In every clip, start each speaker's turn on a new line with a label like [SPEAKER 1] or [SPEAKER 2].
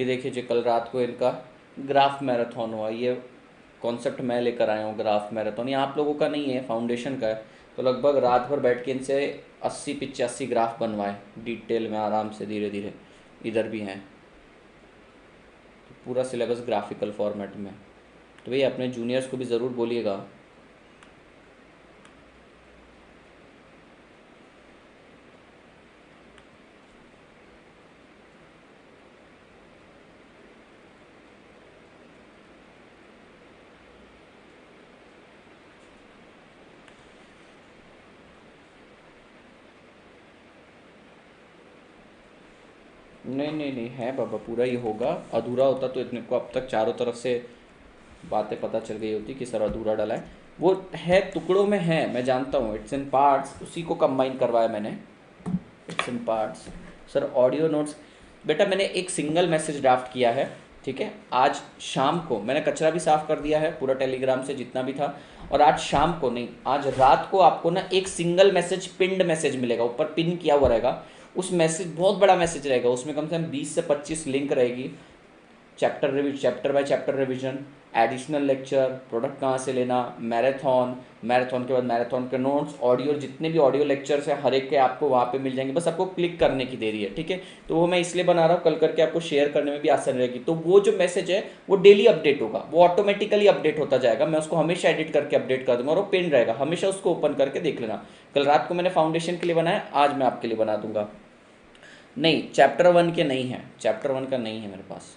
[SPEAKER 1] ये देखिए जी, कल रात को इनका ग्राफ मैराथन हुआ। ये कॉन्सेप्ट मैं लेकर आया हूँ, ग्राफ मैराथन। ये आप लोगों का नहीं है, फाउंडेशन का है। तो लगभग रात भर बैठ के इनसे 80-85 ग्राफ बनवाए डिटेल में, आराम से, धीरे धीरे। इधर भी हैं, तो पूरा सिलेबस ग्राफिकल फॉर्मेट में। तो भैया अपने जूनियर्स को भी ज़रूर बोलिएगा। नहीं नहीं नहीं, है बाबा, पूरा ही होगा। अधूरा होता तो इतने को अब तक चारों तरफ से बातें पता चल गई होती कि सर अधूरा डाला है। वो है, टुकड़ों में है, मैं जानता हूँ, इट्स इन पार्ट्स, उसी को कंबाइन करवाया मैंने। It's in parts. Sir audio notes, बेटा मैंने एक सिंगल मैसेज ड्राफ्ट किया है, ठीक है। आज शाम को मैंने कचरा भी साफ कर दिया है पूरा, टेलीग्राम से जितना भी था। और आज शाम को नहीं, आज रात को आपको ना एक सिंगल मैसेज, पिंड मैसेज मिलेगा, ऊपर पिन किया हुआ रहेगा। उस मैसेज बहुत बड़ा मैसेज रहेगा, उसमें कम से कम 20 से 25 लिंक रहेगी। Chapter by chapter revision, additional lecture, product कहाँ से लेना, मैराथन, मैराथन के बाद मैराथन के नोट्स, ऑडियो, जितने भी ऑडियो लेक्चर्स हैं हर एक के आपको वहाँ पे मिल जाएंगे। बस आपको क्लिक करने की देरी है, ठीक है। तो वो मैं इसलिए बना रहा हूँ, कल करके आपको शेयर करने में भी आसान रहेगी। तो वो जो मैसेज है वो डेली अपडेट होगा, वो ऑटोमेटिकली अपडेट होता जाएगा। मैं उसको हमेशा एडिट करके अपडेट कर दूंगा, और वो पिन रहेगा, हमेशा उसको ओपन करके देख लेना। कल रात को मैंने फाउंडेशन के लिए बनाया, आज मैं आपके लिए बना दूंगा। नहीं, चैप्टर 1 के नहीं है, चैप्टर 1 का नहीं है मेरे पास।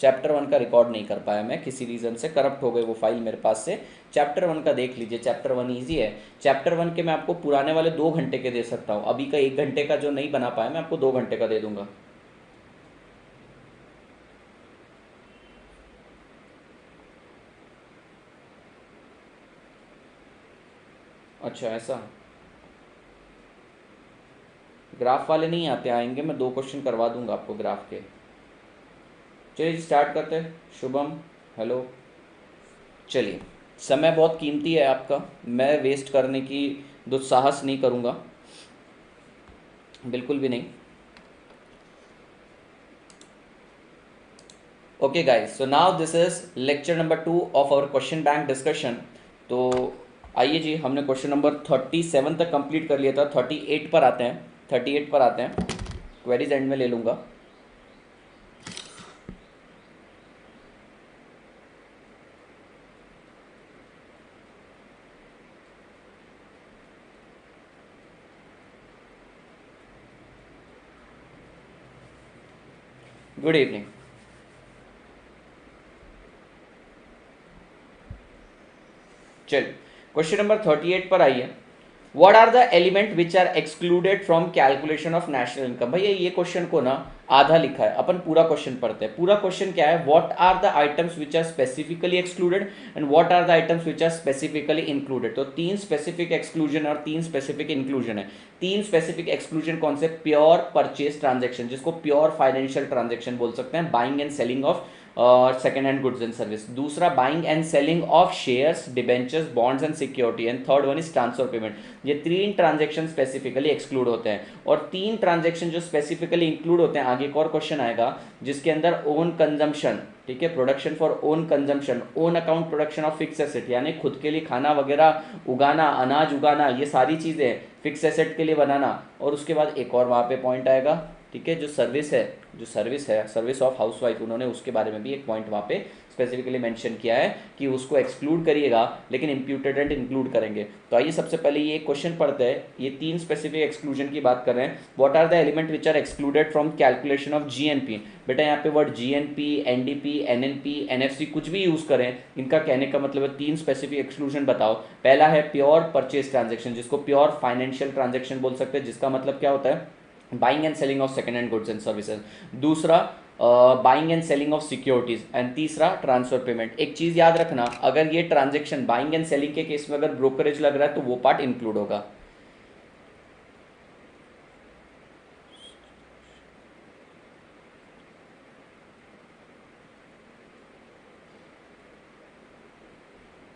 [SPEAKER 1] चैप्टर 1 का रिकॉर्ड नहीं कर पाया मैं, किसी रीज़न से करप्ट हो गई वो फाइल मेरे पास से। चैप्टर 1 का देख लीजिए, चैप्टर 1 ईजी है। चैप्टर 1 के मैं आपको पुराने वाले 2 घंटे के दे सकता हूँ, अभी का 1 घंटे का जो नहीं बना पाया मैं आपको 2 घंटे का दे दूंगा। अच्छा ऐसा, ग्राफ वाले नहीं आते, आएंगे, मैं 2 क्वेश्चन करवा दूंगा आपको ग्राफ के। चलिए स्टार्ट करते हैं। शुभम, हेलो। चलिए, समय बहुत कीमती है आपका, मैं वेस्ट करने की दुस्साहस नहीं करूँगा, बिल्कुल भी नहीं। Okay guys, so now this is lecture number 2 of our question bank discussion. तो आइए जी, हमने क्वेश्चन नंबर 37 तक कंप्लीट कर लिया था, 38 पर आते हैं। 38 पर आते हैं, क्वेरीज एंड में ले लूँगा। Good evening. चलिए क्वेश्चन नंबर 38 पर आइए। What are the element which are excluded from calculation of national income. भैया ये क्वेश्चन को ना आधा लिखा है, अपन पूरा क्वेश्चन पढ़ते हैं। पूरा क्वेश्चन क्या है, what are the items which are specifically excluded and what are the items which are specifically included. तो 3 स्पेसिफिक एक्सक्लूजन और 3 स्पेसिफिक इंक्लूजन है। 3 स्पेसिफिक एक्सक्लूजन कौन से, प्योर परचेज ट्रांजेक्शन, जिसको प्योर फाइनेंशियल ट्रांजेक्शन बोल सकते हैं, buying and selling of second hand goods and service. दूसरा buying and selling of shares, debentures, bonds and security. And third one is transfer payment. ये 3 transaction specifically exclude होते हैं। और 3 transaction जो specifically include होते हैं, आगे एक और क्वेश्चन आएगा जिसके अंदर ओन कंजम्पशन, ठीक है, production for own consumption, own account production of fix asset, यानी खुद के लिए खाना वगैरह उगाना, अनाज उगाना, ये सारी चीज़ें फिक्स एसेट के लिए बनाना। और उसके बाद एक और वहाँ पे पॉइंट आएगा, ठीक है, जो सर्विस है, सर्विस ऑफ हाउसवाइफ, उन्होंने उसके बारे में भी एक पॉइंट वहाँ पे स्पेसिफिकली मेंशन किया है कि उसको एक्सक्लूड करिएगा, लेकिन इम्प्यूटेड एंड इंक्लूड करेंगे। तो आइए सबसे पहले ये क्वेश्चन पढ़ते हैं। ये 3 स्पेसिफिक एक्सक्लूजन की बात कर रहे हैं। What are the element which are excluded from calculation of GNP. बेटा यहाँ पे word GNP, NDP, NNP, NFC कुछ भी यूज करें, इनका कहने का मतलब है 3 स्पेसिफिक एक्सक्लूजन बताओ। पहला है प्योर परचेज ट्रांजेक्शन, जिसको प्योर फाइनेंशियल ट्रांजेक्शन बोल सकते हैं, जिसका मतलब क्या होता है, buying and selling of second hand goods and services. दूसरा buying and selling of securities. And तीसरा ट्रांसफर पेमेंट। एक चीज याद रखना, अगर ये ट्रांजेक्शन बाइंग एंड सेलिंग के केस में अगर ब्रोकरेज लग रहा है तो वो पार्ट इंक्लूड होगा।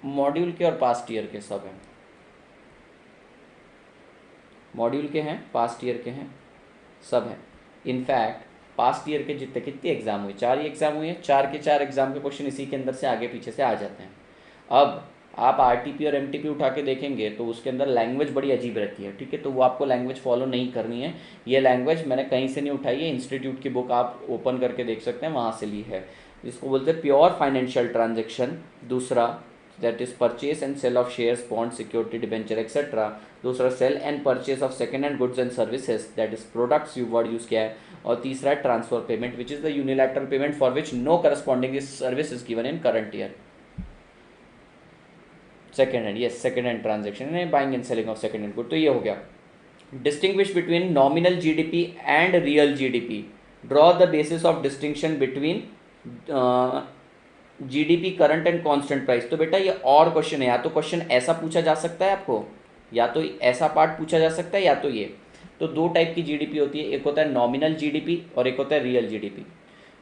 [SPEAKER 1] मॉड्यूल के और पास्ट ईयर के सब हैं, मॉड्यूल के हैं, पास्ट ईयर के हैं, सब हैं। इनफैक्ट पास्ट ईयर के जितने कितने एग्जाम हुए, 4 ही एग्जाम हुए हैं, 4 के 4 एग्जाम के क्वेश्चन इसी के अंदर से आगे पीछे से आ जाते हैं। अब आप आरटीपी और एमटीपी उठा के देखेंगे तो उसके अंदर लैंग्वेज बड़ी अजीब रहती है, ठीक है, तो वो आपको लैंग्वेज फॉलो नहीं करनी है। ये लैंग्वेज मैंने कहीं से नहीं उठाई है, इंस्टीट्यूट की बुक आप ओपन करके देख सकते हैं, वहाँ से ली है। जिसको बोलते हैं प्योर फाइनेंशियल ट्रांजेक्शन। दूसरा that is purchase and sale of shares, bond, security, debenture etcetera. दूसरा sale and purchase of second hand goods and services, that is products, you word use किया है। और तीसरा है transfer payment, which is the unilateral payment for which no corresponding service is given in current year. Second hand, yes, second hand transaction, buying and selling of second hand good. तो ये हो गया। Distinguish between nominal GDP and real GDP, draw the basis of distinction between GDP current and constant price. तो बेटा ये और question है, या तो क्वेश्चन ऐसा पूछा जा सकता है आपको, या तो ऐसा पार्ट पूछा जा सकता है, या तो ये। तो दो टाइप की जीडीपी होती है, एक होता है नॉमिनल जीडीपी और एक होता है रियल जीडीपी।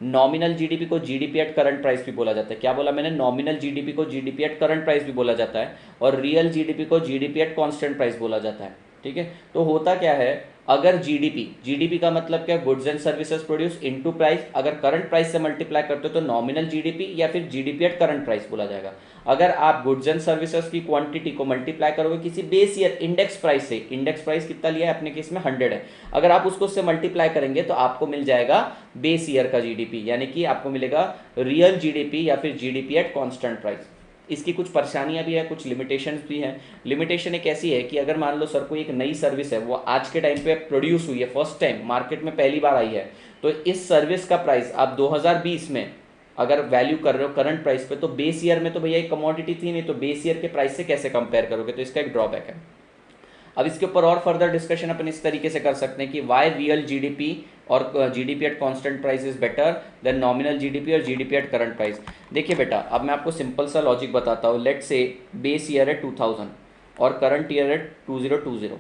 [SPEAKER 1] नॉमिनल जीडीपी को जीडीपी एट करंट प्राइस भी बोला जाता है। क्या बोला मैंने? नॉमिनल जीडीपी को जीडीपी एट करंट प्राइस भी बोला जाता है, और रियल जीडीपी को जीडीपी एट कांस्टेंट प्राइस बोला जाता है, ठीक है। तो होता क्या है, अगर जीडीपी का मतलब क्या? Goods and services produce into price. अगर करंट प्राइस से मल्टीप्लाई करते हो तो नॉमिनल जीडीपी या फिर जीडीपी एट करंट प्राइस बोला जाएगा। अगर आप गुड्स एंड सर्विसेज की क्वांटिटी को मल्टीप्लाई करोगे किसी बेस ईयर इंडेक्स प्राइस से, इंडेक्स प्राइस कितना लिया है अपने केस में 100 है, अगर आप उसको उससे मल्टीप्लाई करेंगे तो आपको मिल जाएगा बेस ईयर का जीडीपी, यानी कि आपको मिलेगा रियल जीडीपी या फिर जीडीपी एट कांस्टेंट प्राइस। इसकी कुछ परेशानियां भी है, कुछ लिमिटेशंस भी हैं। लिमिटेशन एक ऐसी है कि अगर मान लो सर कोई एक नई सर्विस है, वो आज के टाइम पे प्रोड्यूस हुई है, फर्स्ट टाइम मार्केट में पहली बार आई है, तो इस सर्विस का प्राइस आप 2020 में अगर वैल्यू कर रहे हो करंट प्राइस पे, तो बेस ईयर में तो भैया एक कमोडिटी थी नहीं, तो बेस ईयर के प्राइस से कैसे कंपेयर करोगे? तो इसका एक ड्रॉबैक है। अब इसके ऊपर और फर्दर डिस्कशन अपन इस तरीके से कर सकते हैं कि वाई रियल जीडीपी और GDP at constant price is better than nominal GDP और जीडीपी एट करंट प्राइस। देखिए बेटा, अब मैं आपको सिंपल सा लॉजिक बताता हूँ। लेट से बेस ईयर है 2000 और करंट ईयर है 2020।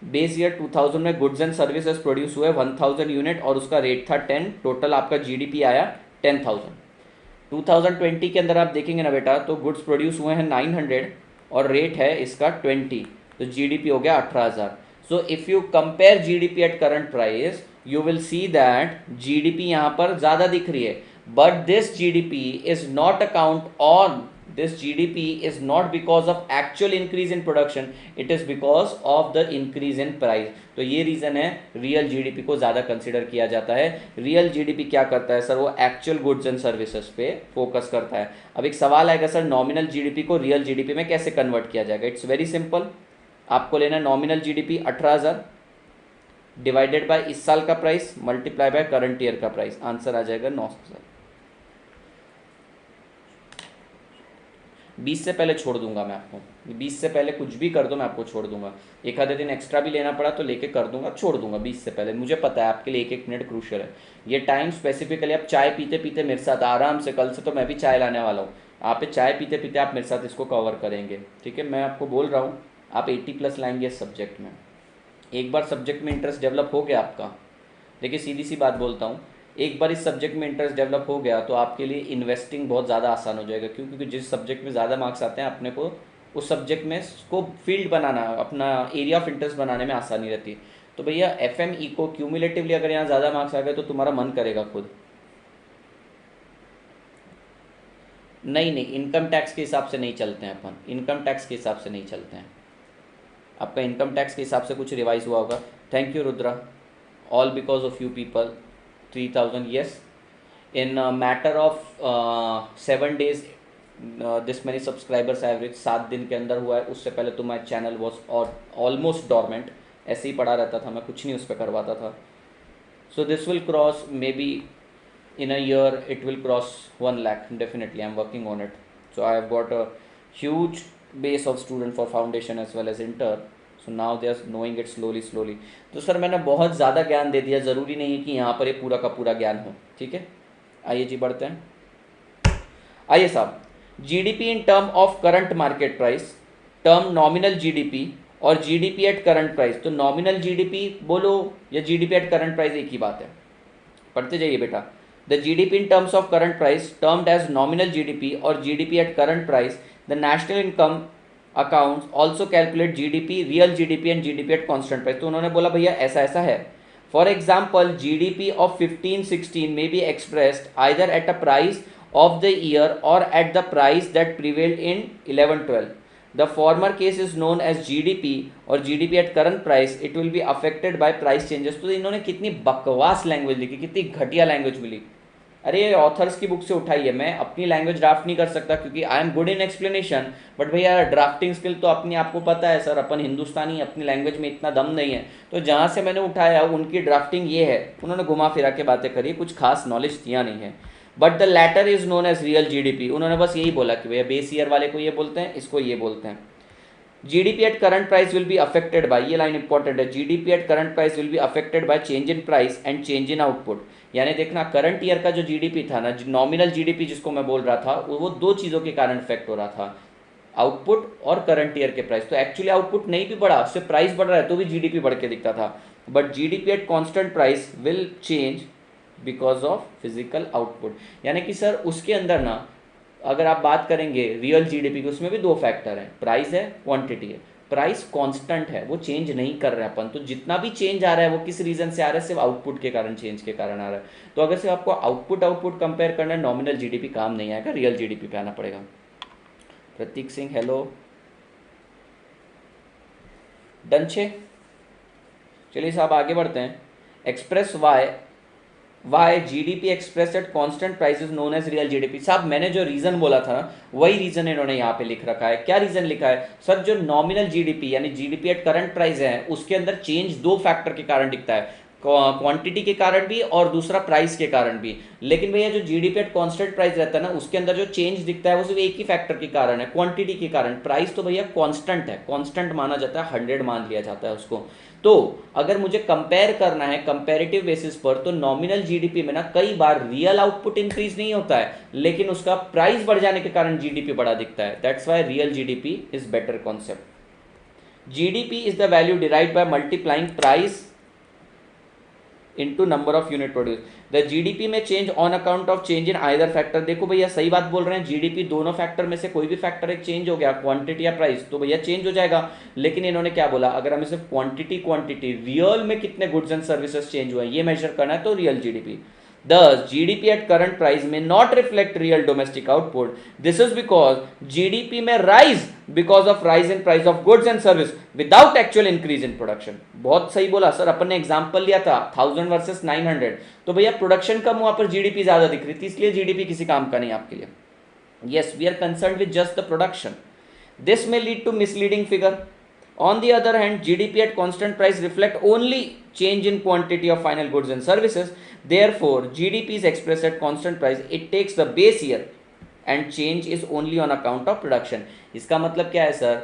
[SPEAKER 1] बेस ईयर 2000 में गुड्स एंड सर्विसेज प्रोड्यूस हुए 1000 यूनिट और उसका रेट था 10, टोटल आपका जीडीपी आया 10,000। 2020 के अंदर आप देखेंगे ना बेटा, तो गुड्स प्रोड्यूस हुए हैं 900 और रेट है इसका 20, तो जीडीपी हो गया 18,000। So if you compare GDP at current price, you will see that GDP यहाँ पर ज़्यादा दिख रही है, but this GDP is not account on, this GDP is not because of actual increase in production, it is because of the increase in price। तो ये reason है real GDP को ज़्यादा कंसिडर किया जाता है। रियल जीडीपी क्या करता है सर? वो एक्चुअल गुड्स एंड सर्विसेज पे फोकस करता है। अब एक सवाल आएगा सर, नॉमिनल जीडीपी को रियल जीडीपी में कैसे कन्वर्ट किया जाएगा? It's very simple. आपको लेना नॉमिनल जीडीपी 18,000 डिवाइडेड बाय इस साल का price multiply by current year का प्राइस, आंसर आ जाएगा 9,000। 20 से पहले छोड़ दूंगा मैं आपको, 20 से पहले कुछ भी कर दो मैं आपको छोड़ दूंगा। एक आधे दिन एक्स्ट्रा भी लेना पड़ा तो लेके कर दूंगा, छोड़ दूंगा 20 से पहले। मुझे पता है आपके लिए एक एक मिनट क्रूशियल है। ये टाइम स्पेसिफिकली आप चाय पीते पीते मेरे साथ आराम से, कल से तो मैं भी चाय लाने वाला हूँ, आप चाय पीते पीते आप मेरे साथ इसको कवर करेंगे, ठीक है। मैं आपको बोल रहा हूँ आप 80+ लाएंगे इस सब्जेक्ट में। एक बार सब्जेक्ट में इंटरेस्ट डेवलप हो गया आपका, देखिए सीधी सी बात बोलता हूँ, एक बार इस सब्जेक्ट में इंटरेस्ट डेवलप हो गया तो आपके लिए इन्वेस्टिंग बहुत ज़्यादा आसान हो जाएगा। क्यों? क्योंकि जिस सब्जेक्ट में ज़्यादा मार्क्स आते हैं अपने को उस सब्जेक्ट में को फील्ड बनाना, अपना एरिया ऑफ इंटरेस्ट बनाने में आसानी रहती है। तो भैया एफएमई को क्यूमुलेटिवली अगर यहाँ ज़्यादा मार्क्स आ गए तो तुम्हारा मन करेगा खुद, नहीं नहीं इनकम टैक्स के हिसाब से नहीं चलते हैं अपन, इनकम टैक्स के हिसाब से नहीं चलते हैं। आपका इनकम टैक्स के हिसाब से कुछ रिवाइज हुआ होगा। Thank you Rudra, all because of you people. 3,000, yes, in a matter of 7 days this many subscribers average, 7 दिन के अंदर हुआ है। उससे पहले तो my channel was almost dormant, ऐसे ही पड़ा रहता था, मैं कुछ नहीं उस पर करवाता था। So this will cross may be in a year, it will cross 1 lakh definitely, I'm working on it। so I have got a huge base of student for foundation as well as inter, so now they are knowing it slowly। तो sir मैंने बहुत ज़्यादा ज्ञान दे दिया, ज़रूरी नहीं है कि यहाँ पर ये पूरा का पूरा ज्ञान हो, ठीक है। आइए जी बढ़ते हैं। आइए साहब, GDP in term of current market price, term nominal GDP और जीडीपी एट करंट प्राइस। तो नॉमिनल जीडीपी बोलो या जीडीपी एट करंट प्राइस एक ही बात है, पढ़ते जाइए बेटा। The GDP in terms of current price, termed as nominal GDP or GDP at current price, the national income accounts also calculate GDP, real GDP and GDP at constant price। तो उन्होंने बोला भैया ऐसा ऐसा है, For example, GDP of 15-16 may be expressed either at a price of the year or at the price that prevailed in 11-12. The former case is known as GDP और GDP at current price it will be affected by price changes. तो इन्होंने कितनी बकवास language लिखी, कितनी घटिया language मिली। अरे ये ऑथर्स की बुक से उठाई है, मैं अपनी लैंग्वेज ड्राफ्ट नहीं कर सकता क्योंकि I am good in explanation, but भैया ड्राफ्टिंग स्किल तो अपनी आपको पता है सर, अपन हिंदुस्तानी, अपनी लैंग्वेज में इतना दम नहीं है। तो जहाँ से मैंने उठाया उनकी ड्राफ्टिंग ये है, उन्होंने घुमा फिरा के बातें करी, कुछ खास नॉलेज दिया नहीं है। But the latter is known as real GDP, उन्होंने बस यही बोला कि भैया बेस ईयर वाले को ये बोलते हैं, इसको ये बोलते हैं। GDP at current price will be affected by, ये लाइन इंपॉर्टेंट है, GDP at current price will be affected by change in price and change in output। यानी देखना करंट ईयर का जो GDP था ना, नॉमिनल GDP जिसको मैं बोल रहा था, वो दो चीज़ों के कारण इफेक्ट हो रहा था, आउटपुट और करंट ईयर के प्राइस। तो एक्चुअली आउटपुट नहीं भी बढ़ा, उससे प्राइस बढ़ रहा है तो भी GDP बढ़ के दिखता था। But GDP at constant price will change because of physical output. यानी कि सर उसके अंदर ना, अगर आप बात करेंगे रियल जीडीपी की, उसमें भी दो फैक्टर हैं, प्राइस है, क्वांटिटी है। प्राइस कांस्टेंट है, वो चेंज नहीं कर रहे हैं अपन, तो जितना भी चेंज आ रहा है वो किस रीजन से आ रहा है, सिर्फ आउटपुट के कारण, चेंज के कारण आ रहा है। तो अगर सिर्फ आपको आउटपुट कंपेयर करना है, नॉमिनल जीडीपी काम नहीं आएगा, रियल जीडीपी पे आना पड़ेगा। प्रतीक सिंह हेलो, डन छे। चलिए साहब आगे बढ़ते हैं। Express Y GDP express at constant price is known as real GDP. साहब मैंने जो रीजन बोला था ना, वही रीजन इन्होंने यहाँ पे लिख रखा है। क्या रीजन लिखा है सर? जो नॉमिनल जीडीपी यानी जीडीपी एट करंट प्राइस है, उसके अंदर चेंज दो फैक्टर के कारण दिखता है, क्वांटिटी के कारण भी और दूसरा प्राइस के कारण भी। लेकिन भैया जो जीडीपी एट कांस्टेंट प्राइस रहता है ना, उसके अंदर जो चेंज दिखता है वो सिर्फ एक ही फैक्टर के कारण है, क्वांटिटी के कारण। प्राइस तो भैया कांस्टेंट है, कांस्टेंट माना जाता है, 100 मान लिया जाता है उसको। तो अगर मुझे कंपेयर करना है कंपैरेटिव बेसिस पर, तो नॉमिनल जीडीपी में ना कई बार रियल आउटपुट इंक्रीज नहीं होता है, लेकिन उसका प्राइस बढ़ जाने के कारण जीडीपी बड़ा दिखता है। That's why real GDP is better concept. GDP is the value derived by multiplying price into number of unit produce. The GDP में change on account of change in either factor. देखो भैया सही बात बोल रहे हैं, जीडीपी दोनों factor में से कोई भी फैक्टर एक चेंज हो गया, क्वांटिटी या प्राइस, तो भैया चेंज हो जाएगा। लेकिन इन्होंने क्या बोला, अगर हमें सिर्फ क्वांटिटी रियल में कितने गुड्स एंड सर्विसेज चेंज हुए ये मेजर करना है, तो real GDP. Thus, GDP at current price may not reflect real domestic output. This is because GDP may rise because of rise in price of goods and service without actual increase in production. बहुत सही बोला sir, अपन ने example लिया था 1000 versus 900, तो भैया production कम हुआ पर जीडीपी ज्यादा दिख रही थी, इसलिए जीडीपी किसी काम का नहीं आपके लिए। Yes, we are concerned with just the production. This may lead to misleading figure. On the other hand, GDP at constant price reflect only change in quantity of final goods and services. Therefore, GDP is expressed at constant price. It takes the base year and change is only on account of production. इसका मतलब क्या है sir?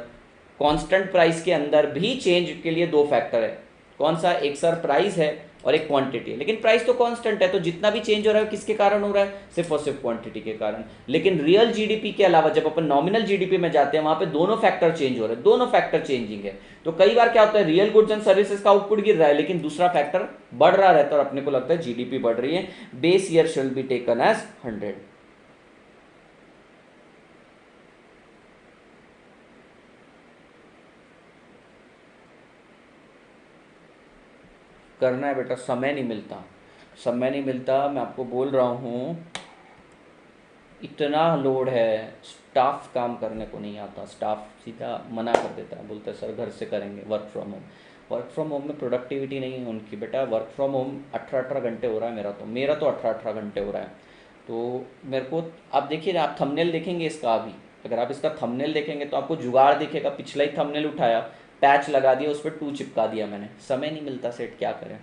[SPEAKER 1] Constant price के अंदर भी change के लिए दो फैक्टर है। कौन सा? एक सर प्राइस है और एक क्वांटिटी है। लेकिन प्राइस तो कांस्टेंट है, तो जितना भी चेंज हो रहा है किसके कारण हो रहा है? सिर्फ और सिर्फ क्वांटिटी के कारण। लेकिन रियल जीडीपी के अलावा जब अपन नॉमिनल जीडीपी में जाते हैं, वहां पे दोनों फैक्टर चेंज हो रहे हैं, दोनों फैक्टर चेंजिंग है। तो कई बार क्या होता है, रियल गुड्स एंड सर्विसेज का आउटपुट गिर रहा है, लेकिन दूसरा फैक्टर बढ़ रहा रहता है और अपने को लगता है जीडीपी बढ़ रही है। Base year shall be taken as 100। करना है बेटा, समय नहीं मिलता, समय नहीं मिलता, मैं आपको बोल रहा हूँ, इतना लोड है, स्टाफ काम करने को नहीं आता, स्टाफ सीधा मना कर देता है, बोलता है सर घर से करेंगे, work from home. Work from home में प्रोडक्टिविटी नहीं है उनकी बेटा, वर्क फ्रॉम होम 18-18 घंटे हो रहा है, मेरा तो 18-18 घंटे हो रहा है। तो मेरे को आप देखिए, आप थंबनेल देखेंगे इसका, अभी अगर आप इसका थंबनेल देखेंगे तो आपको जुगाड़ दिखेगा। पिछला ही थंबनेल उठाया, पैच लगा दिया, उस पर 2 चिपका दिया मैंने। समय नहीं मिलता सेट, क्या करें।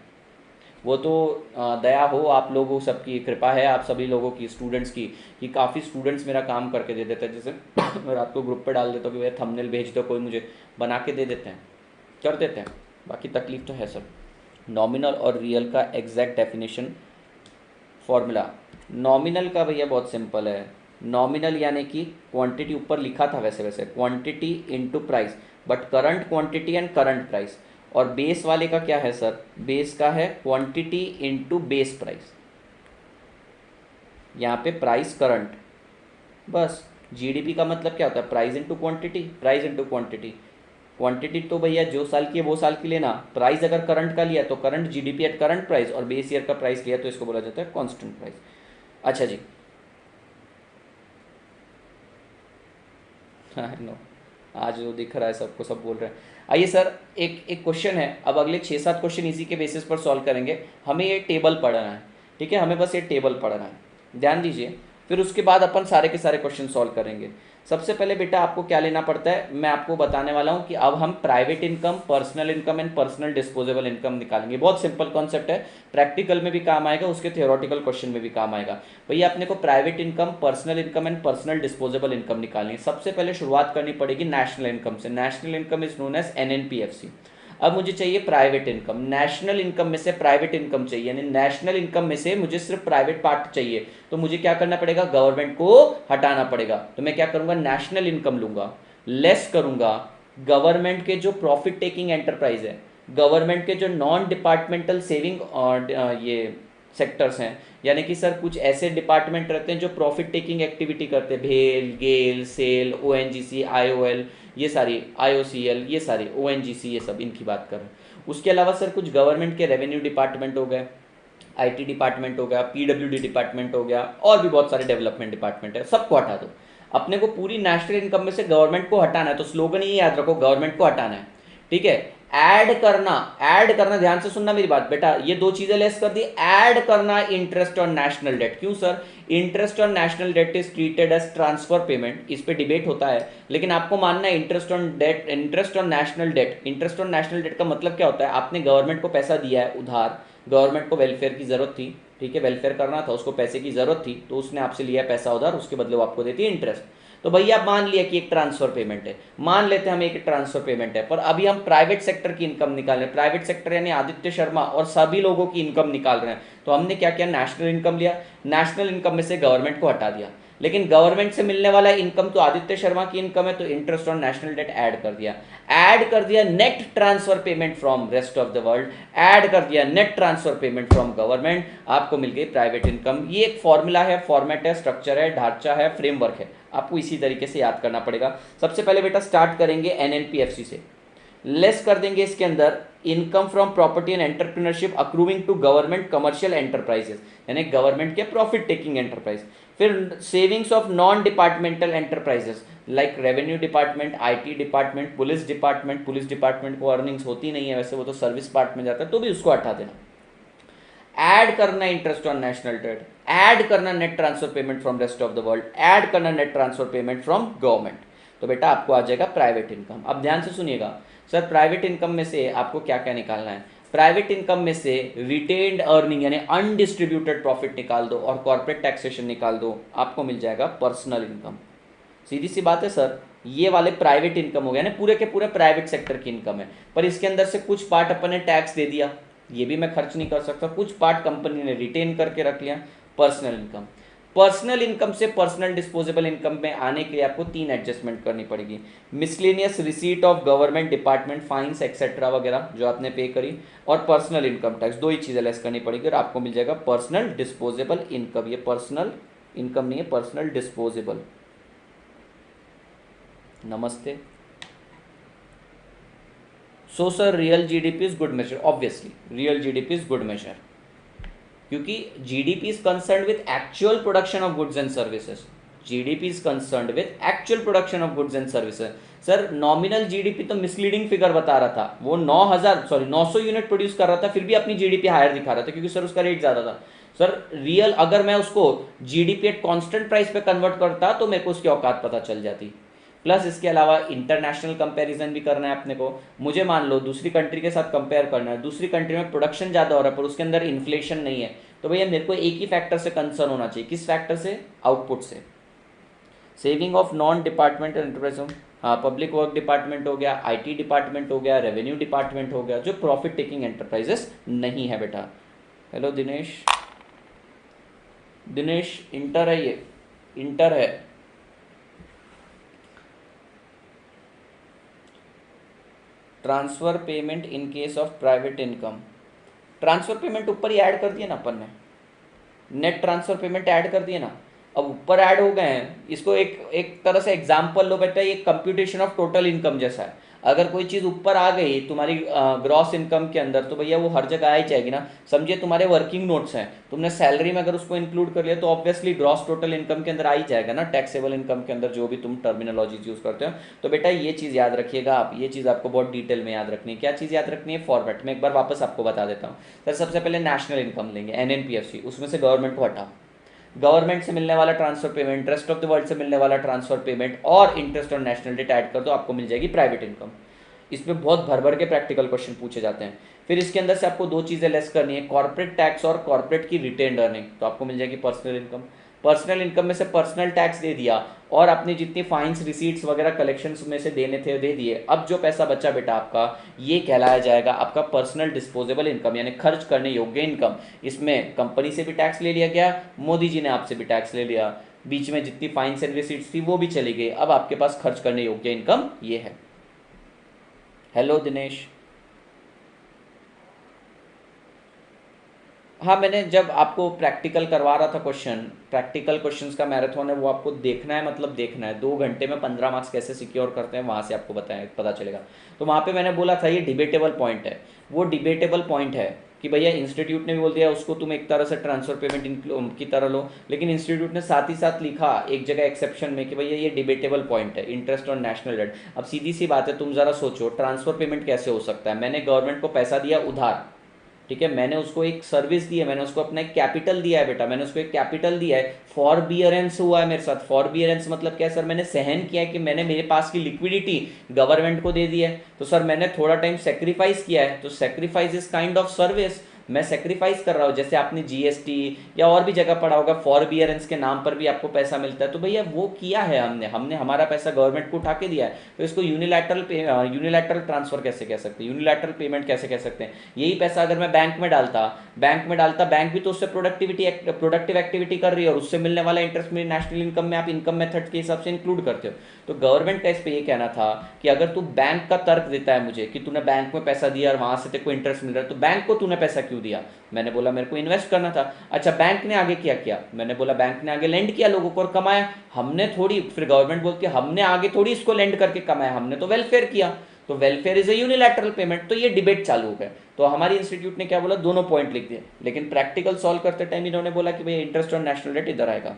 [SPEAKER 1] वो तो दया हो आप लोगों सबकी, कृपा है आप सभी लोगों की, स्टूडेंट्स की, कि काफ़ी स्टूडेंट्स मेरा काम करके दे देते हैं। जैसे मैं रात को ग्रुप पे डाल देता हूँ कि भैया थंबनेल भेज दो, कोई मुझे बना के दे देते हैं, कर देते हैं। बाकी तकलीफ तो है सर। नॉमिनल और रियल का एग्जैक्ट डेफिनेशन फॉर्मूला। नॉमिनल का भैया बहुत सिंपल है। नॉमिनल यानी कि क्वांटिटी, ऊपर लिखा था वैसे quantity into price, but current quantity and current price. और बेस वाले का क्या है सर? बेस का है क्वांटिटी इनटू बेस प्राइस, यहाँ पे प्राइस करंट। बस जीडीपी का मतलब क्या होता है? Price into quantity, price into quantity. Quantity तो भैया जो साल की है वो साल की लेना, प्राइस अगर करंट का लिया तो current GDP at current price, और बेस ईयर का प्राइस लिया तो इसको बोला जाता है कांस्टेंट प्राइस। अच्छा जी, हाँ नो, आज जो दिख रहा है सबको सब बोल रहे हैं। आइए सर, एक एक क्वेश्चन है, अब अगले 6-7 क्वेश्चन इसी के बेसिस पर सॉल्व करेंगे। हमें ये टेबल पढ़ना है, ठीक है, हमें बस ये टेबल पढ़ना है, ध्यान दीजिए। फिर उसके बाद अपन सारे के सारे क्वेश्चन सॉल्व करेंगे। सबसे पहले बेटा आपको क्या लेना पड़ता है, मैं आपको बताने वाला हूँ कि अब हम private income, personal income and personal disposable income निकालेंगे। बहुत सिंपल कॉन्सेप्ट है, प्रैक्टिकल में भी काम आएगा, उसके थियोरटिकल क्वेश्चन में भी काम आएगा। भैया अपने को private income, personal income and personal disposable income निकालनी है। सबसे पहले शुरुआत करनी पड़ेगी नेशनल इनकम से। National income is known as NNPFC. अब मुझे चाहिए प्राइवेट इनकम, नेशनल इनकम में से प्राइवेट इनकम चाहिए, यानी नेशनल इनकम में से मुझे सिर्फ प्राइवेट पार्ट चाहिए। तो मुझे क्या करना पड़ेगा, गवर्नमेंट को हटाना पड़ेगा। तो मैं क्या करूंगा, नेशनल इनकम लूंगा, लेस करूंगा गवर्नमेंट के जो प्रॉफिट टेकिंग एंटरप्राइज है, गवर्नमेंट के जो नॉन डिपार्टमेंटल सेविंग और ये सेक्टर्स हैं, यानी कि सर कुछ ऐसे डिपार्टमेंट रहते हैं जो प्रॉफिट टेकिंग एक्टिविटी करते हैं, भेल, गेल, सेल, ओएनजीसी, आईओएल, ये सारी, आईओसीएल, ये सारी, ओएनजीसी, ये सब इनकी बात कर रहे हैं। उसके अलावा सर कुछ गवर्नमेंट के रेवेन्यू डिपार्टमेंट हो गए, आईटी डिपार्टमेंट हो गया, पीडब्ल्यूडी डिपार्टमेंट हो गया, और भी बहुत सारे डेवलपमेंट डिपार्टमेंट है, सबको हटा दो। अपने को पूरी नेशनल इनकम में से गवर्नमेंट को हटाना है, तो स्लोगन ये याद रखो, गवर्नमेंट को हटाना है, ठीक है। ऐड करना, ऐड करना, ध्यान से सुनना मेरी बात बेटा, ये दो चीजें लेस कर दी, ऐड करना इंटरेस्ट ऑन नेशनल डेट। क्यों sir, interest on national debt is treated as transfer payment, इस पे डिबेट होता है, लेकिन आपको मानना है interest on debt, interest on national debt. Interest on national debt का मतलब क्या होता है, आपने गवर्नमेंट को पैसा दिया है उधार, गवर्नमेंट को वेलफेयर की जरूरत थी, ठीक है, वेलफेयर करना था, उसको पैसे की जरूरत थी, तो उसने आपसे लिया पैसा उधार, उसके बदले वो आपको देती है इंटरेस्ट। तो भैया मान लिया कि एक ट्रांसफर पेमेंट है, मान लेते हैं हम एक ट्रांसफर पेमेंट है, पर अभी हम प्राइवेट सेक्टर की इनकम निकाल रहे हैं, प्राइवेट सेक्टर यानी आदित्य शर्मा और सभी लोगों की इनकम निकाल रहे हैं। तो हमने क्या किया, नेशनल इनकम लिया, नेशनल इनकम में से गवर्नमेंट को हटा दिया, लेकिन गवर्नमेंट से मिलने वाला इनकम तो आदित्य शर्मा की इनकम है, तो interest on national debt add कर दिया, ऐड कर दिया net transfer payment from rest of the world, add कर दिया net transfer payment from government, आपको मिल गई प्राइवेट इनकम। ये एक फॉर्मूला है, फॉर्मेट है, स्ट्रक्चर है, ढांचा है, फ्रेमवर्क है, आपको इसी तरीके से याद करना पड़ेगा। सबसे पहले बेटा स्टार्ट करेंगे एनएनपीएफसी से, लेस कर देंगे इसके अंदर income from property and entrepreneurship accruing to government commercial enterprises, यानी गवर्नमेंट के प्रॉफिट टेकिंग एंटरप्राइज। फिर savings of non departmental enterprises like revenue department, IT department, police department, police department को अर्निंग्स होती नहीं है वैसे, वो तो सर्विस पार्ट में जाता है, तो भी उसको हटा देना। ऐड करना interest on national debt, add करना net transfer payment from rest of the world, add करना net transfer payment from government, तो बेटा आपको आ जाएगा प्राइवेट इनकम। अब ध्यान से सुनिएगा सर, प्राइवेट इनकम में से आपको क्या क्या निकालना है, प्राइवेट इनकम में से रिटेन्ड अर्निंग यानी अनडिस्ट्रीब्यूटेड प्रॉफिट निकाल दो और कॉर्पोरेट टैक्सेशन निकाल दो, आपको मिल जाएगा पर्सनल इनकम। सीधी सी बात है सर, ये वाले प्राइवेट इनकम हो गया ना, पूरे के पूरे प्राइवेट सेक्टर की इनकम है, पर इसके अंदर से कुछ पार्ट अपन ने टैक्स दे दिया, ये भी मैं खर्च नहीं कर सकता, कुछ पार्ट कंपनी ने रिटेन करके रख लिया, पर्सनल इनकम। पर्सनल इनकम से पर्सनल डिस्पोजेबल इनकम में आने के लिए आपको 3 एडजस्टमेंट करनी पड़ेगी, miscellaneous receipt of government department fines etcetera वगैरह जो आपने पे करी, और पर्सनल इनकम टैक्स, दो ही चीज़ें लेस करनी पड़ेगी और आपको मिल जाएगा पर्सनल डिस्पोजेबल इनकम। ये पर्सनल इनकम नहीं है, पर्सनल डिस्पोजेबल। नमस्ते। So sir real GDP is good measure, obviously real GDP is good measure, क्योंकि GDP is concerned with actual production of goods and services, GDP is concerned with actual production of goods and services. Sir nominal GDP तो misleading figure बता रहा था, वो 900 unit produce कर रहा था, फिर भी अपनी जीडीपी हायर दिखा रहा था क्योंकि सर उसका रेट ज्यादा था। सर रियल अगर मैं उसको जीडीपी एट कांस्टेंट प्राइस पे कन्वर्ट करता तो मेरे को उसकी औकात पता चल जाती। प्लस इसके अलावा इंटरनेशनल कंपैरिजन भी करना है अपने को, मुझे मान लो दूसरी कंट्री के साथ कंपेयर करना है, दूसरी कंट्री में प्रोडक्शन ज़्यादा हो रहा है पर उसके अंदर इन्फ्लेशन नहीं है, तो भैया मेरे को एक ही फैक्टर से कंसर्न होना चाहिए, किस फैक्टर से, आउटपुट से। Saving of non departmental enterprise, हाँ पब्लिक वर्क डिपार्टमेंट हो गया, आईटी डिपार्टमेंट हो गया, रेवेन्यू डिपार्टमेंट हो गया, जो प्रॉफिट टेकिंग एंटरप्राइजेस नहीं है बेटा। हेलो दिनेश, दिनेश इंटर है, ये इंटर है। Transfer payment in case of private income, transfer payment ऊपर ही ऐड कर दिए ना अपन ने, नेट ट्रांसफर पेमेंट ऐड कर दिए ना, अब ऊपर ऐड हो गए हैं, इसको एक एक तरह से एग्जांपल लो बेटा, ये कंप्यूटेशन ऑफ टोटल इनकम जैसा है। अगर कोई चीज़ ऊपर आ गई तुम्हारी ग्रॉस इनकम के अंदर तो भैया वो हर जगह आ ही जाएगी ना। समझिए तुम्हारे वर्किंग नोट्स हैं, तुमने सैलरी में अगर उसको इंक्लूड कर लिया तो ऑब्वियसली ग्रॉस टोटल इनकम के अंदर आ ही जाएगा ना, टैक्सेबल इनकम के अंदर जो भी तुम टर्मिनोलॉजीज यूज करते हो। तो बेटा ये चीज़ याद रखिएगा आप, ये चीज़ आपको बहुत डिटेल में याद रखनी है। क्या चीज़ याद रखनी है? फॉर्मेट में एक बार वापस आपको बता देता हूँ। सर सबसे पहले नेशनल इनकम लेंगे, एनएनपीएफसी, उसमें से गवर्नमेंट को हटा, गवर्नमेंट से मिलने वाला transfer payment, rest of the world से मिलने वाला ट्रांसफर पेमेंट और इंटरेस्ट और नेशनल डेट ऐड कर दो, आपको मिल जाएगी प्राइवेट इनकम। इसमें बहुत भर भर के प्रैक्टिकल क्वेश्चन पूछे जाते हैं। फिर इसके अंदर से आपको दो चीजें लेस करनी है, कॉर्पोरेट टैक्स और कॉर्पोरेट की रिटेन अर्निंग, तो आपको मिल जाएगी पर्सनल इनकम। पर्सनल इनकम में से पर्सनल टैक्स दे दिया और अपनी जितनी फाइन्स रिसीट्स वगैरह कलेक्शंस में से देने थे दे दिए। अब जो पैसा बचा बेटा आपका, ये कहलाया जाएगा आपका पर्सनल डिस्पोजेबल इनकम, यानी खर्च करने योग्य इनकम। इसमें कंपनी से भी टैक्स ले लिया गया, मोदी जी ने आपसे भी टैक्स ले लिया, बीच में जितनी फाइन्स एंड रिसीट्स थी वो भी चली गई। अब आपके पास खर्च करने योग्य इनकम ये है। हेलो दिनेश। हाँ, मैंने जब आपको प्रैक्टिकल करवा रहा था क्वेश्चन, प्रैक्टिकल क्वेश्चंस का मैराथन है वो आपको देखना है, मतलब देखना है 2 घंटे में 15 मार्क्स कैसे सिक्योर करते हैं वहाँ से आपको बताएं पता चलेगा। तो वहाँ पे मैंने बोला था ये डिबेटेबल पॉइंट है, वो डिबेटेबल पॉइंट है कि भैया इंस्टीट्यूट ने भी बोल दिया उसको तुम एक तरह से ट्रांसफर पेमेंट की तरह लो, लेकिन इंस्टीट्यूट ने साथ ही साथ लिखा एक जगह एक्सेप्शन में कि भैया ये डिबेटेबल पॉइंट है, इंटरेस्ट और नेशनल डेट। अब सीधी सी बात है, तुम जरा सोचो ट्रांसफर पेमेंट कैसे हो सकता है? मैंने गवर्नमेंट को पैसा दिया उधार, ठीक है, मैंने उसको एक सर्विस दी है, मैंने उसको अपना एक कैपिटल दिया है बेटा, मैंने उसको एक कैपिटल दिया है, फॉरबियरेंस हुआ है मेरे साथ। फॉरबियरेंस मतलब क्या सर? मैंने सहन किया है कि मैंने मेरे पास की लिक्विडिटी गवर्नमेंट को दे दी है, तो सर मैंने थोड़ा टाइम सेक्रीफाइस किया है, तो sacrifice is kind of service, मैं सेक्रीफाइस कर रहा हूँ। जैसे आपने जीएसटी या और भी जगह पढ़ा होगा फॉरबियरेंस के नाम पर भी आपको पैसा मिलता है, तो भैया वो किया है हमने, हमने हमारा पैसा गवर्नमेंट को उठा के दिया है, तो इसको यूनिलैटरल ट्रांसफर कैसे कह सकते हैं, यूनिलैटरल पेमेंट कैसे कह सकते हैं? यही पैसा अगर मैं बैंक में डालता, बैंक भी तो उससे प्रोडक्टिव एक्टिविटी कर रही है और उससे मिलने वाला इंटरेस्ट मेरी नेशनल इनकम में आप इनकम मेथड के हिसाब से इंक्लूड करते हो। तो गवर्नमेंट का इस पे ये कहना था कि अगर तू बैंक का तर्क देता है मुझे कि तूने बैंक में पैसा दिया और वहां से तेरे को इंटरेस्ट मिल रहा है, तो बैंक को तूने पैसा क्यों दिया? मैंने बोला मेरे को इन्वेस्ट करना था। अच्छा, बैंक ने आगे क्या किया? मैंने बोला बैंक ने आगे लेंड किया लोगों को और कमाया, हमने थोड़ी। फिर गवर्नमेंट बोलती है हमने आगे थोड़ी इसको लेंड करके कमाया, हमने तो वेलफेयर किया, तो welfare is a unilateral payment. तो ये डिबेट चालू हो गया, तो हमारी इंस्टीट्यूट ने क्या बोला, दोनों पॉइंट लिख दिए, लेकिन प्रैक्टिकल सॉल्व करते टाइम इन्होंने बोला कि भाई इंटरेस्ट और नेशनल डेट इधर आएगा।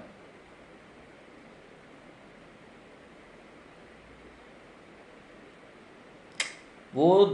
[SPEAKER 1] वो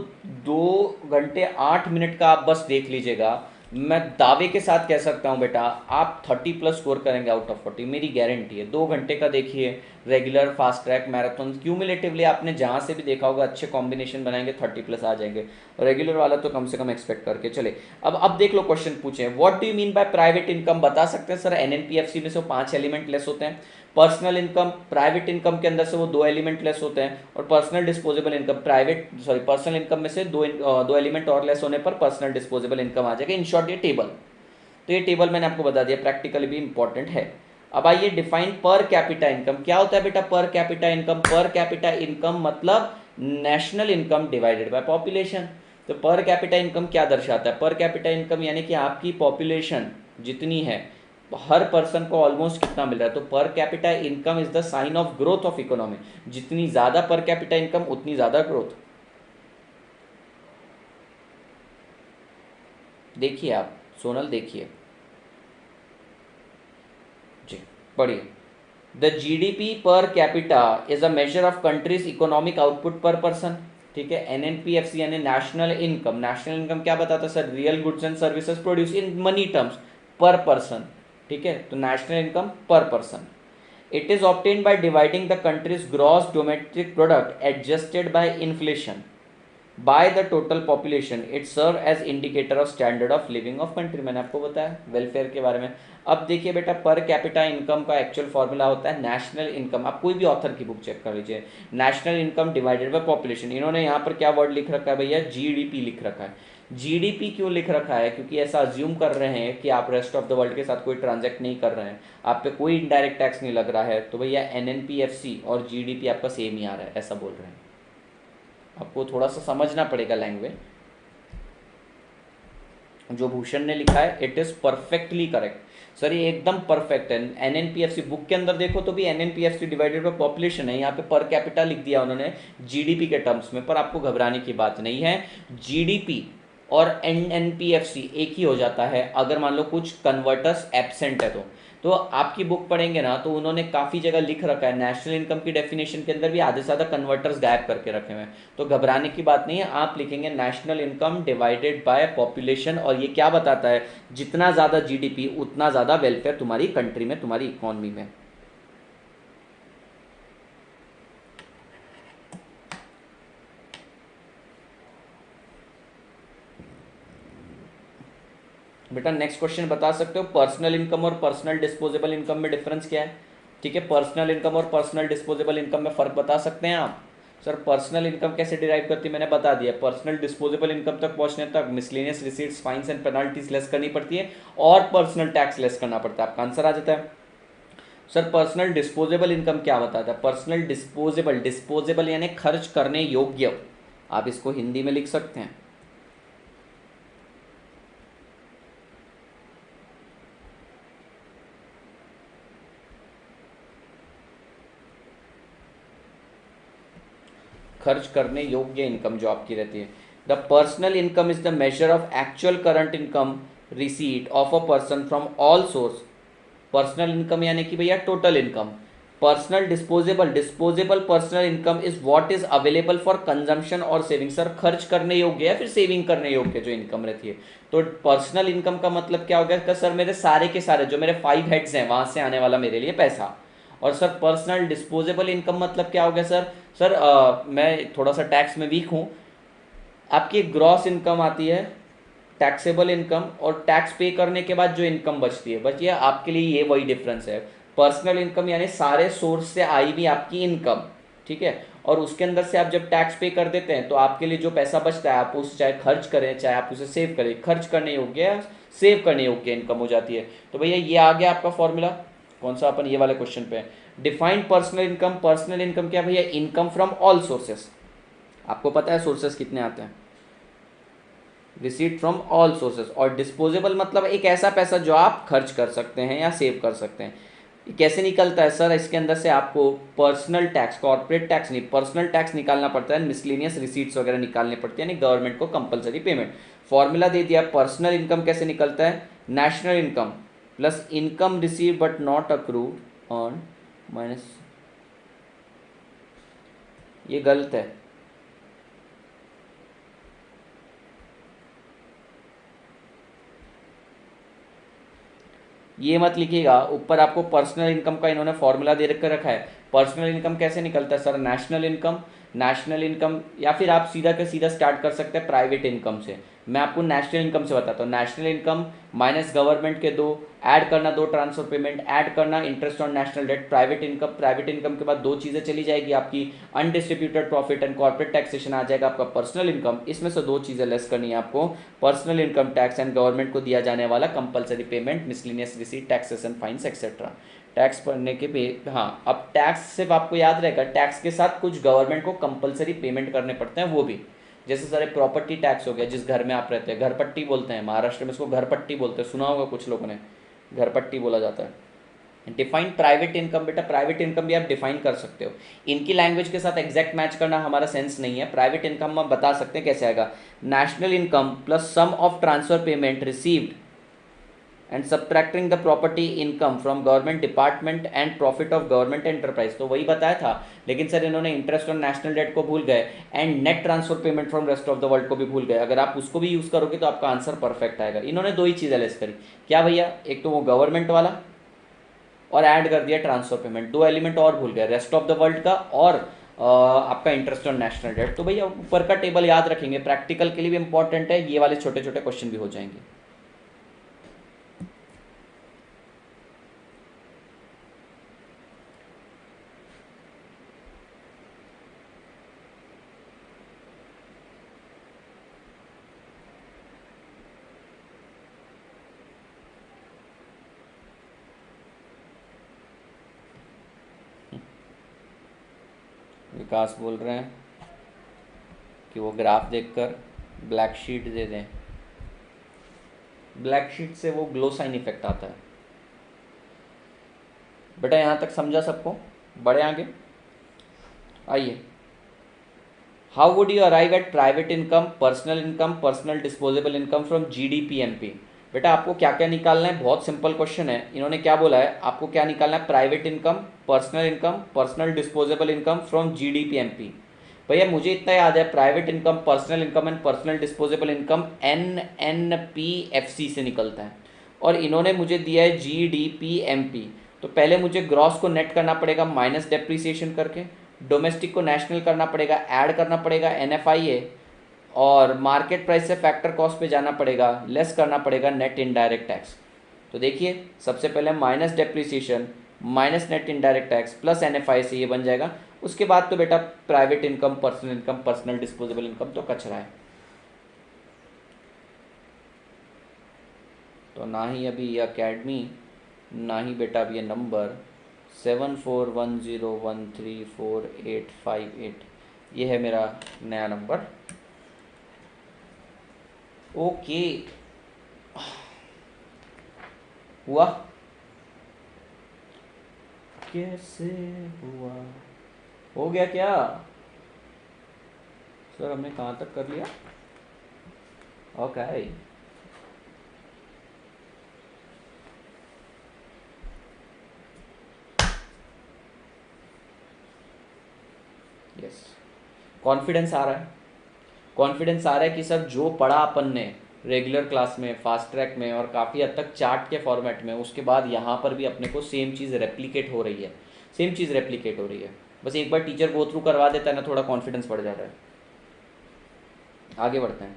[SPEAKER 1] 2 घंटे 8 मिनट का आप बस देख लीजिएगा, मैं दावे के साथ कह सकता हूं बेटा आप 30+ स्कोर करेंगे आउट ऑफ 40, मेरी गारंटी है। 2 घंटे का देखिए, regular, fast track, marathon, cumulatively आपने जहां से भी देखा होगा अच्छे कॉम्बिनेशन बनाएंगे 30+ आ जाएंगे। रेगुलर वाला तो कम से कम एक्सपेक्ट करके चले। अब देख लो क्वेश्चन पूछे, what do you mean by private income? बता सकते हैं सर एनएनपीएफसी में से 5 एलिमेंट लेस होते हैं, पर्सनल इनकम प्राइवेट इनकम के अंदर से वो 2 एलिमेंट लेस होते हैं, और personal disposable income personal income में से दो एलिमेंट और लेस होने पर पर्सनल डिस्पोजेबल इनकम आ जाएगा। इन शॉर्ट ये टेबल, तो ये टेबल मैंने आपको बता दिया, प्रैक्टिकली भी इंपॉर्टेंट है। अब आइए डिफाइन पर कैपिटा इनकम। क्या होता है बेटा per capita income? Per capita income मतलब national income divided by population. तो पर कैपिटा इनकम क्या दर्शाता है? पर कैपिटा इनकम यानी कि आपकी पॉपुलेशन जितनी है, हर पर्सन को ऑलमोस्ट कितना मिल रहा है, तो per capita income is the sign of growth of economy. जितनी ज्यादा पर कैपिटा इनकम उतनी ज्यादा ग्रोथ। देखिए आप सोनल, देखिए जी, पढ़िए। The GDP per capita is a measure of countries economic output पर पर्सन, ठीक है। एनएनपीएफसी यानी नेशनल इनकम, नेशनल इनकम क्या बताता है sir? Real goods and services produce in money terms per person, ठीक है। तो national income per person, it is obtained by dividing the country's gross domestic product adjusted by inflation by the total population, it serve as indicator of standard of living of country. मैंने आपको बताया welfare के बारे में। अब देखिए बेटा per capita income का एक्चुअल फॉर्मूला होता है नेशनल इनकम। आप कोई भी ऑथर की बुक चेक कर लीजिए, national income divided by population. इन्होंने यहाँ पर क्या वर्ड लिख रखा है भैया? जीडीपी लिख रखा है। जीडीपी क्यों लिख रखा है? क्योंकि ऐसा अज्यूम कर रहे हैं कि आप रेस्ट ऑफ द वर्ल्ड के साथ कोई ट्रांजैक्ट नहीं कर रहे हैं, आप पे कोई इनडायरेक्ट टैक्स नहीं लग रहा है, तो भैया एनएनपीएफसी और जीडीपी आपका सेम ही आ रहा है, ऐसा बोल रहे हैं। आपको थोड़ा सा समझना पड़ेगा लैंग्वेज। जो भूषण ने लिखा है it is perfectly correct. Sir ये एकदम परफेक्ट है। एनएनपीएफसी बुक के अंदर देखो तो भी एनएनपीएफसी डिवाइडेड बाय पॉपुलेशन है, यहाँ पे पर कैपिटा लिख दिया उन्होंने जीडीपी के टर्म्स में, पर आपको घबराने की बात नहीं है। जीडीपी और एनएनपीएफसी एक ही हो जाता है अगर मान लो कुछ कन्वर्टर्स एब्सेंट है तो आपकी बुक पढ़ेंगे ना तो उन्होंने काफ़ी जगह लिख रखा है, नेशनल इनकम की डेफिनेशन के अंदर भी आधे से ज़्यादा कन्वर्टर्स गायब करके रखे हुए हैं। तो घबराने की बात नहीं है, आप लिखेंगे national income divided by population, और ये क्या बताता है, जितना ज़्यादा जीडीपी उतना ज़्यादा वेलफेयर तुम्हारी कंट्री में, तुम्हारी इकोनॉमी में। बेटा नेक्स्ट क्वेश्चन बता सकते हो, पर्सनल इनकम और पर्सनल डिस्पोजेबल इनकम में डिफरेंस क्या है? ठीक है, पर्सनल इनकम और पर्सनल डिस्पोजेबल इनकम में फ़र्क बता सकते हैं आप? सर पर्सनल इनकम कैसे डिराइव करती है मैंने बता दिया, पर्सनल डिस्पोजेबल इनकम तक पहुंचने तक miscellaneous receipts, fines and penalties less करनी पड़ती है और पर्सनल टैक्स लेस करना पड़ता है, आपका आंसर आ जाता है। सर पर्सनल डिस्पोजेबल इनकम क्या बताता है? पर्सनल डिस्पोजेबल, डिस्पोजेबल यानी खर्च करने योग्य, आप इसको हिंदी में लिख सकते हैं। खर्च करने योग्य इनकम जो आपकी रहती है। The personal income is the measure of actual current income receipt of a person from all source. Personal income यानी कि भैया total income. Personal disposable, disposable personal income is what is available for consumption और saving. Sir खर्च करने योग्य या फिर saving करने योग्य जो इनकम रहती है। तो पर्सनल इनकम का मतलब क्या हो गया सर, मेरे सारे के सारे जो मेरे 5 हेड्स हैं वहां से आने वाला मेरे लिए पैसा। और सर पर्सनल डिस्पोजेबल इनकम मतलब क्या हो गया सर? सर मैं थोड़ा सा टैक्स में वीक हूँ, आपकी ग्रॉस इनकम आती है, टैक्सेबल इनकम, और टैक्स पे करने के बाद जो इनकम बचती है, बच ये आपके लिए ये वही डिफरेंस है। पर्सनल इनकम यानी सारे सोर्स से आई भी आपकी इनकम, ठीक है, और उसके अंदर से आप जब टैक्स पे कर देते हैं तो आपके लिए जो पैसा बचता है आप उसे चाहे खर्च करें चाहे आप उसे सेव करें, खर्च करने योग्य सेव करने योग्य इनकम हो जाती है। तो भैया ये आ गया आपका फॉर्मूला। कौन सा? अपन ये वाले क्वेश्चन पे defined personal income. Personal income क्या भैया? Income from all sources. आपको पता है सोर्सेस कितने आते हैं? Receipt from all sources. और डिस्पोजेबल मतलब एक ऐसा पैसा जो आप खर्च कर सकते हैं या सेव कर सकते हैं। कैसे निकलता है सर? इसके अंदर से आपको पर्सनल टैक्स, कॉर्पोरेट टैक्स नहीं, पर्सनल टैक्स निकालना पड़ता है, मिसलेनियस रिसीट्स वगैरह निकालने पड़ती है, यानी गवर्नमेंट को कंपलसरी पेमेंट। फॉर्मूला दे दिया, पर्सनल इनकम कैसे निकलता है? National income plus income receive but not accrued on minus, ये गलत है, ये मत लिखिएगा। ऊपर आपको पर्सनल इनकम का इन्होंने फॉर्मूला दे रखा है। पर्सनल इनकम कैसे निकलता है sir? National income, national income, या फिर आप सीधा का सीधा स्टार्ट कर सकते हैं प्राइवेट इनकम से। मैं आपको नेशनल इनकम से बताता हूँ। नेशनल इनकम माइनस गवर्नमेंट के दो, ऐड करना दो ट्रांसफर पेमेंट, ऐड करना interest on national debt, private income. Private income के बाद दो चीज़ें चली जाएगी आपकी, undistributed profit and corporate taxation आ जाएगा आपका पर्सनल इनकम। इसमें से दो चीज़ें लेस करनी है आपको, personal income tax and government को दिया जाने वाला compulsory payment, miscellaneous receipt, taxes and fines etcetera. Tax भरने के पे, हाँ अब टैक्स सिर्फ आपको याद रहेगा, टैक्स के साथ कुछ गवर्नमेंट को कंपलसरी पेमेंट करने पड़ते हैं, वो भी जैसे सारे प्रॉपर्टी टैक्स हो गया, जिस घर में आप रहते हैं, घर पट्टी बोलते हैं महाराष्ट्र में इसको, घर पट्टी बोलते हैं, सुना होगा कुछ लोगों ने, घर पट्टी बोला जाता है। डिफाइन प्राइवेट इनकम, बेटा प्राइवेट इनकम भी आप डिफाइन कर सकते हो, इनकी लैंग्वेज के साथ एग्जैक्ट मैच करना हमारा सेंस नहीं है। प्राइवेट इनकम हम बता सकते हैं कैसे आएगा, national income plus sum of transfer payment received and subtracting the property income from government department and profit of government enterprise. तो वही बताया था, लेकिन सर इन्होंने इंटरेस्ट ऑन नेशनल डेट को भूल गए and net transfer payment from rest of the world को भी भूल गए। अगर आप उसको भी यूज करोगे तो आपका आंसर परफेक्ट आएगा। इन्होंने दो ही चीज़ें लेस करी, क्या भैया? एक तो वो गवर्नमेंट वाला और ऐड कर दिया ट्रांसफर पेमेंट, दो एलिमेंट और भूल गए, रेस्ट ऑफ द वर्ल्ड का और आपका इंटरेस्ट ऑन नेशनल डेट। तो भैया ऊपर का टेबल याद रखेंगे, प्रैक्टिकल के लिए भी इंपॉर्टेंट है, ये वाले छोटे छोटे क्वेश्चन भी हो जाएंगे। विकास बोल रहे हैं कि वो ग्राफ देखकर ब्लैक शीट दे दें, ब्लैक शीट से वो ग्लो साइन इफेक्ट आता है। बेटा यहाँ तक समझा सबको? बढ़े आगे, आइए। How would you arrive eight private income, personal disposable income from GDP-MP? बेटा आपको क्या क्या निकालना है, बहुत सिंपल क्वेश्चन है। इन्होंने क्या बोला है, आपको क्या निकालना है, private income, personal disposable income from GDP-MP। भैया मुझे इतना याद है, private income, personal income and personal disposable income NNPFC से निकलता है, और इन्होंने मुझे दिया है GDP-MP। तो पहले मुझे ग्रॉस को नेट करना पड़ेगा माइनस डेप्रिसिएशन करके, डोमेस्टिक को नेशनल करना पड़ेगा, ऐड करना पड़ेगा NFIA, और मार्केट प्राइस से फैक्टर कॉस्ट पे जाना पड़ेगा, लेस करना पड़ेगा नेट इनडायरेक्ट टैक्स। तो देखिए सबसे पहले minus depreciation minus net indirect tax plus NFI से ये बन जाएगा। उसके बाद तो बेटा private income, personal disposable income तो कचरा है। तो ना ही अभी ये अकेडमी, ना ही बेटा अब ये नंबर 7410134858, ये है मेरा नया नंबर। ओके, हुआ कैसे हुआ, हो गया क्या सर? हमने कहाँ तक कर लिया? ओके, यस, कॉन्फिडेंस आ रहा है, कॉन्फिडेंस आ रहा है कि सर जो पढ़ा अपन ने रेगुलर क्लास में, फास्ट ट्रैक में और काफ़ी हद तक चार्ट के फॉर्मेट में, उसके बाद यहाँ पर भी अपने को सेम चीज़ रेप्लिकेट हो रही है। बस एक बार टीचर गो थ्रू करवा देता है ना, थोड़ा कॉन्फिडेंस बढ़ जाता है। आगे बढ़ते हैं,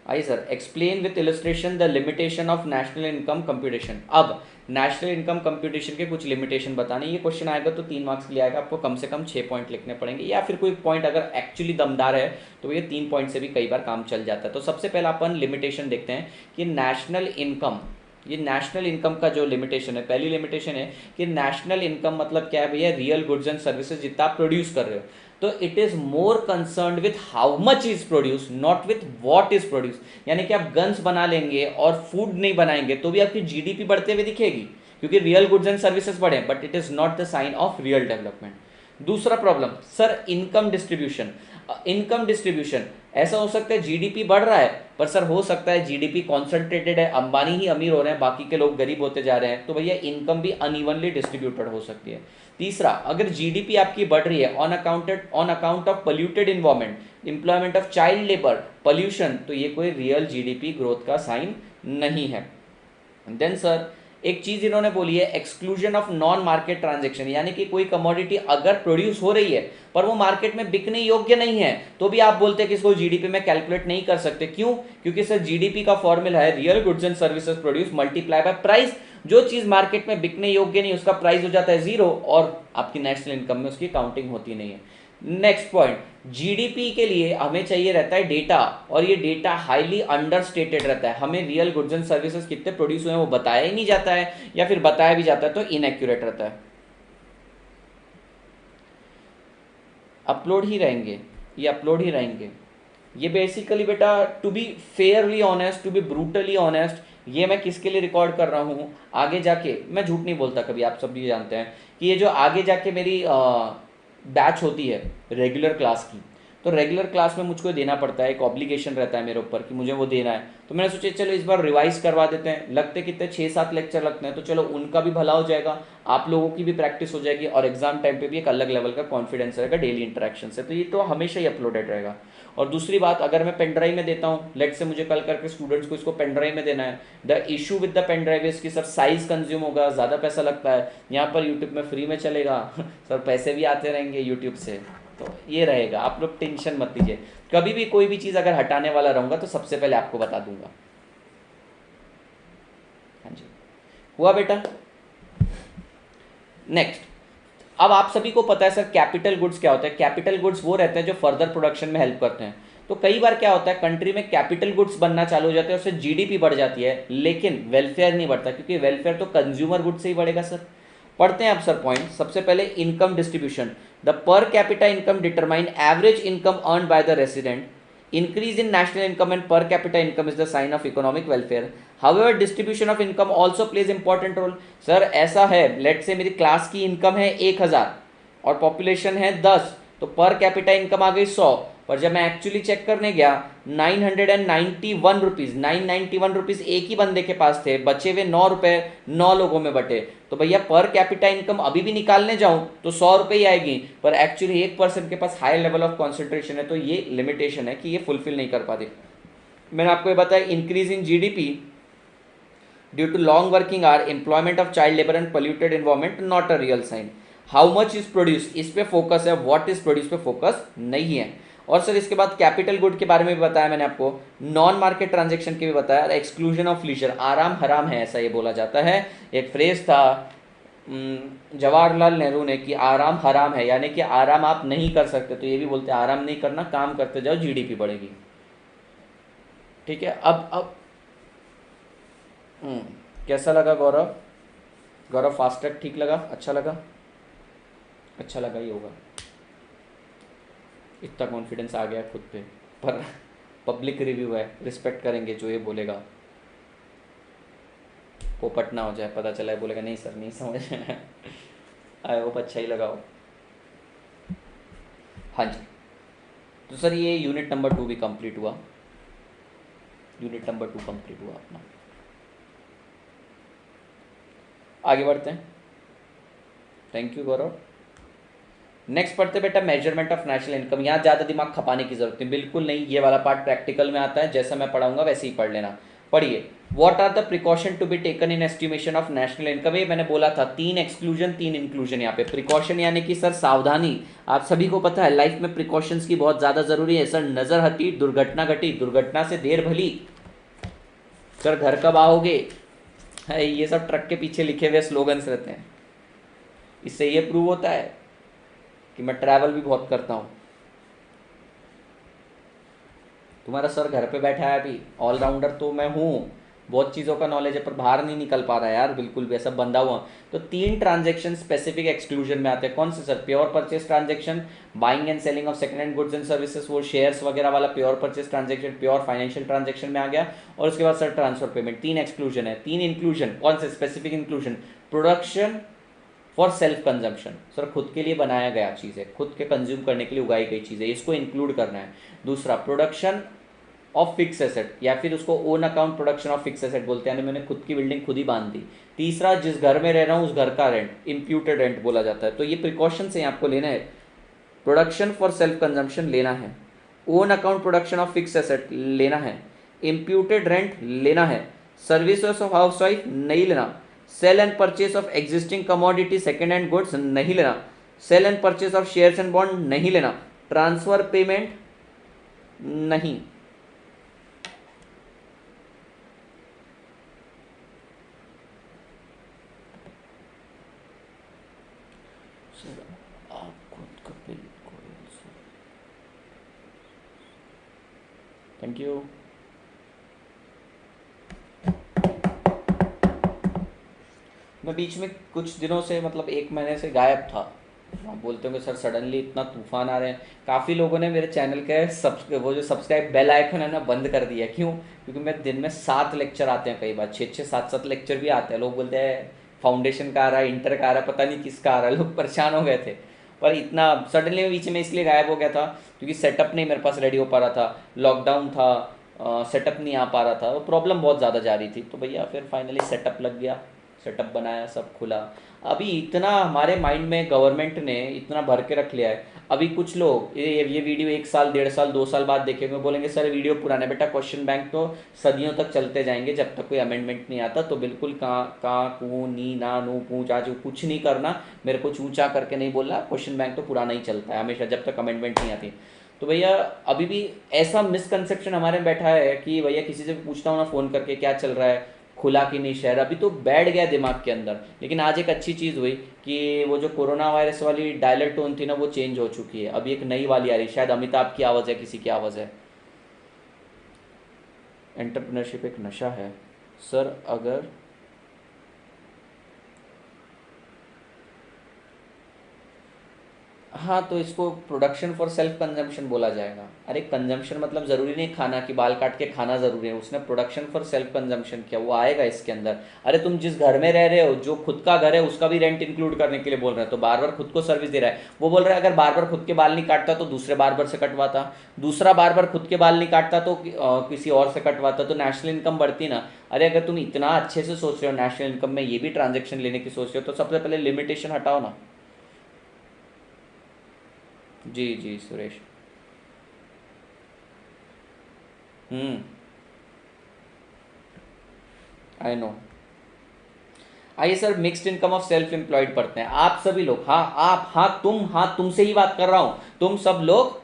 [SPEAKER 1] आइए sir. Explain with illustration the limitation of national income computation. अब नेशनल इनकम कंप्यूटेशन के कुछ लिमिटेशन बताने, ये क्वेश्चन आएगा तो 3 मार्क्स के लिए आएगा, आपको कम से कम 6 पॉइंट लिखने पड़ेंगे, या फिर कोई पॉइंट अगर एक्चुअली दमदार है तो ये 3 पॉइंट से भी कई बार काम चल जाता है। तो सबसे पहला अपन लिमिटेशन देखते हैं कि नेशनल इनकम, ये नेशनल इनकम का जो लिमिटेशन है, पहली लिमिटेशन है कि नेशनल इनकम मतलब क्या है भैया, रियल गुड्स एंड सर्विसेज जितना आप प्रोड्यूस कर रहे हो, तो it is more concerned with how much is produce, not with what is produce. यानी कि आप गन्स बना लेंगे और फूड नहीं बनाएंगे तो भी आपकी GDP बढ़ते हुए दिखेगी, क्योंकि रियल गुड्स एंड सर्विसेज बढ़े, but it is not the sign of real development. दूसरा प्रॉब्लम सर, इनकम डिस्ट्रीब्यूशन। ऐसा हो सकता है GDP बढ़ रहा है, पर सर हो सकता है GDP कॉन्सेंट्रेटेड है, अंबानी ही अमीर हो रहे हैं, बाकी के लोग गरीब होते जा रहे हैं, तो भैया इनकम भी अनइवनली डिस्ट्रीब्यूटेड हो सकती है। तीसरा, अगर GDP आपकी बढ़ रही है on account of polluted environment, employment of child labour, pollution, तो ये कोई रियल GDP ग्रोथ का साइन नहीं है। देन सर एक चीज इन्होंने बोली है, exclusion of non market transaction, यानी कि कोई कमोडिटी अगर प्रोड्यूस हो रही है पर वो मार्केट में बिकने योग्य नहीं है, तो भी आप बोलते हैं कि इसको GDP में कैलकुलेट नहीं कर सकते। क्यों? क्योंकि सर GDP का फॉर्मूला है real goods and services produce multiply by price. जो चीज मार्केट में बिकने योग्य नहीं, उसका प्राइस हो जाता है 0, और आपकी नेशनल इनकम में उसकी काउंटिंग होती नहीं है। नेक्स्ट पॉइंट, GDP के लिए हमें चाहिए रहता है डेटा, और ये डेटा हाईली अंडरस्टेटेड रहता है। हमें रियल गुड्स एंड सर्विसेज कितने प्रोड्यूस हुए हैं वो बताया ही नहीं जाता है, या फिर बताया भी जाता है तो इनएक्यूरेट रहता है। अपलोड ही रहेंगे ये बेसिकली बेटा, to be fairly honest, to be brutally honest, ये मैं किसके लिए रिकॉर्ड कर रहा हूँ, आगे जाके मैं झूठ नहीं बोलता कभी, आप सब भी जानते हैं कि ये जो आगे जाके मेरी बैच होती है रेगुलर क्लास की, तो रेगुलर क्लास में मुझको देना पड़ता है, एक ऑब्लिगेशन रहता है मेरे ऊपर कि मुझे वो देना है। तो मैंने सोचा चलो इस बार रिवाइज करवा देते हैं, लगते कितने 6-7 लेक्चर लगते हैं, तो चलो उनका भी भला हो जाएगा, आप लोगों की भी प्रैक्टिस हो जाएगी, और एग्जाम टाइम पे भी एक अलग लेवल का कॉन्फिडेंस रहेगा डेली इंटरेक्शन से। तो ये तो हमेशा ही अपलोडेड रहेगा। और दूसरी बात, अगर मैं पेन ड्राइव में देता हूँ, लेट से मुझे कल करके स्टूडेंट्स को इसको पेन ड्राइव में देना है, the issue with the pen drive is कि सर साइज कंज्यूम होगा, ज़्यादा पैसा लगता है। यहाँ पर यूट्यूब में फ्री में चलेगा सर पैसे भी आते रहेंगे यूट्यूब से, तो ये रहेगा, आप लोग टेंशन मत लीजिए। कभी भी कोई भी चीज़ अगर हटाने वाला रहूँगा तो सबसे पहले आपको बता दूंगा। हाँ जी, हुआ बेटा। नेक्स्ट, अब आप सभी को पता है सर कैपिटल गुड्स क्या होता है। कैपिटल गुड्स वो रहते हैं जो फर्दर प्रोडक्शन में हेल्प करते हैं। तो कई बार क्या होता है, कंट्री में कैपिटल गुड्स बनना चालू हो जाते हैं, उससे GDP बढ़ जाती है, लेकिन वेलफेयर नहीं बढ़ता, क्योंकि वेलफेयर तो कंज्यूमर गुड्स से ही बढ़ेगा सर। पढ़ते हैं अब सर पॉइंट। सबसे पहले इनकम डिस्ट्रीब्यूशन, द पर capita income determine average income earn by the resident. Increase in national income and per capita income is the sign of economic welfare. However, distribution of income also plays important role. Sir ऐसा है, late से मेरी class की income है 1000 और population है 10, तो per capita income आ गई 100, पर जब मैं एक्चुअली चेक करने गया 991 रुपीज़, 991 रुपीज़ एक ही बंदे के पास थे, बचे हुए 9 रुपये 9 लोगों में बटे, तो भैया पर कैपिटा इनकम अभी भी निकालने जाऊं तो 100 रुपये ही आएगी, पर एक्चुअली एक पर्सन के पास हाई लेवल ऑफ कॉन्सेंट्रेशन है, तो ये लिमिटेशन है कि ये फुलफिल नहीं कर पाते। मैंने आपको ये बताया, increase in GDP due to long working hour, employment of child labour and polluted environment not a real sign. How much is produce, इस पे फोकस है, व्हाट इज प्रोड्यूस पे फोकस नहीं है। और सर इसके बाद कैपिटल गुड के बारे में भी बताया मैंने आपको, नॉन मार्केट ट्रांजेक्शन के भी बताया, एक्सक्लूजन ऑफ लीजर, आराम हराम है ऐसा ये बोला जाता है। एक फ्रेज था जवाहरलाल नेहरू ने कि आराम हराम है, यानी कि आराम आप नहीं कर सकते, तो ये भी बोलते हैं आराम नहीं करना, काम करते जाओ, जीडीपी बढ़ेगी। ठीक है, अब कैसा लगा गौरव? गौरव फास्टैग ठीक लगा? अच्छा लगा? अच्छा लगा ही होगा, इतना कॉन्फिडेंस आ गया खुद पे। पर पब्लिक रिव्यू है, रिस्पेक्ट करेंगे जो ये बोलेगा, पोपट ना हो जाए, पता चला है बोलेगा नहीं सर नहीं समझ आई होप अच्छा ही लगाओ। हाँ जी, तो सर ये यूनिट नंबर 2 भी कंप्लीट हुआ, यूनिट नंबर 2 कंप्लीट हुआ अपना। आगे बढ़ते हैं। Thank you Gaurav. नेक्स्ट पढ़ते बेटा मेजरमेंट ऑफ नेशनल इनकम। यहाँ ज़्यादा दिमाग खपाने की जरूरत नहीं, बिल्कुल नहीं, ये वाला पार्ट प्रैक्टिकल में आता है, जैसा मैं पढ़ाऊंगा वैसे ही पढ़ लेना। पढ़िए, what are the precaution to be taken in estimation of national income. ये मैंने बोला था 3 एक्सक्लूजन 3 इंक्लूजन। यहाँ पे प्रिकॉशन यानी कि सर सावधानी, आप सभी को पता है लाइफ में प्रिकॉशंस की बहुत ज़्यादा ज़रूरी है। सर नज़र हटी दुर्घटना घटी, दुर्घटना से देर भली, सर घर कब आओगे, है ये सब ट्रक के पीछे लिखे हुए स्लोगन्स रहते हैं। इससे ये प्रूव होता है कि मैं ट्रैवल भी बहुत करता हूँ। तुम्हारा सर घर पे बैठा है अभी, ऑलराउंडर तो मैं हूँ, बहुत चीज़ों का नॉलेज है, पर बाहर नहीं निकल पा रहा है यार, बिल्कुल भी ऐसा बंधा हुआ। तो 3 ट्रांजेक्शन स्पेसिफिक एक्सक्लूजन में आते हैं। कौन से sir? Pure purchase transaction, buying and selling of second hand goods and services, वो शेयर्स वगैरह वाला pure purchase transaction, pure financial transaction में आ गया। और उसके बाद सर ट्रांसफर पेमेंट। 3 एक्सक्लूजन है। 3 इंक्लूजन कौन से specific inclusion? Production for self consumption, sir खुद के लिए बनाया गया चीज़ है, खुद के कंज्यूम करने के लिए उगाई गई चीज़ है, इसको इंक्लूड करना है। दूसरा प्रोडक्शन ऑफ फिक्स एसेट, या फिर उसको own account production of fix asset बोलते हैं, यानी मैंने खुद की बिल्डिंग खुद ही बांध दी। तीसरा जिस घर में रह रहा हूँ उस घर का रेंट, इम्प्यूटेड रेंट बोला जाता है। तो ये प्रिकॉशन से आपको लेना है, प्रोडक्शन फॉर सेल्फ कंजम्पशन लेना है, own account production of fix asset लेना है, इम्प्यूटेड रेंट लेना है, सर्विसेज ऑफ हाउस वाइफ नहीं लेना, sale and purchase of existing commodity second hand goods नहीं लेना, sale and purchase of shares and bond नहीं लेना, ट्रांसफर पेमेंट नहीं। Thank you. मैं बीच में कुछ दिनों से मतलब 1 महीने से गायब था। आप बोलते होंगे सर सडनली इतना तूफान आ रहे हैं। काफ़ी लोगों ने मेरे चैनल के वो जो सब्सक्राइब बेल आइकन है ना बंद कर दिया। क्यों? क्योंकि मैं दिन में 7 लेक्चर आते हैं, कई बार 6-6 7-7 लेक्चर भी आते हैं। लोग बोलते हैं फाउंडेशन का आ रहा है, इंटर का आ रहा है, पता नहीं किसका आ रहा है, लोग परेशान हो गए थे। पर इतना सडनली बीच में इसलिए गायब हो गया था क्योंकि सेटअप नहीं मेरे पास रेडी हो पा रहा था, लॉकडाउन था, सेटअप नहीं आ पा रहा था, प्रॉब्लम बहुत ज़्यादा जा रही थी। तो भैया फिर फाइनली सेटअप लग गया, सेटअप बनाया, सब खुला। अभी इतना हमारे माइंड में गवर्नमेंट ने इतना भर के रख लिया है। अभी कुछ लोग ये वीडियो 1 साल 1.5 साल 2 साल बाद देखेंगे, बोलेंगे सर वीडियो पुराना है। बेटा क्वेश्चन बैंक तो सदियों तक चलते जाएंगे जब तक कोई अमेंडमेंट नहीं आता। तो बिल्कुल का कू नी ना नू पू चा चू कुछ नहीं करना, मेरे को चूचा करके नहीं बोलना। क्वेश्चन बैंक तो पुराना ही चलता है हमेशा जब तक अमेंडमेंट नहीं आती। तो भैया अभी भी ऐसा मिसकंसेप्शन हमारे में बैठा है कि भैया किसी से पूछता हूँ ना फ़ोन करके क्या चल रहा है, खुला कि नहीं शहर, अभी तो बैठ गया दिमाग के अंदर। लेकिन आज एक अच्छी चीज़ हुई कि वो जो कोरोना वायरस वाली डायलर टोन थी ना वो चेंज हो चुकी है। अभी एक नई वाली आ रही, शायद अमिताभ की आवाज़ है, किसी की आवाज़ है। एंटरप्रेन्योरशिप एक नशा है सर, अगर हाँ, तो इसको प्रोडक्शन फॉर सेल्फ कंजम्पशन बोला जाएगा। अरे कंजम्पशन मतलब ज़रूरी नहीं खाना कि बाल काट के खाना ज़रूरी है, उसने प्रोडक्शन फॉर सेल्फ कंजम्पशन किया, वो आएगा इसके अंदर। अरे तुम जिस घर में रह रहे हो, जो खुद का घर है, उसका भी रेंट इंक्लूड करने के लिए बोल रहे हैं, तो बार बार खुद को सर्विस दे रहा है। वो बोल रहा है अगर बार बार खुद के बाल नहीं काटता तो दूसरे बार से कटवाता, दूसरा बार खुद के बाल नहीं काटता तो किसी और से कटवाता, तो नेशनल इनकम बढ़ती ना। अरे अगर तुम इतना अच्छे से सोच रहे हो, नेशनल इनकम में ये भी ट्रांजेक्शन लेने की सोच रहे हो, तो सबसे पहले लिमिटेशन हटाओ ना। जी जी सुरेश। हम्म। I know. आइए sir, mixed income of self employed पढ़ते हैं। आप सभी लोग, हाँ आप, हाँ तुमसे ही बात कर रहा हूं, तुम सब लोग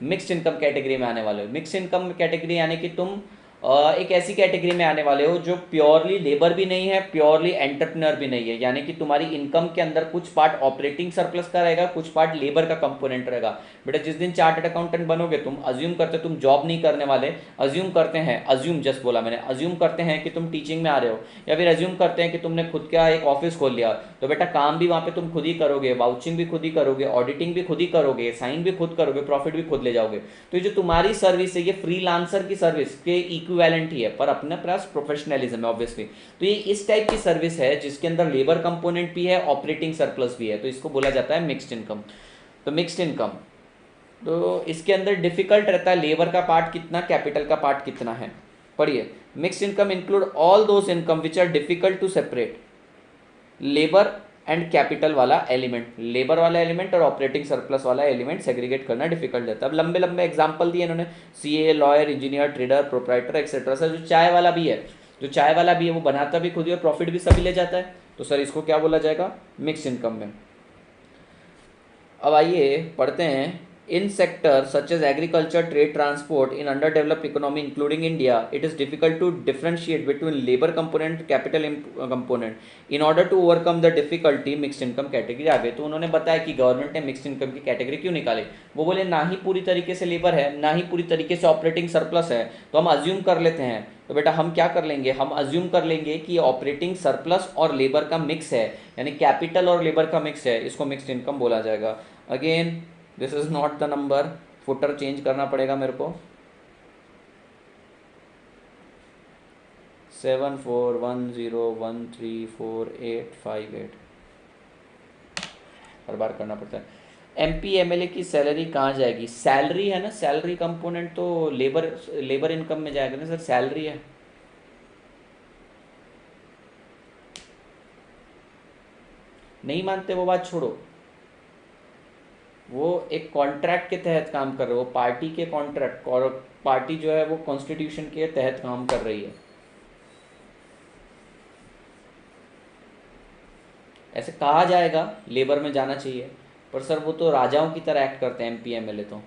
[SPEAKER 1] मिक्स्ड इनकम कैटेगरी में आने वाले हो। मिक्स्ड इनकम कैटेगरी यानी कि तुम एक ऐसी कैटेगरी में आने वाले हो जो प्योरली लेबर भी नहीं है, प्योरली एंटरप्रेन्योर भी नहीं है। यानी कि तुम्हारी इनकम के अंदर कुछ पार्ट ऑपरेटिंग सरप्लस का रहेगा, कुछ पार्ट लेबर का कंपोनेंट रहेगा। बेटा जिस दिन चार्टर्ड अकाउंटेंट बनोगे, तुम अज्यूम करते तुम जॉब नहीं करने वाले, अज्यूम करते हैं, अज्यूम जस्ट बोला मैंने, अज्यूम करते हैं कि तुम टीचिंग में आ रहे हो, या फिर अज्यूम करते हैं कि तुमने खुद का एक ऑफिस खोल लिया, तो बेटा काम भी वहाँ पे तुम खुद ही करोगे, वाउचिंग भी खुद ही करोगे, ऑडिटिंग भी खुद ही करोगे, साइन भी खुद करोगे, प्रॉफिट भी खुद ले जाओगे। तो ये जो तुम्हारी सर्विस है, ये फ्रीलांसर की सर्विस के इक्विवेलेंट ही है, पर अपने पास प्रोफेशनलिज्म है ऑब्वियसली। तो ये इस टाइप की सर्विस है जिसके अंदर लेबर कंपोनेंट भी है, ऑपरेटिंग सरप्लस भी है, तो इसको बोला जाता है मिक्स्ड इनकम। तो मिक्स्ड इनकम, तो इसके अंदर डिफिकल्ट रहता है लेबर का पार्ट कितना, कैपिटल का पार्ट कितना है। पढ़िए, mixed income include all those income which are difficult to separate labour and capital वाला एलिमेंट, लेबर वाला एलिमेंट और ऑपरेटिंग सरप्लस वाला एलिमेंट सेग्रीगेट करना डिफिकल्ट रहता है। अब लंबे लंबे एग्जांपल दिए इन्होंने, CA, lawyer, engineer, trader, proprietor etcetera. Sir जो चाय वाला भी है, जो चाय वाला भी है वो बनाता भी खुद ही और प्रॉफिट भी सभी ले जाता है, तो सर इसको क्या बोला जाएगा, मिक्स इनकम में। अब आइए पढ़ते हैं, in sector such as agriculture, trade, transport, in underdeveloped economy including India, it is difficult to differentiate between labour component, capital component. In order to overcome the difficulty mixed income category आ गई। तो उन्होंने बताया कि government ने mixed income की category क्यों निकाली। वो बोले ना ही पूरी तरीके से लेबर है, ना ही पूरी तरीके से ऑपरेटिंग सरप्लस है, तो हम अज्यूम कर लेते हैं। तो बेटा हम क्या कर लेंगे, हम अज्यूम कर लेंगे कि ऑपरेटिंग सरप्लस और लेबर का मिक्स है, यानी कैपिटल और लेबर का मिक्स है, इसको मिक्स्ड इनकम बोला जाएगा। Again this is not the number, footer change करना पड़ेगा मेरे को, 7410134858 हर बार करना पड़ता है। एमपी एमएलए की सैलरी कहाँ जाएगी, सैलरी है ना, सैलरी कंपोनेंट तो लेबर इनकम में जाएगा ना सर, सैलरी है। नहीं मानते वो बात छोड़ो, वो एक कॉन्ट्रैक्ट के तहत काम कर रहे हो, पार्टी के कॉन्ट्रैक्ट, और पार्टी जो है वो कॉन्स्टिट्यूशन के तहत काम कर रही है। ऐसे कहा जाएगा लेबर में जाना चाहिए, पर सर वो तो राजाओं की तरह एक्ट करते हैं एमपी एमएलए, तो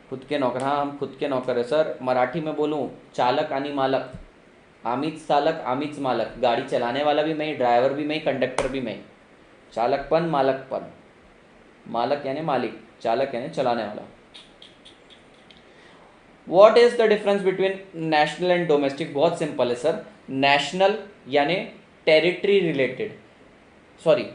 [SPEAKER 1] खुद के नौकर। हाँ हम खुद के नौकर है सर, मराठी में बोलूँ, चालक आणि मालक, आमीच चालक आमीच मालक, गाड़ी चलाने वाला भी मैं ही, ड्राइवर भी मैं ही, कंडक्टर भी मैं ही। चालकपन मालकपन, मालक यानी मालिक, चालक यानी चलाने वाला। What is the difference between national and domestic, बहुत सिंपल है सर। नेशनल यानी टेरिटरी रिलेटेड, सॉरी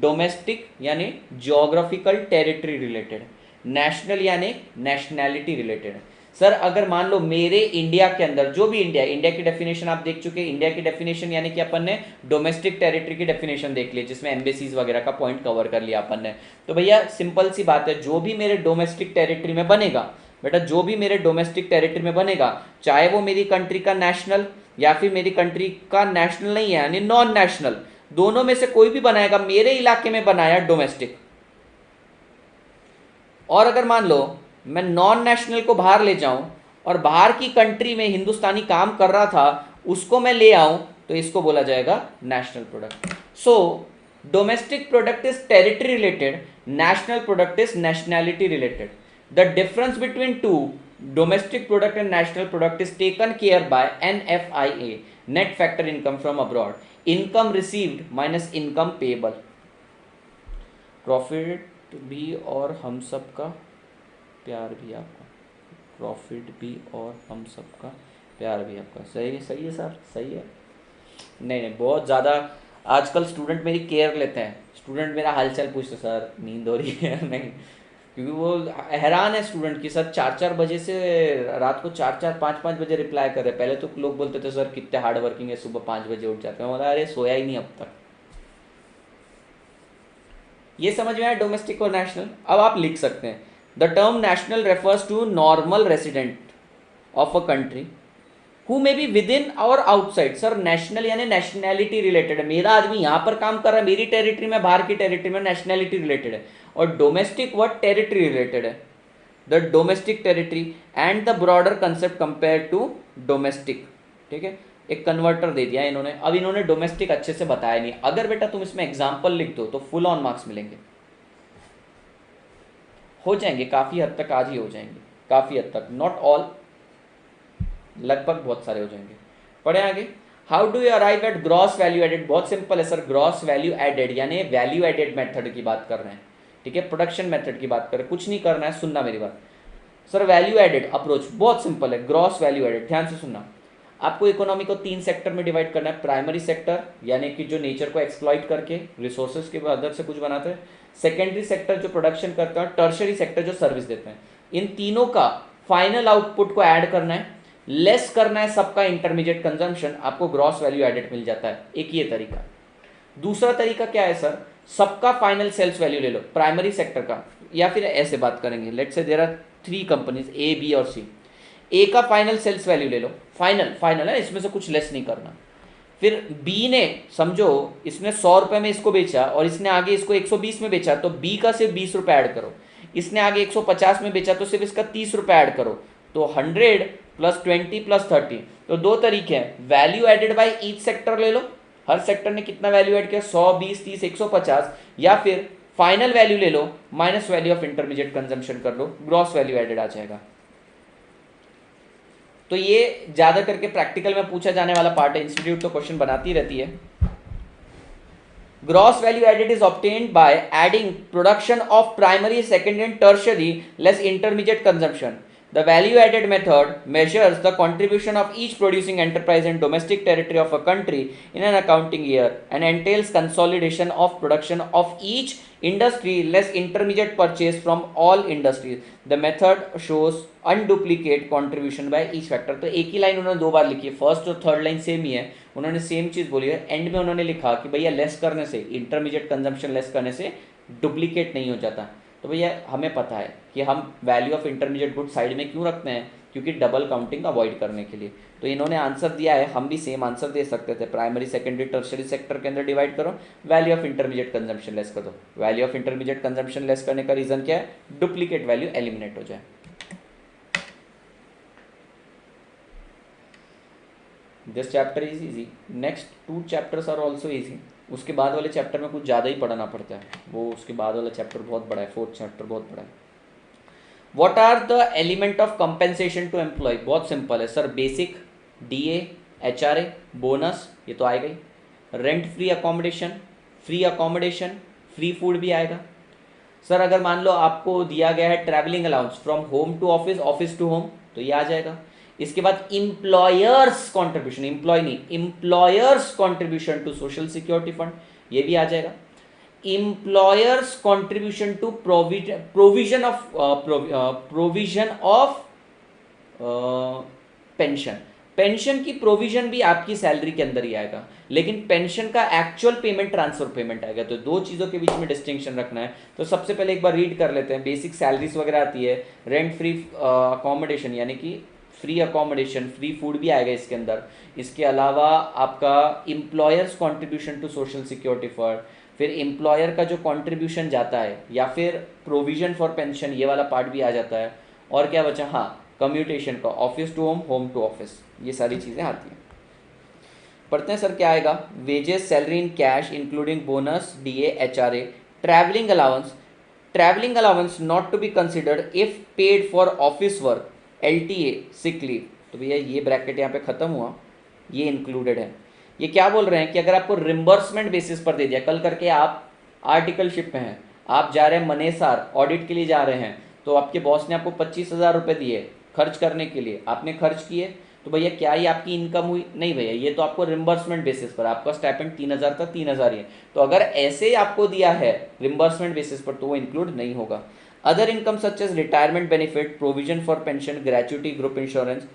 [SPEAKER 1] डोमेस्टिक यानी जियोग्राफिकल टेरिटरी रिलेटेड, नेशनल यानी नेशनैलिटी रिलेटेड। सर अगर मान लो मेरे इंडिया के अंदर, जो भी इंडिया, इंडिया की डेफिनेशन आप देख चुके हैं, इंडिया की डेफिनेशन यानी कि अपन ने डोमेस्टिक टेरिटरी की डेफिनेशन देख ली, जिसमें एम्बेसीज वगैरह का पॉइंट कवर कर लिया अपन ने। तो भैया सिंपल सी बात है, जो भी मेरे डोमेस्टिक टेरिटरी में बनेगा, बेटा जो भी मेरे डोमेस्टिक टेरिटरी में बनेगा, चाहे वो मेरी कंट्री का नेशनल या फिर मेरी कंट्री का नेशनल नहीं है यानी नॉन नेशनल, दोनों में से कोई भी बनाएगा, मेरे इलाके में बनाया डोमेस्टिक। और अगर मान लो मैं नॉन नेशनल को बाहर ले जाऊं और बाहर की कंट्री में हिंदुस्तानी काम कर रहा था उसको मैं ले आऊं, तो इसको बोला जाएगा national product. So domestic product is territory related, national product is nationality related. The difference between two, domestic product and national product is taken care by NFIA, net factor income from abroad, income received minus income payable। Profit भी और हम सब का प्यार भी आपका, profit भी और हम सब का प्यार भी आपका। सही है, सही है सर, सही है। नहीं नहीं बहुत ज़्यादा आजकल स्टूडेंट मेरी केयर लेते हैं, स्टूडेंट मेरा हालचाल पूछते, सर नींद हो रही है या नहीं, क्योंकि वो हैरान है स्टूडेंट की, सर 4-4 बजे से रात को 4-4 5-5 बजे रिप्लाई कर रहे हैं। पहले तो लोग बोलते थे सर कितने हार्ड वर्किंग है, सुबह 5 बजे उठ जाते हैं, बोला अरे सोया ही नहीं अब तक। ये समझ में आया डोमेस्टिक और नेशनल। अब आप लिख सकते हैं the term national refers to normal resident of a country who may be within और आउटसाइड। सर नेशनल यानी नेशनैलिटी रिलेटेड है, मेरा आदमी यहाँ पर काम कर रहा है मेरी टेरिटरी में, बाहर की टेरिटरी में, नेशनैलिटी रिलेटेड है। और डोमेस्टिक वर्ड टेरिटरी रिलेटेड है, the domestic territory and the broader concept compare to domestic. ठीक है, एक कन्वर्टर दे दिया इन्होंने। अब इन्होंने डोमेस्टिक अच्छे से बताया नहीं। अगर बेटा तुम इसमें एग्जाम्पल लिख दो तो फुल ऑन मार्क्स मिलेंगे, हो जाएंगे काफ़ी हद तक, आज ही हो जाएंगे काफ़ी हद तक, नॉट ऑल, लगभग बहुत सारे हो जाएंगे। पढ़े आगे। How do you arrive at gross value added. बहुत सिंपल है सर, ग्रॉस वैल्यू एडेड यानी वैल्यू एडेड मेथड की बात कर रहे हैं। ठीक है, प्रोडक्शन मेथड की बात कर रहे हैं, कुछ नहीं करना है, सुनना मेरी बात। सर वैल्यू एडेड अप्रोच बहुत सिंपल है, ग्रॉस वैल्यू एडेड, ध्यान से सुनना। आपको इकोनॉमी को 3 सेक्टर में डिवाइड करना है। प्राइमरी सेक्टर यानी कि जो नेचर को एक्सप्लॉइट करके रिसोर्सेज के मदद से कुछ बनाते हैं। सेकेंडरी सेक्टर जो प्रोडक्शन करता है। टर्शरी सेक्टर जो सर्विस देते हैं। इन तीनों का फाइनल आउटपुट को ऐड करना है, लेस करना है सबका इंटरमीडिएट कंजम्पशन, आपको ग्रॉस वैल्यू एडेड मिल जाता है। एक ये तरीका। दूसरा तरीका क्या है सर, सबका फाइनल सेल्स वैल्यू ले लो प्राइमरी सेक्टर का, या फिर ऐसे बात करेंगे, let's say there are 3 companies A B और सी। ए का फाइनल सेल्स वैल्यू ले लो, फाइनल है, इसमें से कुछ लेस नहीं करना। फिर बी ने समझो इसने 100 रुपये में इसको बेचा और इसने आगे इसको 120 में बेचा, तो बी का सिर्फ 20 रुपये ऐड करो। इसने आगे 150 में बेचा तो सिर्फ इसका 30 रुपये ऐड करो। तो 100 + 20 + 30। तो 2 तरीके हैं, value added by each sector ले लो, हर सेक्टर ने कितना वैल्यू ऐड किया, 100, 20, 30, 150, या फिर फाइनल वैल्यू ले लो minus value of intermediate consumption कर लो, ग्रॉस वैल्यू एडेड आ जाएगा। तो ये ज्यादा करके प्रैक्टिकल में पूछा जाने वाला पार्ट है, इंस्टीट्यूट तो क्वेश्चन बनाती रहती है। Gross value added is obtained by adding production of primary, secondary and tertiary less intermediate consumption. The value added method measures the contribution of each producing enterprise in domestic territory of a country in an accounting year and entails consolidation of production of each industry less intermediate purchase from all industries. The method shows unduplicate contribution by each factor. तो एक ही line उन्होंने 2 बार लिखी है, first और third line same ही है, उन्होंने same चीज़ बोली है। एंड में उन्होंने लिखा कि भैया लेस करने से, इंटरमीडिएट कंजम्पशन लेस करने से डुप्लीकेट नहीं हो जाता। तो भैया हमें पता है कि हम value of intermediate good side में क्यों रखते हैं, क्योंकि डबल काउंटिंग अवॉइड करने के लिए। तो इन्होंने आंसर दिया है, हम भी सेम आंसर दे सकते थे, प्राइमरी, सेकेंडरी, टर्शियरी सेक्टर के अंदर डिवाइड करो, value of intermediate consumption less कर दो। Value of intermediate consumption less करने का रीजन क्या है, डुप्लीकेट वैल्यू एलिमिनेट हो जाए। This chapter is easy, next 2 chapters are also easy. उसके बाद वाले चैप्टर में कुछ ज़्यादा ही पढ़ना पड़ता है, वो उसके बाद वाला चैप्टर बहुत बड़ा है, 4th चैप्टर बहुत बड़ा है। What are the element of compensation to employ. बहुत सिंपल है sir, basic, DA, HRA, bonus, ये तो आएगा ही। Rent free accommodation, free food भी आएगा। सर अगर मान लो आपको दिया गया है travelling allowance from home to office, office to home, तो ये आ जाएगा। इसके बाद इम्प्लॉयर्स कॉन्ट्रीब्यूशन, एम्प्लॉय नहीं, employer's contribution to social security fund, ये भी आ जाएगा। Employer's contribution to provision of pension, pension की प्रोविजन भी आपकी सैलरी के अंदर ही आएगा, लेकिन पेंशन का एक्चुअल पेमेंट ट्रांसफर पेमेंट आएगा। तो 2 चीज़ों के बीच में डिस्टिंक्शन रखना है। तो सबसे पहले एक बार रीड कर लेते हैं, बेसिक सैलरीज वगैरह आती है, रेंट फ्री अकोमोडेशन यानी कि फ्री अकोमोडेशन, फ्री फूड भी आएगा इसके अंदर। इसके अलावा आपका employer's contribution to social security fund, फिर एम्प्लॉयर का जो कंट्रीब्यूशन जाता है, या फिर प्रोविजन फॉर पेंशन, ये वाला पार्ट भी आ जाता है। और क्या बचा, हाँ कम्यूटेशन का, office to home, home to office, ये सारी चीज़ें आती हैं। पढ़ते हैं सर क्या आएगा। Wages, salary in cash including bonus, DA, HRA, travelling allowance not to be considered if paid for office work, LTA, sick leave. तो भैया ये ब्रैकेट यहाँ पे खत्म हुआ, ये इंक्लूडेड है। ये क्या बोल रहे हैं कि अगर आपको रिम्बर्समेंट बेसिस पर दे दिया, कल करके आप आर्टिकलशिप में हैं, आप जा रहे हैं मनेसार ऑडिट के लिए जा रहे हैं, तो आपके बॉस ने आपको 25,000 रुपये दिए खर्च करने के लिए, आपने खर्च किए, तो भैया क्या ये आपकी इनकम हुई? नहीं भैया, ये तो आपको रिम्बर्समेंट बेसिस पर, आपका स्टाइपेंड 3,000 था, 3,000 ही है। तो अगर ऐसे आपको दिया है रिम्बर्समेंट बेसिस पर तो वो इंक्लूड नहीं होगा। Other income such as retirement benefit, provision for pension, gratuity, group insurance,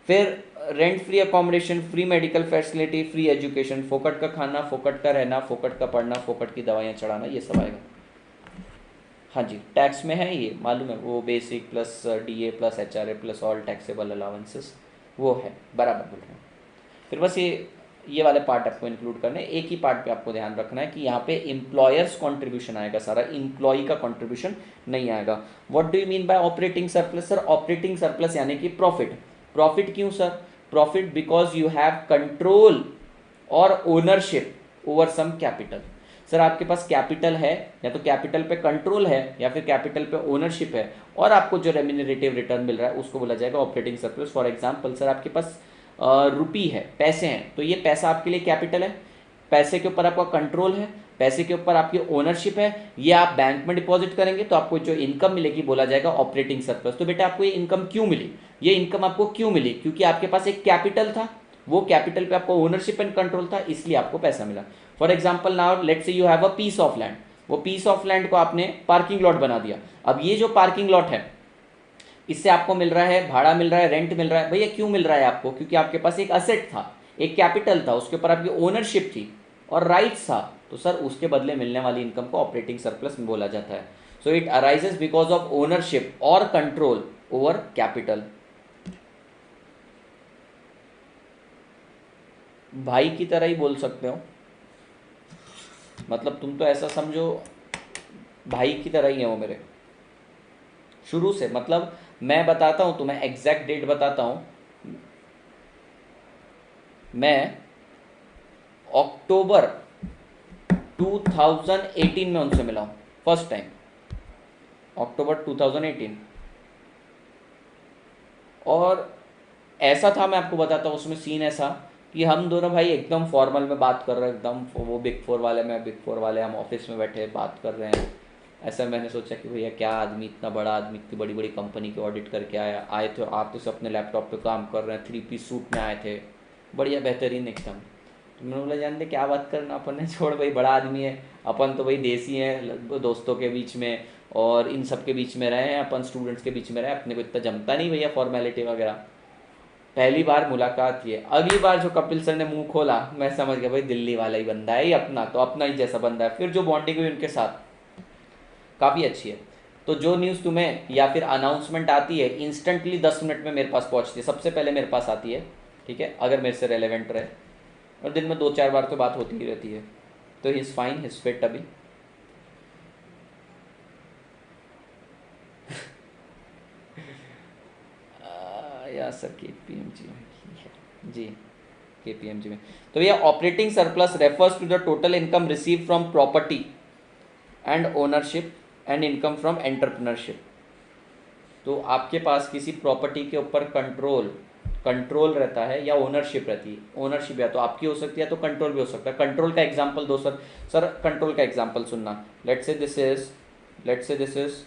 [SPEAKER 1] फिर rent free accommodation, free medical facility, free education, फोकट का खाना, फोकट का रहना, फोकट का पढ़ना, फोकट की दवाइयाँ चढ़ाना, ये सब आएगा। हाँ जी, टैक्स में है ये मालूम है, वो basic plus DA plus HRA plus all taxable allowances वो है, बराबर बोल रहे हैं। फिर बस ये वाले पार्ट आपको इंक्लूड करने, एक ही पार्ट पे आपको ध्यान रखना है कि यहाँ पे एम्प्लॉयर्स कंट्रीब्यूशन आएगा सारा, इम्प्लॉई का कंट्रीब्यूशन नहीं आएगा। What do you mean by operating surplus? Sir operating surplus यानी कि प्रॉफिट। प्रॉफिट क्यों sir? Profit because you have control और ownership over some capital. Sir आपके पास कैपिटल है, या तो कैपिटल पे कंट्रोल है या फिर कैपिटल पे ओनरशिप है, और आपको जो रेम्यूनरेटिव रिटर्न मिल रहा है उसको बोला जाएगा operating surplus. For example sir आपके पास रुपी है, पैसे हैं, तो ये पैसा आपके लिए कैपिटल है, पैसे के ऊपर आपका कंट्रोल है, पैसे के ऊपर आपकी ओनरशिप है, ये आप बैंक में डिपॉजिट करेंगे तो आपको जो इनकम मिलेगी बोला जाएगा ऑपरेटिंग सरप्लस। तो बेटा आपको ये इनकम क्यों मिली? ये इनकम आपको क्यों मिली? क्योंकि आपके पास एक कैपिटल था, वो कैपिटल पे आपको ओनरशिप एंड कंट्रोल था, इसलिए आपको पैसा मिला। For example now let's say you have a piece of land, वो पीस ऑफ लैंड को आपने पार्किंग लॉट बना दिया। अब ये जो पार्किंग लॉट है इससे आपको मिल रहा है, भाड़ा मिल रहा है, रेंट मिल रहा है। भैया क्यों मिल रहा है आपको? क्योंकि आपके पास एक असेट था, एक कैपिटल था, उसके ऊपर आपकी ओनरशिप थी और राइट्स था, तो सर उसके बदले मिलने वाली इनकम को ऑपरेटिंग सरप्लस में बोला जाता है। So it arises because of ownership और कंट्रोल ओवर कैपिटल। भाई की तरह ही बोल सकते हो, मतलब तुम तो ऐसा समझो भाई की तरह ही है वो मेरे, शुरू से। मतलब मैं बताता हूँ तुम्हें, एग्जैक्ट डेट बताता हूँ, मैं अक्टूबर 2018 में उनसे मिला हूँ फर्स्ट टाइम, अक्टूबर 2018। और ऐसा था, मैं आपको बताता हूँ उसमें सीन ऐसा कि हम दोनों भाई एकदम फॉर्मल में बात कर रहे हैं, एकदम वो बिग फोर वाले, मैं बिग फोर वाले, हम ऑफिस में बैठे बात कर रहे हैं। ऐसा मैंने सोचा कि भैया क्या आदमी, इतना बड़ा आदमी, इतनी बड़ी बड़ी कंपनी के ऑडिट करके आए थे, आप तो सब अपने लैपटॉप पे काम कर रहे हैं, 3 पीस सूट में आए थे, बढ़िया बेहतरीन एकदम। तो मैंने बोला जानते क्या बात करना, अपन ने छोड़ भाई, बड़ा आदमी है, अपन तो भाई देसी हैं, दोस्तों के बीच में और इन सब के बीच में रहे हैं, अपन स्टूडेंट्स के बीच में रहे, अपने को इतना जमता नहीं भैया फॉर्मेलिटी वगैरह। पहली बार मुलाकात की है। अगली बार जो कपिल सर ने मुंह खोला मैं समझ गया भाई दिल्ली वाला ही बंदा है, ये अपना तो अपना ही जैसा बंदा है। फिर जो बॉन्डिंग हुई उनके साथ काफ़ी अच्छी है। तो जो न्यूज़ तुम्हें या फिर अनाउंसमेंट आती है इंस्टेंटली 10 मिनट में मेरे पास पहुंचती है, सबसे पहले मेरे पास आती है, ठीक है, अगर मेरे से रेलेवेंट रहे, और दिन में 2-4 बार तो बात होती ही रहती है। तो he is fine, his fit अभी। या सर KPMG में जी, KPMG में। तो ये operating surplus refers to the total income receive from property and ownership and income from entrepreneurship. तो आपके पास किसी प्रॉपर्टी के ऊपर कंट्रोल रहता है या ओनरशिप रहती है। ओनरशिप या तो आपकी हो सकती है या तो कंट्रोल भी हो सकता है। कंट्रोल का एग्जांपल दो सर। सर कंट्रोल का एग्जांपल सुनना। Let's say this is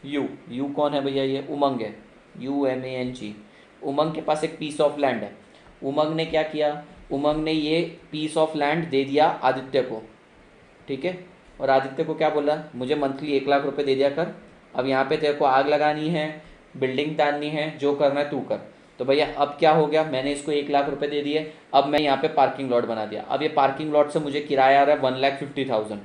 [SPEAKER 1] you कौन है भैया? ये उमंग है, UMANG। उमंग के पास एक पीस ऑफ लैंड है। उमंग ने क्या किया? उमंग ने ये पीस ऑफ लैंड दे दिया आदित्य को, ठीक है, और आदित्य को क्या बोला, मुझे मंथली 1 लाख रुपए दे दिया कर, अब यहाँ पे तेरे को आग लगानी है, बिल्डिंग ताननी है, जो करना है तू कर। तो भैया अब क्या हो गया, मैंने इसको 1 लाख रुपए दे दिए, अब मैं यहाँ पे पार्किंग लॉट बना दिया। अब ये पार्किंग लॉट से मुझे किराया आ रहा है 1,50,000,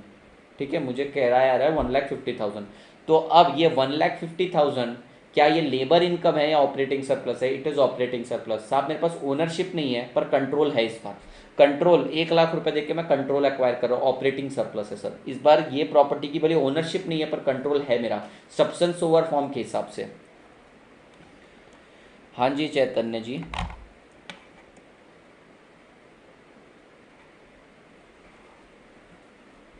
[SPEAKER 1] ठीक है, मुझे किराया आ रहा है 1,50,000। तो अब ये 1,50,000 क्या ये लेबर इनकम है या ऑपरेटिंग सरप्लस है? It is operating surplus. साहब मेरे पास ओनरशिप नहीं है पर कंट्रोल है इस बार। कंट्रोल 1 लाख रुपए देके मैं कंट्रोल एक्वायर कर रहा हूँ, ऑपरेटिंग सरप्लस है सर। इस बार ये प्रॉपर्टी की भले ओनरशिप नहीं है पर कंट्रोल है मेरा, सब्सटेंस ओवर फॉर्म के हिसाब से। हाँ जी चैतन्य जी।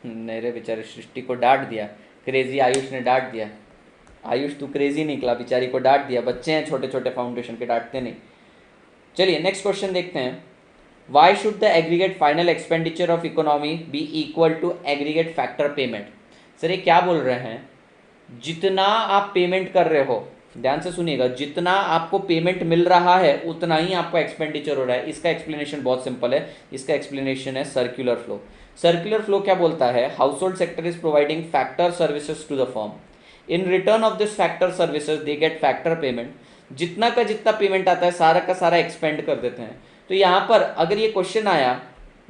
[SPEAKER 1] मेरे बेचारे सृष्टि को डांट दिया, क्रेजी आयुष ने डांट दिया। आयुष तू क्रेजी निकला, बेचारी को डांट दिया। बच्चे हैं छोटे छोटे फाउंडेशन के, डांटते नहीं। चलिए नेक्स्ट क्वेश्चन देखते हैं। Why should the aggregate final expenditure of economy be equal to aggregate factor payment? Sir ये क्या बोल रहे हैं, जितना आप पेमेंट कर रहे हो ध्यान से सुनिएगा, जितना आपको पेमेंट मिल रहा है उतना ही आपका एक्सपेंडिचर हो रहा है। इसका एक्सप्लेनेशन बहुत सिंपल है, इसका एक्सप्लेनेशन है सर्कुलर फ्लो। सर्कुलर फ्लो क्या बोलता है, household sector is providing factor services to the firm, in return of this factor services they get factor payment. जितना का जितना पेमेंट आता है सारा का सारा एक्सपेंड कर देते हैं। तो यहाँ पर अगर ये क्वेश्चन आया,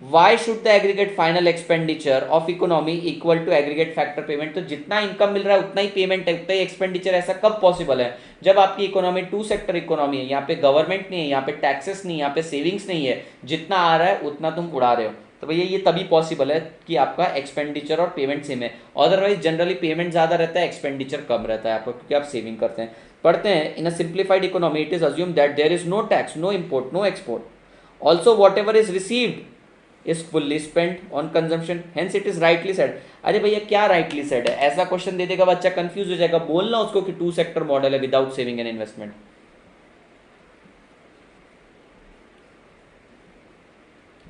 [SPEAKER 1] why should the aggregate final expenditure of economy equal to aggregate factor payment, तो जितना इनकम मिल रहा है उतना ही पेमेंट है, उतना ही एक्सपेंडिचर। ऐसा कब पॉसिबल है, जब आपकी इकोनॉमी टू सेक्टर इकोनॉमी है, यहाँ पे गवर्नमेंट नहीं है, यहाँ पे टैक्सेस नहीं है, यहाँ पे सेविंग्स नहीं है, जितना आ रहा है उतना तुम उड़ा रहे हो। तो भैया ये तभी पॉसिबल है कि आपका एक्सपेंडिचर और पेमेंट सेम है। अदरवाइज जनरली पेमेंट ज़्यादा रहता है, एक्सपेंडिचर कम रहता है आपका, क्योंकि आप सेविंग करते हैं। पढ़ते हैं, in a simplified economy it is assume that there is no tax, no import, no export, also whatever is received is fully spent on consumption, hence it is rightly said। अरे भैया क्या rightly said है, ऐसा question दे देगा बच्चा confuse हो जाएगा। बोलना उसको कि टू सेक्टर मॉडल है without saving and investment.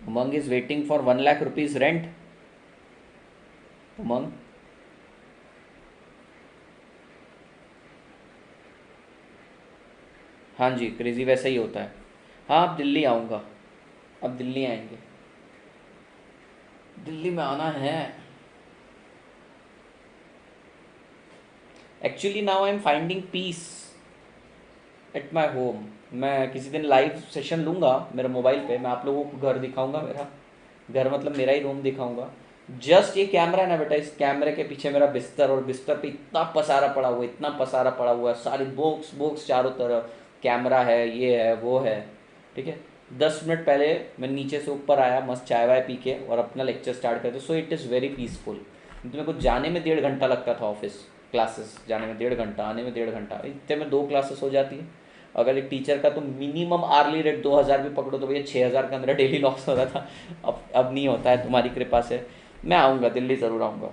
[SPEAKER 1] Umang is waiting for 1 lakh rupees rent. Umang हाँ जी, क्रेजी वैसा ही होता है। हाँ अब दिल्ली आऊँगा, अब दिल्ली आएंगे, दिल्ली में आना है। Actually now I am finding peace at my home. मैं किसी दिन लाइव सेशन लूँगा मेरे मोबाइल पे, मैं आप लोगों को घर दिखाऊंगा, मेरा घर मतलब मेरा ही रूम दिखाऊंगा। जस्ट ये कैमरा है ना बेटा, इस कैमरे के पीछे मेरा बिस्तर, और बिस्तर पे इतना पसारा पड़ा हुआ है, इतना पसारा पड़ा हुआ है, सारी बॉक्स बॉक्स चारों तरफ, कैमरा है, ये है वो है, ठीक है। 10 मिनट पहले मैं नीचे से ऊपर आया, मस्त चाय वाय पी के और अपना लेक्चर स्टार्ट करते। So it is very peaceful. तो मेरे को जाने में 1.5 घंटा लगता था ऑफिस, क्लासेस जाने में 1.5 घंटा, आने में 1.5 घंटा, इतने में 2 क्लासेस हो जाती है। अगर एक टीचर का तो मिनिमम आर्ली रेट 2000 भी पकड़ो तो भैया 6000 का मेरा डेली लॉस होता था। अब नहीं होता है, तुम्हारी कृपा से। मैं आऊँगा, दिल्ली ज़रूर आऊँगा।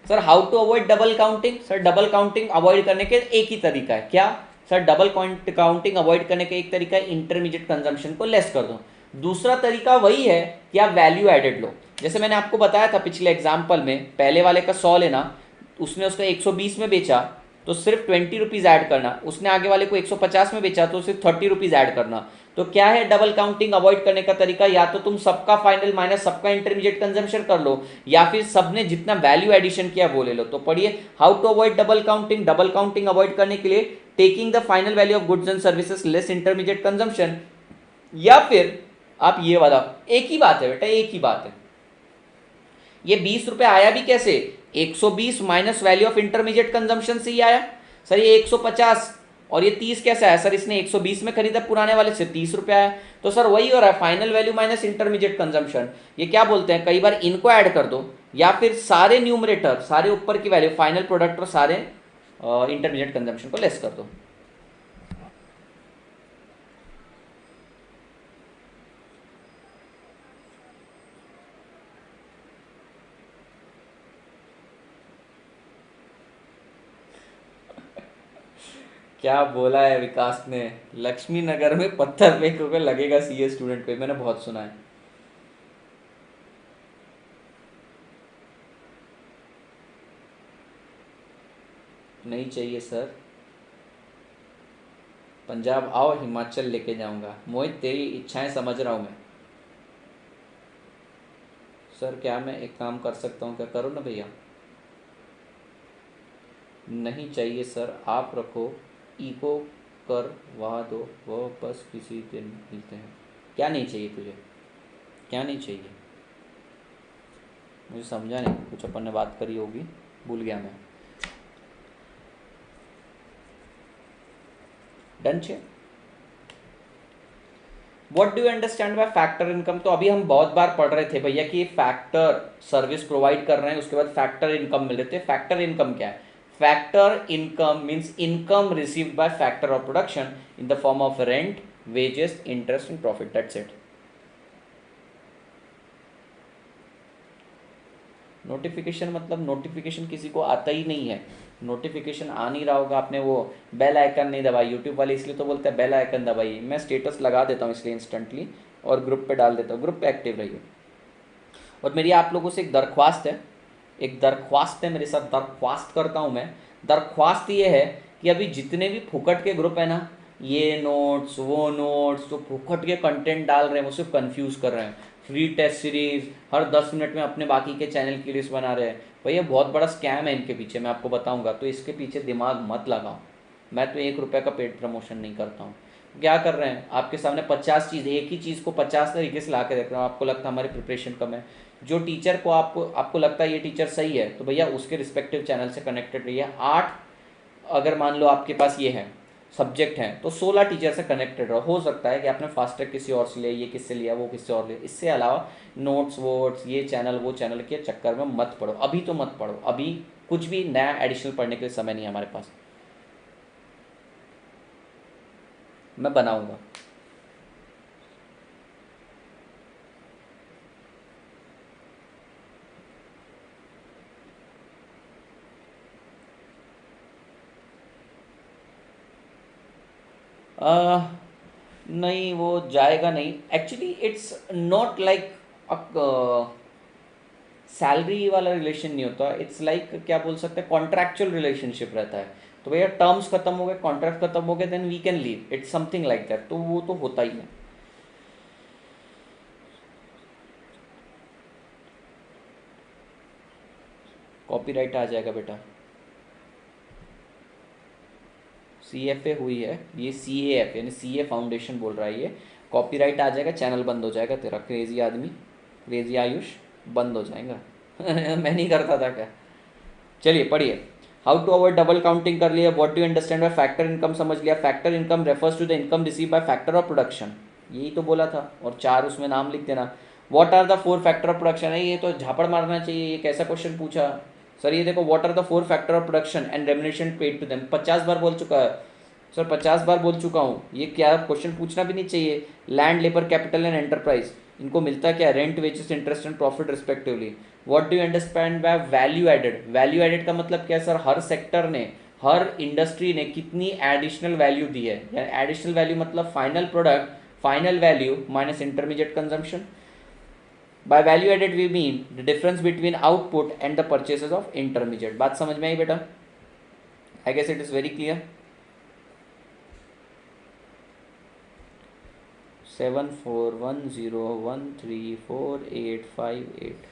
[SPEAKER 1] Sir how to avoid double counting, sir double counting avoid करने के एक ही तरीका है, क्या सर? डबल काउंटिंग अवॉइड करने का एक तरीका है, इंटरमीडिएट कंजम्पशन को लेस कर दो। दूसरा तरीका वही है कि आप वैल्यू एडेड लो। जैसे मैंने आपको बताया था पिछले एग्जाम्पल में, पहले वाले का 100 लेना, उसने उसका 120 में बेचा तो सिर्फ 20 रुपीज़ ऐड करना, उसने आगे वाले को 150 में बेचा तो सिर्फ 30 रुपीज़ ऐड करना। तो क्या है डबल काउंटिंग अवॉइड करने का तरीका? या तो तुम सबका फाइनल माइनस सबका इंटरमीडिएट कंजम्पशन कर लो, या फिर सबने जितना वैल्यू एडिशन किया वो ले लो। तो पढ़िए, how to avoid double counting. Double counting avoid करने के लिए taking the final value of goods and services less intermediate consumption, या फिर आप ये वाला, एक ही बात है बेटा, एक ही बात है। ये 20 रुपए आया भी कैसे? 120 minus value of intermediate consumption से ही आया। सर ये 150 और ये 30 कैसे आया? सर इसने 120 में खरीदा, पुराने वाले से 30 रुपए आया। तो सर वही हो रहा है, final value minus intermediate consumption. ये क्या बोलते हैं, कई बार इनको ऐड कर दो, या फिर सारे न्यूमरेटर, सारे ऊपर की वैल्यू फाइनल प्रोडक्ट और सारे इंटरमीडिएट कंजम्पशन को लेस कर दो। क्या बोला है विकास ने, लक्ष्मी नगर में पत्थर फेंकोगे लगेगा सीए स्टूडेंट पे, मैंने बहुत सुना है। नहीं चाहिए सर, पंजाब आओ, हिमाचल लेके जाऊंगा। मोहित तेरी इच्छाएं समझ रहा हूं मैं। सर क्या मैं एक काम कर सकता हूँ, क्या करो ना भैया? नहीं चाहिए सर, आप रखो, इको करवा दो, वो बस किसी दिन मिलते हैं। क्या नहीं चाहिए तुझे, क्या नहीं चाहिए? मुझे समझा नहीं, कुछ अपन ने बात करी होगी, भूल गया मैं। डन छे। What do you understand by factor income? तो अभी हम बहुत बार पढ़ रहे थे भैया कि फैक्टर सर्विस प्रोवाइड कर रहे हैं, उसके बाद फैक्टर इनकम मिल रहे थे। फैक्टर इनकम क्या है? Factor income means income received by factor of production in the form of rent, wages, interest and profit, that's it. Notification मतलब नोटिफिकेशन किसी को आता ही नहीं है, नोटिफिकेशन आ नहीं रहा होगा, आपने वो बेल आइकन नहीं दबाई, यूट्यूब वाले इसलिए तो बोलते हैं बेल आइकन दबाइए। मैं स्टेटस लगा देता हूँ इसलिए इंस्टेंटली, और ग्रुप पे डाल देता हूँ, ग्रुप पे एक्टिव रहिए। और मेरी आप लोगों से एक दरख्वास्त है, एक दरख्वास्त है मेरे साथ, दरख्वास्त करता हूँ मैं। दरख्वास्त ये है कि अभी जितने भी फुकट के ग्रुप है ना, ये नोट्स वो नोट्स, तो फुकट के कंटेंट डाल रहे हैं, वो सिर्फ कंफ्यूज कर रहे हैं। फ्री टेस्ट सीरीज हर 10 मिनट में अपने बाकी के चैनल की लिस्ट बना रहे हैं। भैया बहुत बड़ा स्कैम है इनके पीछे, मैं आपको बताऊंगा, तो इसके पीछे दिमाग मत लगाओ। मैं तो 1 रुपये का पेड प्रमोशन नहीं करता हूँ। क्या कर रहे हैं, आपके सामने 50 चीज़, एक ही चीज़ को 50 तरीके से ला के रख रहा हूँ। आपको लगता है हमारी प्रिपरेशन कम है, जो टीचर को आपको लगता है ये टीचर सही है, तो भैया उसके रिस्पेक्टिव चैनल से कनेक्टेड रहिए। 8 अगर मान लो आपके पास ये है सब्जेक्ट हैं, तो 16 टीचर से कनेक्टेड रहो। हो सकता है कि आपने फास्ट ट्रैक किसी और से लिया, ये किससे लिया, वो किससे और लिया। इससे अलावा नोट्स वोट्स ये चैनल वो चैनल के चक्कर में मत पढ़ो, अभी तो मत पढ़ो। अभी कुछ भी नया एडिशनल पढ़ने के लिए समय नहीं है हमारे पास। मैं बनाऊंगा। नहीं वो जाएगा नहीं, actually it's not like salary वाला रिलेशन नहीं होता। इट्स लाइक क्या बोल सकते हैं, कॉन्ट्रैक्चुअल रिलेशनशिप रहता है। तो भैया टर्म्स खत्म हो गए, कॉन्ट्रैक्ट खत्म हो गए, then we can leave, it's something like that. तो वो तो होता ही है। कॉपीराइट आ जाएगा बेटा। CFA हुई है, ये CAF यानी CA फाउंडेशन बोल रहा है ये। कॉपीराइट आ जाएगा, चैनल बंद हो जाएगा तेरा। क्रेजी आदमी, क्रेजी आयुष, बंद हो जाएगा। मैं नहीं करता था क्या। चलिए पढ़िए। How to avoid double counting कर लिया। What do understand by factor income समझ लिया। Factor income refers to the income receive by factor of production, यही तो बोला था। और 4 उसमें नाम लिख देना। What are the 4 factor of production है, ये तो झापड़ मारना चाहिए, ये कैसा क्वेश्चन पूछा सर। ये देखो, what are the 4 factor of production and remuneration paid to them, 50 बार बोल चुका है सर, 50 बार बोल चुका हूँ। ये क्या क्वेश्चन पूछना भी नहीं चाहिए। Land, labour, capital and enterprise, इनको मिलता क्या, rent, wages, interest and profit respectively. What do you understand by value added. Value added का मतलब क्या है सर, हर सेक्टर ने, हर इंडस्ट्री ने कितनी एडिशनल वैल्यू दी है। यानी एडिशनल वैल्यू मतलब final product, final value minus intermediate consumption. By value added we mean the difference between output and the purchases of intermediate. बात समझ में आई बेटा? I guess it is very clear. 7410134858।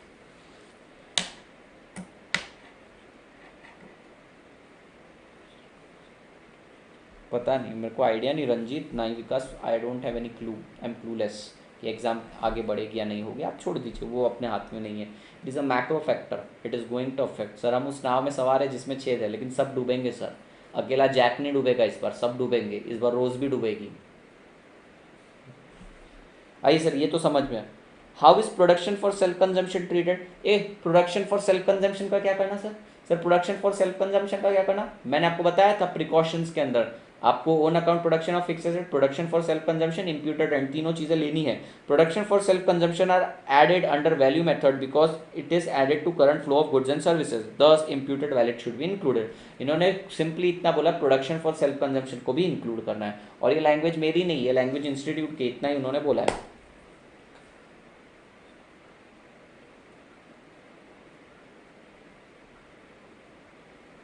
[SPEAKER 1] पता नहीं, मेरे को आइडिया नहीं रंजीत, ना ही Vikas, I don't have any clue, I am clueless कि एग्जाम आगे बढ़ेगी या नहीं होगी। आप छोड़ दीजिए, वो अपने हाथ में नहीं है। It is a macro factor, it is going to affect. Sir हम उस नाव में सवार है जिसमें छेद है, लेकिन सब डूबेंगे सर। अकेला जैक नहीं डूबेगा इस बार, सब डूबेंगे इस बार, रोज भी डूबेगी। आइए सर, ये तो समझ में। How is production for self consumption treated. A, production for self consumption का क्या करना sir? Sir production for self consumption का क्या करना, मैंने आपको बताया था प्रिकॉशंस के अंदर। आपको own account, production of fix asset, production for self consumption, imputed rent, तीनों चीजें लेनी है। Production for self consumption are added under value method because it is added to current flow of goods and services, this imputed value should be included. इन्होंने simply इतना बोला, production for self consumption को भी include करना है। और ये language मेरी नहीं है, लैंग्वेज इंस्टीट्यूट के, इतना ही उन्होंने बोला है।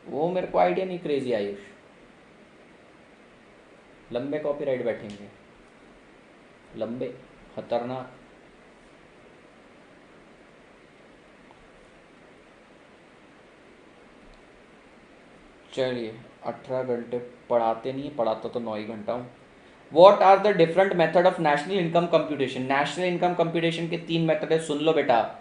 [SPEAKER 1] वो मेरे को आइडिया नहीं। क्रेजी आयुष, लंबे कॉपीराइट बैठेंगे, लंबे, खतरनाक। चलिए, 18 घंटे पढ़ाते नहीं, पढ़ाता तो 9 ही घंटा हूँ। What are the different method of national income computation. National income computation के 3 मेथड है, सुन लो बेटा,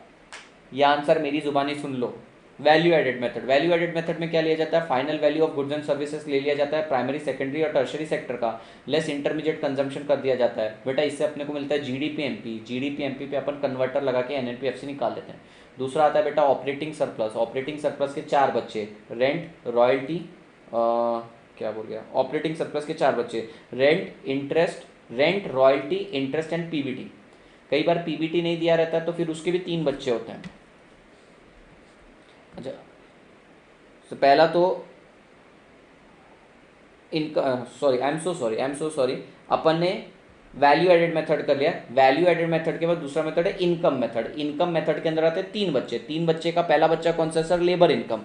[SPEAKER 1] ये आंसर मेरी जुबानी सुन लो। Value added method, value added method में क्या लिया जाता है, final value of goods and services ले लिया जाता है प्राइमरी, सेकेंडरी और टर्शरी सेक्टर का, लेस इंटरमीडिएट कंजम्पशन कर दिया जाता है। बेटा इससे अपने को मिलता है जीडीपी एमपी, जीडीपी एमपी पे अपन कन्वर्टर लगा के एनएनपीएफसी निकाल लेते हैं। दूसरा आता है बेटा ऑपरेटिंग सरप्लस। ऑपरेटिंग सरप्लस के 4 बच्चे, रेंट, रॉयल्टी, क्या बोल गया, ऑपरेटिंग सरप्लस के 4 बच्चे, rent, interest, rent, royalty, interest and PBT. कई बार पीबीटी नहीं दिया रहता है तो फिर उसके भी 3 बच्चे होते हैं। अच्छा, तो पहला तो इनका, sorry I am so sorry, अपन ने वैल्यू एडेड मेथड कर लिया। वैल्यू एडेड मेथड के बाद दूसरा मेथड है इनकम मेथड। इनकम मेथड के अंदर आते हैं 3 बच्चे। 3 बच्चे का पहला बच्चा कौन सा है सर, लेबर इनकम।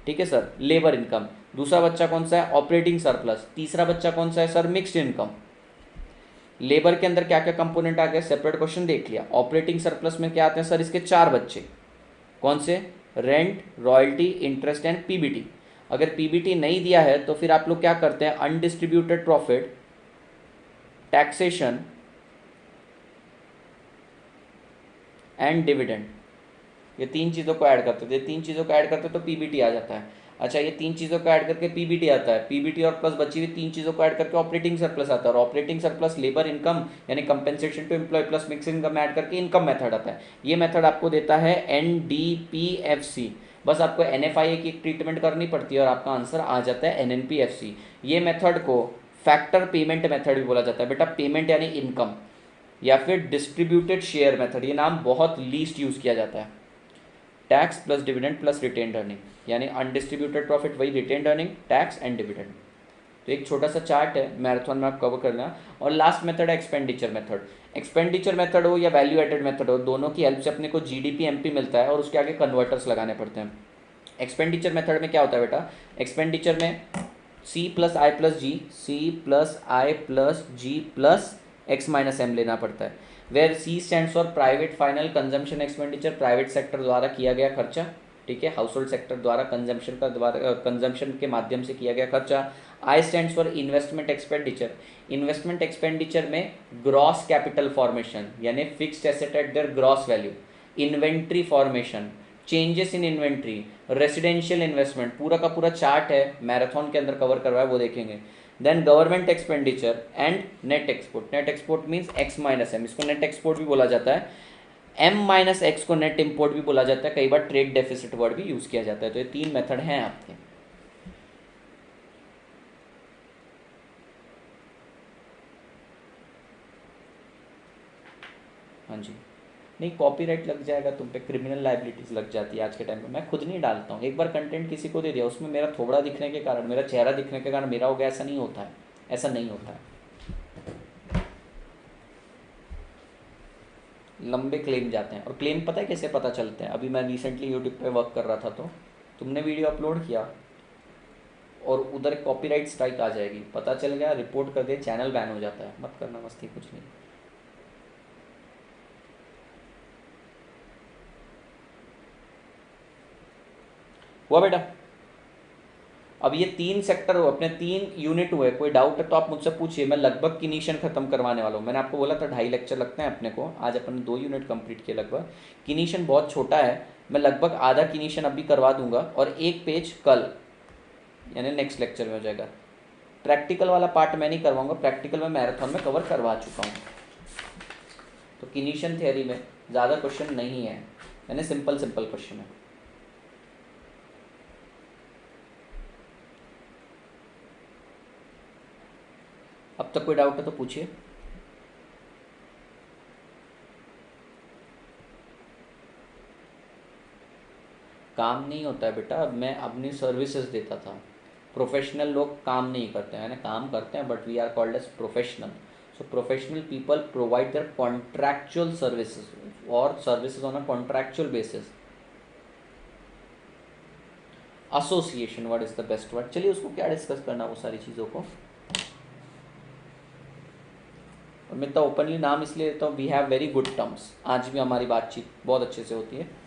[SPEAKER 1] ठीक है सर, लेबर इनकम। दूसरा बच्चा कौन सा है, ऑपरेटिंग सरप्लस। तीसरा बच्चा कौन सा है सर, मिक्स्ड इनकम। लेबर के अंदर क्या क्या कंपोनेंट आ गए, सेपरेट क्वेश्चन देख लिया। ऑपरेटिंग सरप्लस में क्या आते हैं सर, इसके 4 बच्चे, कौन से, rent, royalty, interest and PBT. अगर पीबीटी नहीं दिया है तो फिर आप लोग क्या करते हैं, undistributed profit, taxation and dividend, ये 3 चीज़ों को ऐड करते थे। 3 चीज़ों को ऐड करते तो पीबीटी आ जाता है। अच्छा, ये 3 चीज़ों को ऐड करके पीबीटी आता है, पीबीटी और प्लस बची हुई 3 चीज़ों को ऐड करके ऑपरेटिंग सरप्लस आता है, और ऑपरेटिंग सरप्लस लेबर इनकम यानी compensation to employ plus mix income add करके इनकम मेथड आता है। ये मेथड आपको देता है एनडीपीएफसी। बस आपको एनएफआईए की ट्रीटमेंट करनी पड़ती है और आपका आंसर आ जाता है एनएनपीएफसी। ये मेथड को फैक्टर पेमेंट मेथड भी बोला जाता है बेटा, पेमेंट यानी इनकम, या फिर डिस्ट्रीब्यूटेड शेयर मेथड, ये नाम बहुत लीस्ट यूज़ किया जाता है। Tax plus dividend plus retained earning, यानी अनडिस्ट्रीब्यूटेड प्रॉफिट वही retained earning, tax and dividend. तो एक छोटा सा चार्ट है, मैराथन में आप कवर करना। और लास्ट मेथड है एक्सपेंडिचर मेथड। एक्सपेंडिचर मेथड हो या वैल्यू एडेड मेथड हो, दोनों की हेल्प से अपने को जीडीपी एमपी मिलता है और उसके आगे कन्वर्टर्स लगाने पड़ते हैं। एक्सपेंडिचर मेथड में क्या होता है बेटा, एक्सपेंडिचर में C plus I plus G, C plus I plus G plus X minus M लेना पड़ता है। Where C stands for private final consumption expenditure, private sector द्वारा किया गया खर्चा, ठीक है, हाउस होल्ड सेक्टर द्वारा कंजम्पशन के माध्यम से किया गया खर्चा। I stands for investment expenditure, investment expenditure में ग्रॉस कैपिटल फॉर्मेशन यानी fixed asset at their gross value, inventory formation, changes in inventory, residential investment, पूरा का पूरा चार्ट है मैराथन के अंदर कवर करवाया, वो देखेंगे। Then government expenditure and net export, net export means X minus M, इसको नेट एक्सपोर्ट भी बोला जाता है। एम माइनस एक्स को नेट इम्पोर्ट भी बोला जाता है, कई बार ट्रेड डेफिसिट वर्ड भी यूज किया जाता है। तो ये 3 मेथड हैं आपके। हाँ जी, नहीं कॉपीराइट लग जाएगा तुम पे, क्रिमिनल लाइबिलिटीज लग जाती है आज के टाइम पे। मैं खुद नहीं डालता हूँ, एक बार कंटेंट किसी को दे दिया, उसमें मेरा थोड़ा दिखने के कारण, मेरा चेहरा दिखने के कारण मेरा हो गया, ऐसा नहीं होता है, ऐसा नहीं होता है। लंबे क्लेम जाते हैं, और क्लेम पता है कैसे पता चलते हैं। अभी मैं रिसेंटली यूट्यूब पे वर्क कर रहा था, तो तुमने वीडियो अपलोड किया और उधर कॉपीराइट स्ट्राइक आ जाएगी, पता चल गया, रिपोर्ट कर दे, चैनल बैन हो जाता है। मत करना मस्ती, कुछ नहीं। हुआ बेटा। अब ये 3 सेक्टर हो, अपने 3 यूनिट हुए। कोई डाउट है तो आप मुझसे पूछिए, मैं लगभग किनीशन खत्म करवाने वाला हूँ। मैंने आपको बोला था 2.5 लेक्चर लगते हैं अपने को, आज अपन ने 2 यूनिट कंप्लीट किए लगभग। किनीशन बहुत छोटा है, मैं लगभग आधा किनीशन अभी करवा दूंगा और 1 पेज कल यानी नेक्स्ट लेक्चर में हो जाएगा। प्रैक्टिकल वाला पार्ट मैं नहीं करवाऊंगा, प्रैक्टिकल में मैराथन में कवर करवा चुका हूँ। तो किनीशन थियरी में ज़्यादा क्वेश्चन नहीं है, यानी सिंपल क्वेश्चन है। अब तक कोई डाउट है तो पूछिए। काम नहीं होता है बेटा, मैं अपनी सर्विसेज देता था। प्रोफेशनल लोग काम नहीं करते हैं, काम करते हैं, but we are called as professional. So professional people provide their contractual services और services on a contractual basis. Association word is the best word. चलिए उसको क्या डिस्कस करना, वो सारी चीज़ों को। और मैं तो ओपनली नाम इसलिए लेता हूँ, we have very good terms, आज भी हमारी बातचीत बहुत अच्छे से होती है।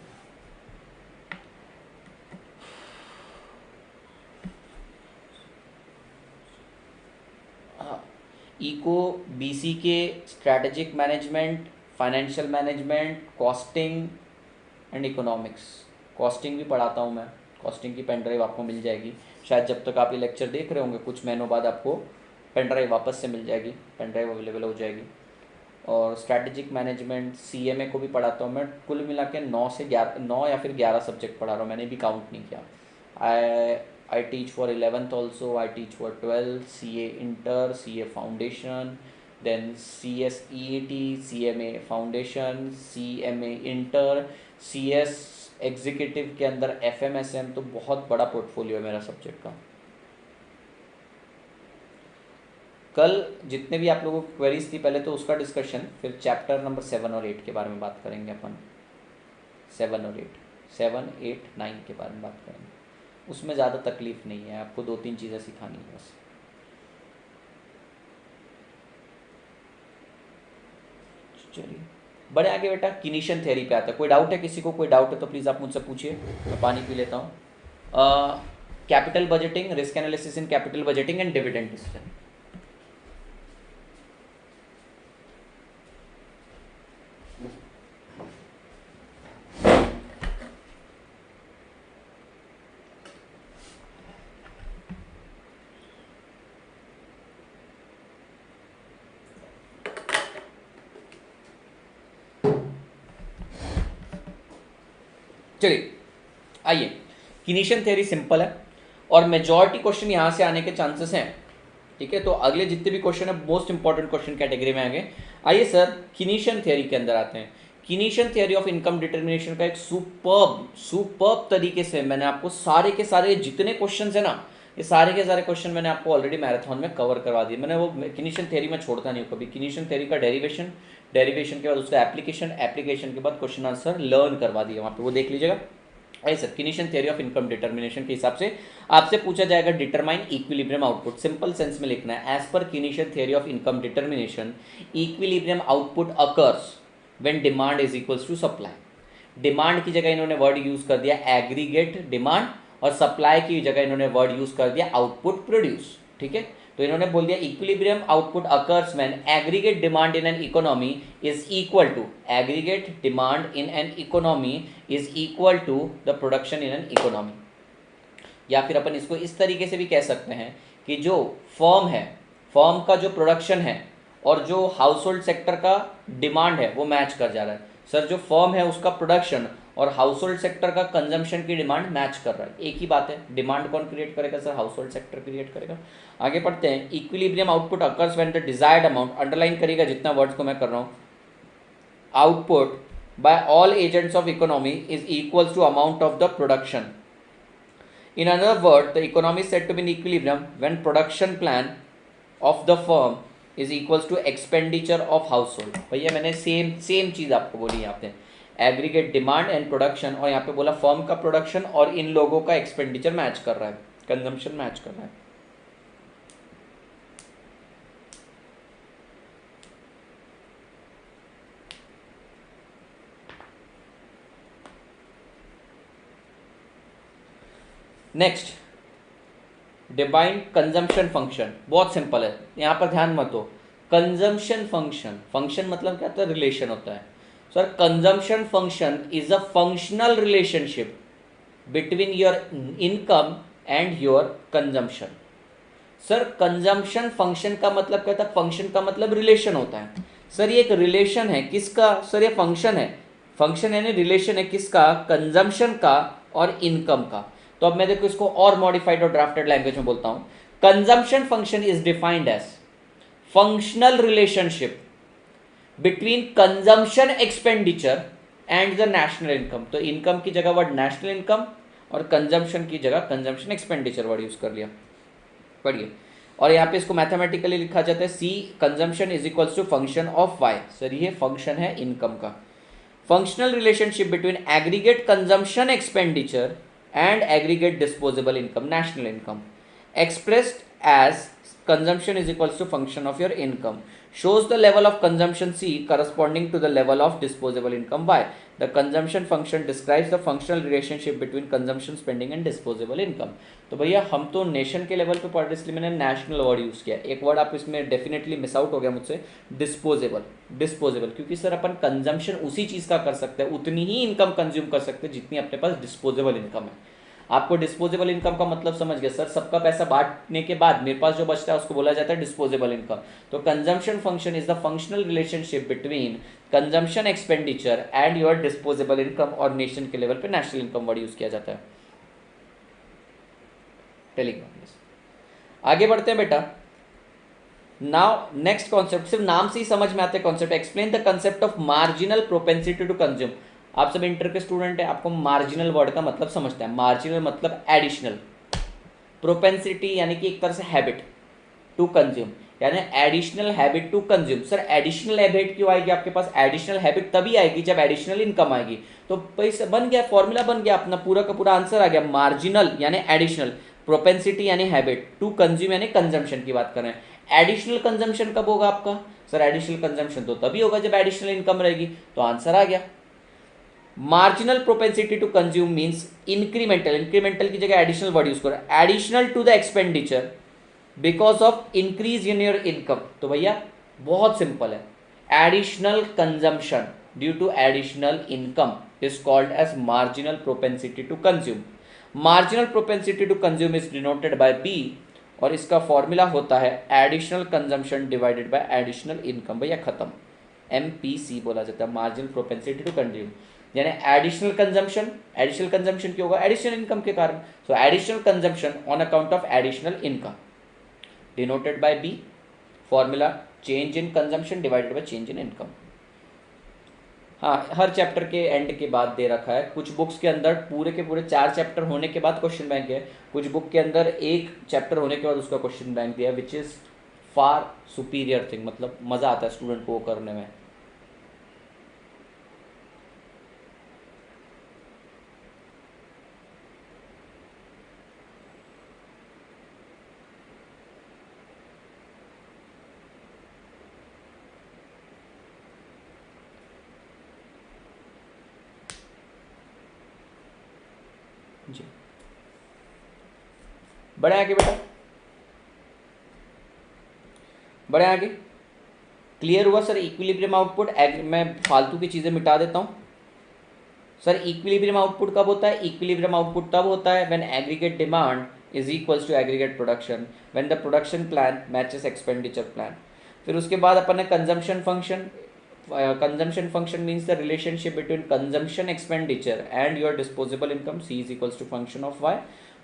[SPEAKER 1] इको, बीसी के strategic management, financial management, costing and economics. Costing भी पढ़ाता हूँ मैं, कॉस्टिंग की पेन ड्राइव आपको मिल जाएगी शायद। जब तक आप ये लेक्चर देख रहे होंगे कुछ महीनों बाद आपको पेन ड्राइव वापस से मिल जाएगी, पेन ड्राइव अवेलेबल हो जाएगी। और स्ट्रैटेजिक मैनेजमेंट, सीएमए को भी पढ़ाता हूँ मैं। कुल मिला के 9 या फिर 11 सब्जेक्ट पढ़ा रहा हूँ, मैंने भी काउंट नहीं किया। I teach for 11th also, I teach for 12th, CA Inter, CA Foundation, then CSET, CMA Foundation, CMA Inter, CS executive के अंदर FMSM। तो बहुत बड़ा पोर्टफोलियो है मेरा सब्जेक्ट का। कल जितने भी आप लोगों की क्वेरीज थी, पहले तो उसका डिस्कशन, फिर चैप्टर नंबर 7 और 8 के बारे में बात करेंगे अपन। 7 और 8, 7, 8, 9 के बारे में बात करेंगे। उसमें ज़्यादा तकलीफ नहीं है, आपको 2-3 चीज़ें सिखानी है बस। चलिए बड़े आगे बेटा किनीशियन थ्योरी पे आता है। कोई डाउट है किसी को? कोई डाउट है तो प्लीज़ आप मुझसे पूछिए, मैं पानी पी लेता हूँ। Capital budgeting, risk analysis in capital budgeting and dividend decision. चलिए आइए, किनीशियन थ्योरी सिंपल है और मेजॉरिटी क्वेश्चन यहाँ से आने के चांसेस हैं, ठीक है। तो अगले जितने भी क्वेश्चन है मोस्ट इंपॉर्टेंट क्वेश्चन कैटेगरी में आएंगे। आइए सर किनीशियन थ्योरी के अंदर आते हैं। किनीशियन थ्योरी ऑफ इनकम डिटर्मिनेशन का एक सुपर्ब तरीके से मैंने आपको सारे के सारे जितने क्वेश्चन है ना, ये सारे के सारे क्वेश्चन मैंने आपको ऑलरेडी मैराथन में कवर करवा दिए। मैंने वो किनीशियन थ्योरी में छोड़ता नहीं हूँ कभी। किनीशियन थ्योरी का डेरिवेशन के बाद उसका एप्लीकेशन के बाद क्वेश्चन आंसर लर्न करवा दिया वहाँ पे, वो देख लीजिएगा। I sir Keynesian theory of income determination के हिसाब से आपसे पूछा जाएगा determine equilibrium output. Simple sense में लिखना है, as per Keynesian theory of income determination equilibrium output occurs when demand is equals to supply. Demand की जगह इन्होंने वर्ड यूज कर दिया एग्रीगेट डिमांड और सप्लाई की जगह इन्होंने वर्ड यूज कर दिया आउटपुट प्रोड्यूस, ठीक है। तो इन्होंने बोल दिया equilibrium output occurs when aggregate demand in an economy is equal to aggregate demand in an economy is equal to the production in an economy. या फिर अपन इसको इस तरीके से भी कह सकते हैं कि जो फर्म है, फर्म का जो प्रोडक्शन है और जो हाउस होल्ड सेक्टर का डिमांड है वो मैच कर जा रहा है। सर जो फर्म है उसका प्रोडक्शन और हाउस होल्ड सेक्टर का कंजम्पशन की डिमांड मैच कर रहा है, एक ही बात है। डिमांड कौन क्रिएट करेगा? Sir household sector create करेगा। आगे पढ़ते हैं, equilibrium output occurs when the desired amount, underline करिएगा जितना वर्ड्स को मैं कर रहा हूँ, output by all agents of economy is equals to amount of the production. In another word, the economy is said to be in equilibrium when production plan of the firm is equals to expenditure of household। भैया मैंने same चीज़ आपको बोली यहाँ पे, aggregate demand and production, और यहाँ पे बोला फर्म का प्रोडक्शन और इन लोगों का एक्सपेंडिचर मैच कर रहा है, कंजम्पशन मैच कर रहा है। नेक्स्ट डिफाइन कंजम्पशन फंक्शन, बहुत सिंपल है, यहाँ पर ध्यान मत दो। कंजम्पशन फंक्शन मतलब क्या होता है? रिलेशन होता है। Sir consumption function is a functional relationship between your income and your consumption. Sir consumption function का मतलब क्या होता है? फंक्शन का मतलब रिलेशन होता है। सर ये एक रिलेशन है किसका? सर ये फंक्शन यानी रिलेशन है किसका? कंजम्पशन का और इनकम का। तो अब मैं देखो इसको और मॉडिफाइड और ड्राफ्टेड लैंग्वेज में बोलता हूं। Consumption function is defined as functional relationship between consumption expenditure and the national income. तो इनकम की जगह वर्ड नेशनल इनकम और कंजम्पशन की जगह कंजम्पशन एक्सपेंडिचर वर्ड यूज कर लिया। पढ़िए, और यहाँ पे इसको मैथमेटिकली लिखा जाता है C consumption is equals to function of Y. Sir ये फंक्शन है इनकम का। Functional relationship between aggregate consumption expenditure and aggregate disposable income, national income, expressed as consumption is equals to function of your income, shows the level of consumption C corresponding to the level of disposable income Y. The consumption function describes the functional relationship between consumption spending and disposable income. तो भैया हम तो nation के level पे पढ़ रहे इसलिए मैंने नेशनल वर्ड यूज़ किया। एक वर्ड आप इसमें डेफिनेटली मिस आउट हो गया मुझसे, डिस्पोजेबल, क्योंकि सर अपन कंजम्पशन उसी चीज़ का कर सकते हैं, उतनी ही इनकम कंज्यूम कर सकते हैं जितनी अपने पास डिस्पोजेबल इनकम है। आपको डिस्पोजेबल इनकम का मतलब समझ गया? सर सबका पैसा बांटने के बाद मेरे पास जो बचता है उसको बोला जाता है डिस्पोजेबल इनकम। तो consumption function is the functional relationship between consumption expenditure and your disposable income, और नेशन के लेवल पे नेशनल इनकम वर्ड यूज किया जाता है। आगे बढ़ते हैं बेटा। नाउ नेक्स्ट कॉन्सेप्ट, सिर्फ नाम से ही समझ में आते हैं concept. Explain the concept of marginal propensity to consume. आप सब इंटर के स्टूडेंट है, आपको मार्जिनल वर्ड का मतलब समझते हैं। मार्जिनल मतलब एडिशनल, प्रोपेंसिटी यानी कि एक तरह से हैबिट, टू कंज्यूम यानी additional habit to consume. Sir additional habit क्यों आएगी आपके पास? एडिशनल हैबिट तभी आएगी जब एडिशनल इनकम आएगी। तो पैसा बन गया, फॉर्मूला बन गया अपना, पूरा का पूरा आंसर आ गया। मार्जिनल यानी एडिशनल, प्रोपेंसिटी यानी हैबिट, टू कंज्यूम यानी कंजम्पशन की बात कर रहे हैं। एडिशनल कंजम्पशन कब होगा आपका? सर एडिशनल कंजम्पशन तो तभी होगा जब एडिशनल इनकम रहेगी, तो आंसर आ गया। Marginal propensity to consume means incremental, incremental की जगह एडिशनल वर्ड यूज करो, additional to the expenditure because of increase in your income. तो भैया बहुत सिंपल है, additional consumption due to additional income is called as marginal propensity to consume. Marginal propensity to consume is denoted by B, और इसका formula होता है additional consumption divided by additional income. भैया खत्म, MPC बोला जाता है, मार्जिनल प्रोपेंसिटी टू कंज्यूम, यानी एडिशनल कंजम्पशन। एडिशनल कंजम्पशन क्यों होगा? एडिशनल इनकम के कारण। So additional consumption on account of additional income denoted by B, formula change in consumption divided by change in income. हाँ, हर चैप्टर के and के बाद दे रखा है। कुछ बुक्स के अंदर पूरे के पूरे 4 चैप्टर होने के बाद क्वेश्चन बैंक है, कुछ बुक के अंदर एक चैप्टर होने के बाद उसका क्वेश्चन बैंक दिया, which is far superior thing, मतलब मज़ा आता है स्टूडेंट को वो करने में। जी बढ़े आगे बेटा, बढ़े आगे। क्लियर हुआ सर? इक्विलिब्रियम आउटपुट, मैं फालतू की चीज़ें मिटा देता हूँ। सर इक्विलिब्रियम आउटपुट कब होता है? इक्विलिब्रियम आउटपुट तब होता है when aggregate demand is equals to aggregate production, when the production plan matches expenditure plan. फिर उसके बाद अपन ने consumption function, consumption function means the relationship between consumption expenditure and your disposable income, C is equals to function of Y।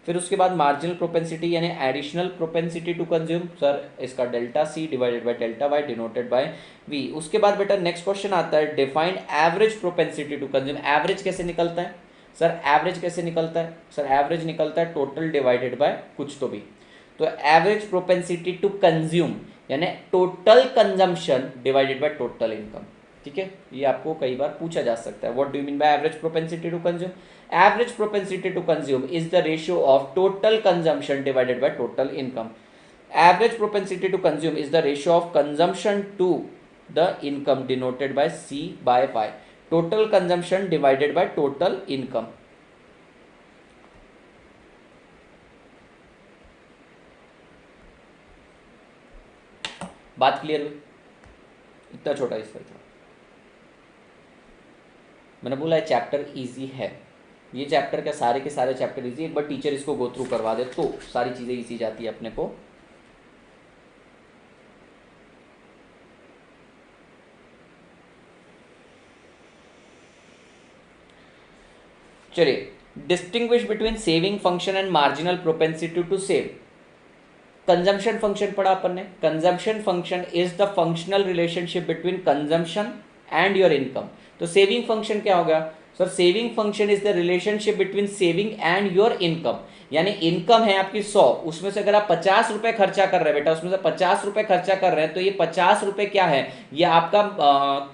[SPEAKER 1] फिर उसके बाद marginal propensity यानी additional propensity to consume, sir इसका delta C divided by delta Y denoted by V। उसके बाद बेटा next question आता है, defined average propensity to consume. Average कैसे निकलता है? सर एवरेज कैसे निकलता है? सर एवरेज निकलता है टोटल डिवाइडेड बाय कुछ तो भी। तो एवरेज प्रोपेंसिटी टू कंज्यूम यानी total consumption divided by total income. ठीक है, ये आपको कई बार पूछा जा सकता है। What do you mean by average propensity to consume? Average propensity to consume is the ratio of total consumption divided by total income. Average propensity to consume is the ratio of consumption to the income denoted by C by Y, total consumption divided by total income. बात clear हुई? इतना छोटा हिस्सा था, मैंने बोला है chapter easy है। ये चैप्टर क्या, सारे के सारे चैप्टर इजी, एक बार टीचर इसको गो थ्रू करवा दे तो सारी चीज़ें इजी जाती है अपने को। चलिए, distinguish between saving function and marginal propensity to save. Consumption function पढ़ा अपन ने। Consumption function is the functional relationship between consumption and your income. तो सेविंग फंक्शन क्या होगा? Sir saving function is the relationship between saving and your income. यानी income है आपकी 100, उसमें से अगर आप 50 रुपए खर्चा कर रहे हैं बेटा, उसमें से 50 रुपए खर्चा कर रहे हैं, तो ये 50 रुपए क्या है? ये आपका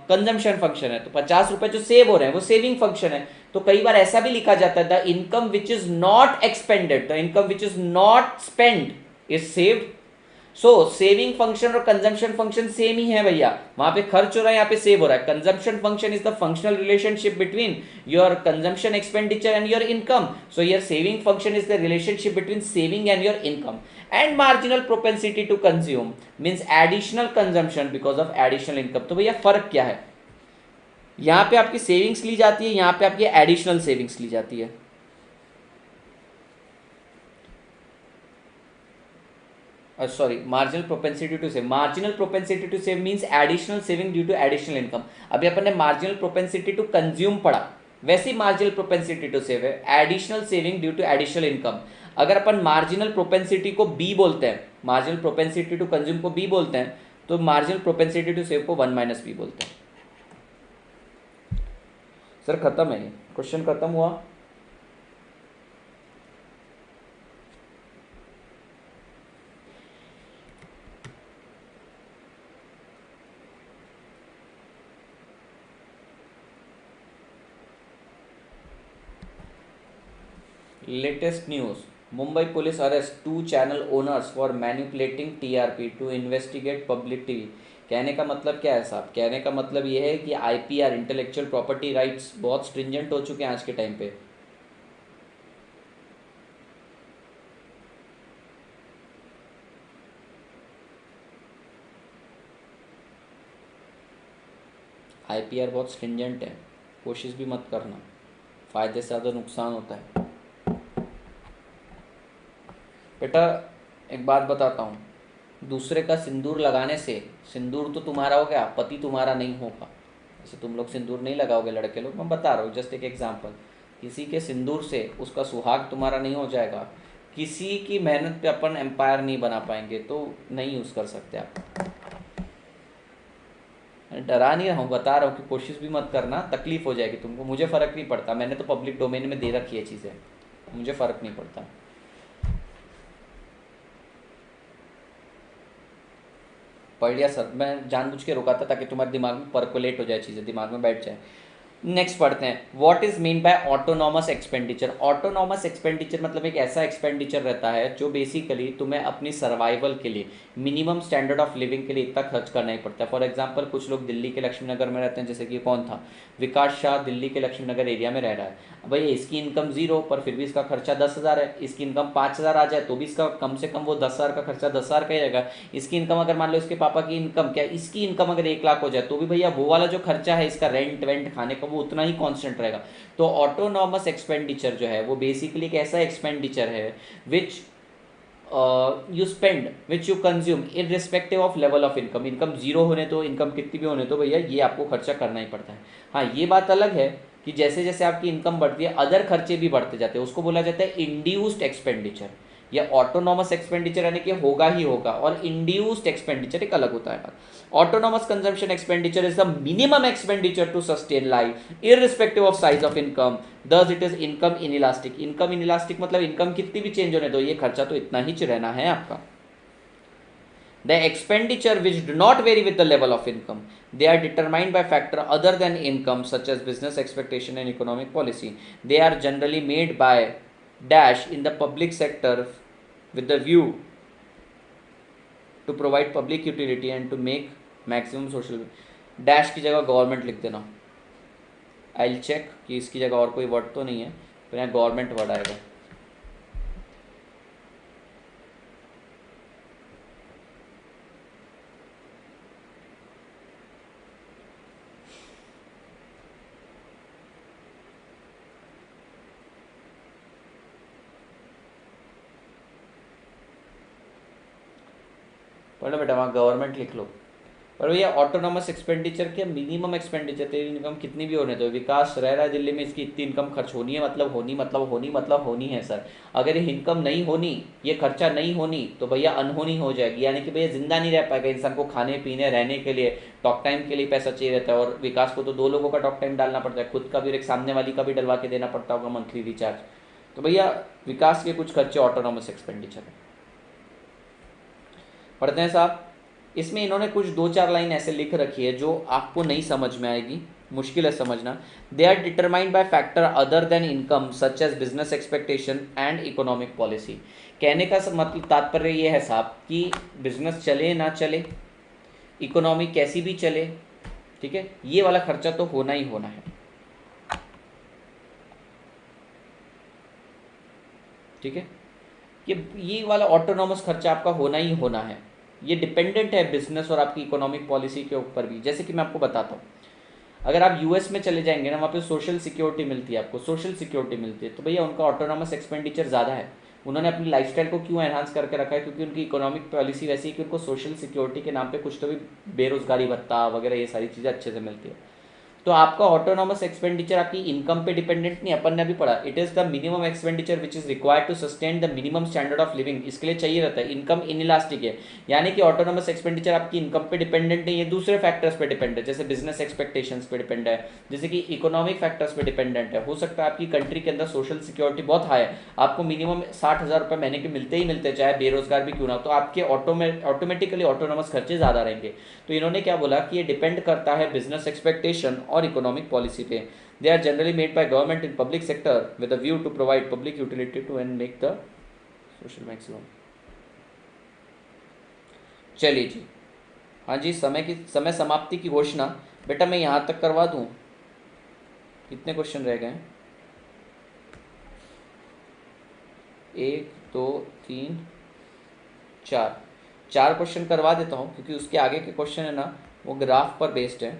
[SPEAKER 1] कंजम्पशन फंक्शन है। तो 50 रुपए जो सेव हो रहे हैं वो सेविंग फंक्शन है। तो कई बार ऐसा भी लिखा जाता है, the income which is not expanded, the income which is not spend is saved. So saving function और कंजम्पशन फंक्शन सेम ही है भैया, वहां पे खर्च हो रहा है, यहाँ पे सेव हो रहा है। Consumption function is the functional relationship between your consumption expenditure and your income. So your saving function is the relationship between saving and your income. And marginal propensity to consume means additional consumption because of additional income. तो भैया फर्क क्या है? यहाँ पे आपकी savings ली जाती है, यहाँ पे आपकी एडिशनल सेविंग्स ली जाती है। Sorry, marginal propensity to save. Marginal propensity to save means additional saving due to additional income. अभी अपन ने मार्जिनल प्रोपेंसिटी टू कंज्यूम पढ़ा, वैसे ही मार्जिनल प्रोपेंसिटी टू सेव है additional saving due to additional income. अगर अपन मार्जिनल प्रोपेंसिटी को बी बोलते हैं, मार्जिनल प्रोपेंसिटी टू कंज्यूम को बी बोलते हैं, तो मार्जिनल प्रोपेंसिटी टू सेव को 1 - बी बोलते हैं। सर खत्म है, क्वेश्चन खत्म हुआ। Latest news, Mumbai police arrest 2 channel owners for manipulating TRP to investigate public TV. कहने का मतलब क्या है साहब? कहने का मतलब ये है कि आईपीआर, इंटेलेक्चुअल प्रॉपर्टी राइट्स, बहुत स्ट्रिंजेंट हो चुके हैं आज के टाइम पे। आईपीआर बहुत स्ट्रिंजेंट है, कोशिश भी मत करना, फ़ायदे से ज़्यादा नुकसान होता है। बेटा एक बात बताता हूँ, दूसरे का सिंदूर लगाने से सिंदूर तो तुम्हारा हो गया, पति तुम्हारा नहीं होगा। जैसे तुम लोग सिंदूर नहीं लगाओगे लड़के लोग, मैं बता रहा हूँ जस्ट एक एग्जांपल। किसी के सिंदूर से उसका सुहाग तुम्हारा नहीं हो जाएगा। किसी की मेहनत पे अपन एम्पायर नहीं बना पाएंगे, तो नहीं यूज़ कर सकते आप। मैं डरा नहीं रहा हूँ, बता रहा हूँ कि कोशिश भी मत करना, तकलीफ हो जाएगी तुमको। मुझे फ़र्क नहीं पड़ता, मैंने तो पब्लिक डोमेन में दे रखी है चीज़ें, मुझे फ़र्क नहीं पड़ता। पढ़ लिया सर, मैं जानबूझ के रुका था ताकि तुम्हारे दिमाग में परकोलेट हो जाए, चीज़ें दिमाग में बैठ जाए। नेक्स्ट पढ़ते हैं, what is mean by autonomous expenditure. Autonomous expenditure मतलब एक ऐसा एक्सपेंडिचर रहता है जो बेसिकली तुम्हें अपनी सर्वाइवल के लिए, मिनिमम स्टैंडर्ड ऑफ लिविंग के लिए इतना खर्च करना ही पड़ता है। फॉर एग्जांपल कुछ लोग दिल्ली के लक्ष्मी नगर में रहते हैं, जैसे कि कौन था, विकास शाह दिल्ली के लक्ष्मी नगर एरिया में रह रहा है। भाई इसकी इनकम 0 पर फिर भी इसका खर्चा 10,000 है। इसकी इनकम 5,000 आ जाए तो भी इसका कम से कम वो 10,000 का खर्चा 10,000 का ही रहेगा। इसकी इनकम अगर मान लो इसके पापा की इनकम क्या, इसकी इनकम अगर 1 लाख हो जाए तो भी भैया वो वाला जो खर्चा है इसका रेंट वेंट खाने का, वो उतना ही कांस्टेंट रहेगा। तो ऑटोनॉमस एक्सपेंडिचर जो है वो बेसिकली एक ऐसा एक्सपेंडिचर है which you spend, which you consume irrespective of level of income. Income 0 होने तो, इनकम कितनी भी होने तो भैया ये आपको खर्चा करना ही पड़ता है। हाँ ये बात अलग है कि जैसे जैसे आपकी इनकम बढ़ती है अदर खर्चे भी बढ़ते जाते हैं, उसको बोला जाता है इंड्यूस्ड एक्सपेंडिचर। या ऑटोनॉमस एक्सपेंडिचर यानी कि होगा ही होगा, और इंड्यूस्ड एक्सपेंडिचर एक अलग होता है। Autonomous consumption expenditure is the minimum expenditure to sustain life irrespective of size of income, thus it is income inelastic. Income inelastic मतलब इनकम कितनी भी चेंज होने दो, ये खर्चा तो इतना ही रहना है आपका। The expenditure which do not vary with the level of income, they are determined by factor other than income such as business expectation and economic policy. They are generally made by dash in the public sector with the view to provide public utility and to make maximum social। dash की जगह government लिख देना। I will check कि इसकी जगह और कोई word तो नहीं है, तो यहाँ गवर्नमेंट वर्ड आएगा। पढ़ो बेटा, वहाँ गवर्नमेंट लिख लो। पर भैया ऑटोनॉमस एक्सपेंडिचर के मिनिमम एक्सपेंडिचर, तेरी इनकम कितनी भी होने दो, विकास रह रहा है दिल्ली में, इसकी इतनी इनकम खर्च होनी है, मतलब होनी, मतलब होनी, मतलब होनी है सर। अगर ये इनकम नहीं होनी, ये खर्चा नहीं होनी, तो भैया अनहोनी हो जाएगी, यानी कि भैया जिंदा नहीं रह पाएगा। इंसान को खाने पीने रहने के लिए, टॉक टाइम के लिए पैसा चाहिए रहता है, और विकास को तो 2 लोगों का टॉक टाइम डालना पड़ता है, खुद का भी और एक सामने वाली का भी डलवा के देना पड़ता होगा मंथली रिचार्ज। तो भैया विकास के कुछ खर्चे ऑटोनॉमस एक्सपेंडिचर है। पढ़ते हैं साहब, इसमें इन्होंने कुछ 2-4 लाइन ऐसे लिख रखी है जो आपको नहीं समझ में आएगी, मुश्किल है समझना। They are determined by factor other than income such as business expectation and economic policy. कहने का मतलब तात्पर्य ये है साहब कि बिजनेस चले ना चले, इकोनॉमी कैसी भी चले, ठीक है, ये वाला खर्चा तो होना ही होना है। ठीक है, ये वाला ऑटोनॉमस खर्चा आपका होना ही होना है। ये डिपेंडेंट है बिजनेस और आपकी इकोनॉमिक पॉलिसी के ऊपर भी। जैसे कि मैं आपको बताता हूँ, अगर आप यूएस में चले जाएंगे ना, वहाँ पे सोशल सिक्योरिटी मिलती है आपको, सोशल सिक्योरिटी मिलती है, तो भैया उनका ऑटोनॉमस एक्सपेंडिचर ज़्यादा है। उन्होंने अपनी लाइफस्टाइल को क्यों एनहांस करके रखा है? क्योंकि उनकी इकोनॉमिक पॉलिसी वैसी है कि उनको सोशल सिक्योरिटी के नाम पे कुछ तो भी बेरोजगारी भत्ता वगैरह ये सारी चीज़ें अच्छे से मिलती है। तो आपका ऑटोनॉमस एक्सपेंडिचर आपकी इनकम पे डिपेंडेंट नहीं, अपन ने अभी पढ़ा, it is the minimum expenditure which is required to sustain the minimum standard of living. इसके लिए चाहिए रहता है, इनकम इनइलास्टिक है, यानी कि ऑटोनॉमस एक्सपेंडिचर आपकी इनकम पे डिपेंडेंट नहीं है, दूसरे फैक्टर्स पे डिपेंड है, जैसे बिजनेस एक्सपेक्टेशंस पे डिपेंड है, जैसे कि इकोनॉमिक फैक्टर्स पे डिपेंडेंट है। हो सकता है आपकी कंट्री के अंदर सोशल सिक्योरिटी बहुत हाई है, आपको मिनिमम 60,000 रुपये महीने के मिलते ही मिलते, चाहे बेरोजगार भी क्यों ना हो, तो आपके ऑटोमेटिकली ऑटोनॉमस खर्चे ज़्यादा रहेंगे। तो इन्होंने क्या बोला कि ये डिपेंड करता है बिजनेस एक्सपेक्टेशन और इकोनॉमिक पॉलिसी पे। They are generally made by government in public sector with a view to provide public utility to and make the social maximum. चलिए जी, हाँ जी, समय समाप्ति की घोषणा बेटा मैं यहाँ तक करवा दूँ? कितने क्वेश्चन रह गए? 1 2 3 4 क्वेश्चन करवा देता हूँ, क्योंकि उसके आगे के क्वेश्चन है ना वो ग्राफ पर बेस्ड है,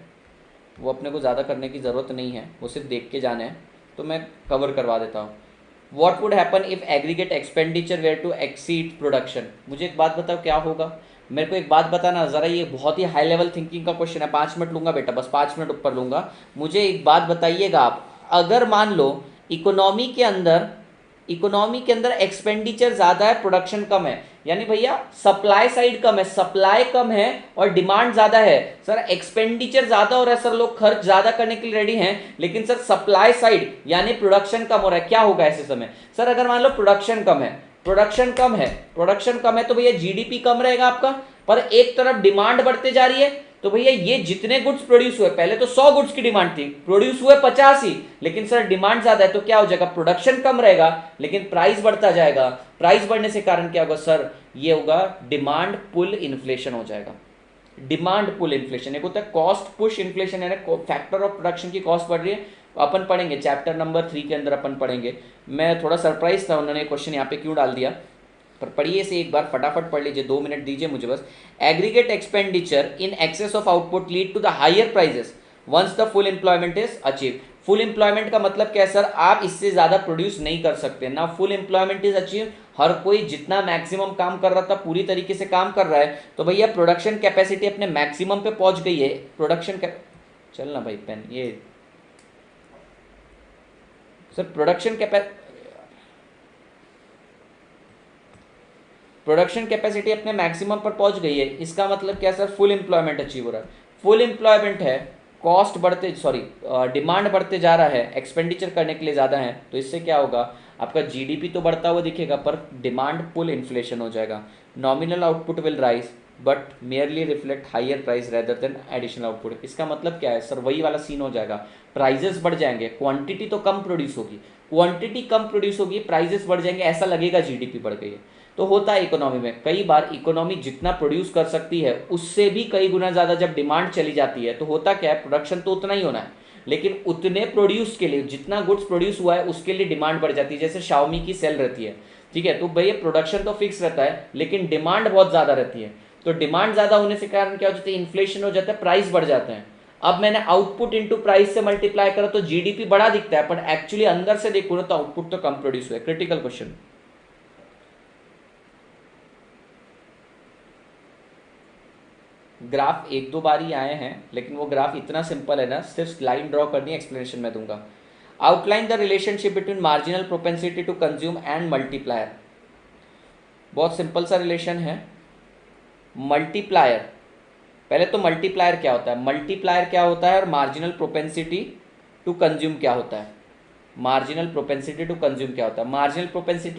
[SPEAKER 1] वो अपने को ज़्यादा करने की ज़रूरत नहीं है, वो सिर्फ देख के जाना है, तो मैं कवर करवा देता हूँ। What would happen if aggregate expenditure were to exceed production? मुझे एक बात बताओ क्या होगा? मेरे को एक बात बताना ज़रा, ये बहुत ही हाई लेवल थिंकिंग का क्वेश्चन है, 5 मिनट लूँगा बेटा, बस 5 मिनट ऊपर लूँगा। मुझे एक बात बताइएगा आप, अगर मान लो इकोनॉमी के अंदर एक्सपेंडिचर ज़्यादा है, प्रोडक्शन कम है, यानी भैया सप्लाई साइड कम है, सप्लाई कम है और डिमांड ज़्यादा है। सर एक्सपेंडिचर ज़्यादा हो रहा है, सर लोग खर्च ज़्यादा करने के लिए रेडी हैं, लेकिन सर सप्लाई साइड यानी प्रोडक्शन कम हो रहा है, क्या होगा ऐसे समय? सर अगर मान लो प्रोडक्शन कम है तो भैया जीडीपी कम रहेगा आपका, पर एक तरफ डिमांड बढ़ते जा रही है, तो भैया ये जितने गुड्स प्रोड्यूस हुए, पहले तो 100 गुड्स की डिमांड थी, प्रोड्यूस हुए 50 ही, लेकिन सर डिमांड ज्यादा है, तो क्या हो जाएगा? प्रोडक्शन कम रहेगा लेकिन प्राइस बढ़ता जाएगा। प्राइस बढ़ने से कारण क्या होगा सर? ये होगा डिमांड पुल इन्फ्लेशन हो जाएगा। डिमांड पुल इन्फ्लेशन एक होता है कॉस्ट पुश इन्फ्लेशन, यानी फैक्टर ऑफ प्रोडक्शन की कॉस्ट बढ़ रही है, अपन पढ़ेंगे चैप्टर नंबर 3 के अंदर अपन पढ़ेंगे। मैं थोड़ा सरप्राइज था उन्होंने क्वेश्चन यहाँ पे क्यों डाल दिया, पर पढ़िए इसे एक बार, फटाफट पढ़ लीजिए, 2 मिनट दीजिए मुझे बस। Aggregate expenditure in excess of output lead to the higher prices once the full employment is achieve. Full employment का मतलब क्या है सर? आप इससे ज्यादा प्रोड्यूस नहीं कर सकते ना, फुल एम्प्लॉयमेंट इज अचीव, हर कोई जितना मैक्सिमम काम कर रहा था पूरी तरीके से काम कर रहा है, तो भैया प्रोडक्शन कैपेसिटी अपने मैक्सिमम पे पहुंच गई है। चल ना भाई पेन, ये सर प्रोडक्शन कैपेसिटी अपने मैक्सिमम पर पहुंच गई है, इसका मतलब क्या सर? फुल एम्प्लॉयमेंट अचीव हो रहा है। फुल एम्प्लॉयमेंट है, कॉस्ट डिमांड बढ़ते जा रहा है, एक्सपेंडिचर करने के लिए ज़्यादा है, तो इससे क्या होगा? आपका जीडीपी तो बढ़ता हुआ दिखेगा पर डिमांड पुल इन्फ्लेशन हो जाएगा। Nominal output will rise but merely reflect higher price rather than additional output. इसका मतलब क्या है सर? वही वाला सीन हो जाएगा, प्राइजेस बढ़ जाएंगे, क्वांटिटी तो कम प्रोड्यूस होगी, प्राइजेस बढ़ जाएंगे, ऐसा लगेगा जीडीपी बढ़ गई है। तो होता है इकोनॉमी में, कई बार इकोनॉमी जितना प्रोड्यूस कर सकती है उससे भी कई गुना ज़्यादा जब डिमांड चली जाती है, तो होता क्या है? प्रोडक्शन तो उतना ही होना है, लेकिन उतने प्रोड्यूस के लिए, जितना गुड्स प्रोड्यूस हुआ है उसके लिए डिमांड बढ़ जाती है। जैसे शाओमी की सेल रहती है, ठीक है, तो भैया प्रोडक्शन तो फिक्स रहता है लेकिन डिमांड बहुत ज़्यादा रहती है, तो डिमांड ज़्यादा होने से कारण क्या हो जाता है? इन्फ्लेशन हो जाता है, प्राइस बढ़ जाते हैं। अब मैंने आउटपुट इंटू प्राइस से मल्टीप्लाई करा तो जीडीपी बड़ा दिखता है, पर एक्चुअली अंदर से देखो ना तो आउटपुट तो कम प्रोड्यूस हुआ है। Critical question. ग्राफ 1-2 बार ही आए हैं, लेकिन वो ग्राफ इतना सिंपल है ना, सिर्फ लाइन ड्रॉ करनी है, एक्सप्लेनेशन में दूंगा। Outline the relationship between marginal propensity to consume and multiplier. बहुत सिंपल सा रिलेशन है। मल्टीप्लायर, पहले तो मल्टीप्लायर क्या होता है और मार्जिनल प्रोपेंसिटी टू कंज्यूम क्या होता है? Marginal propensity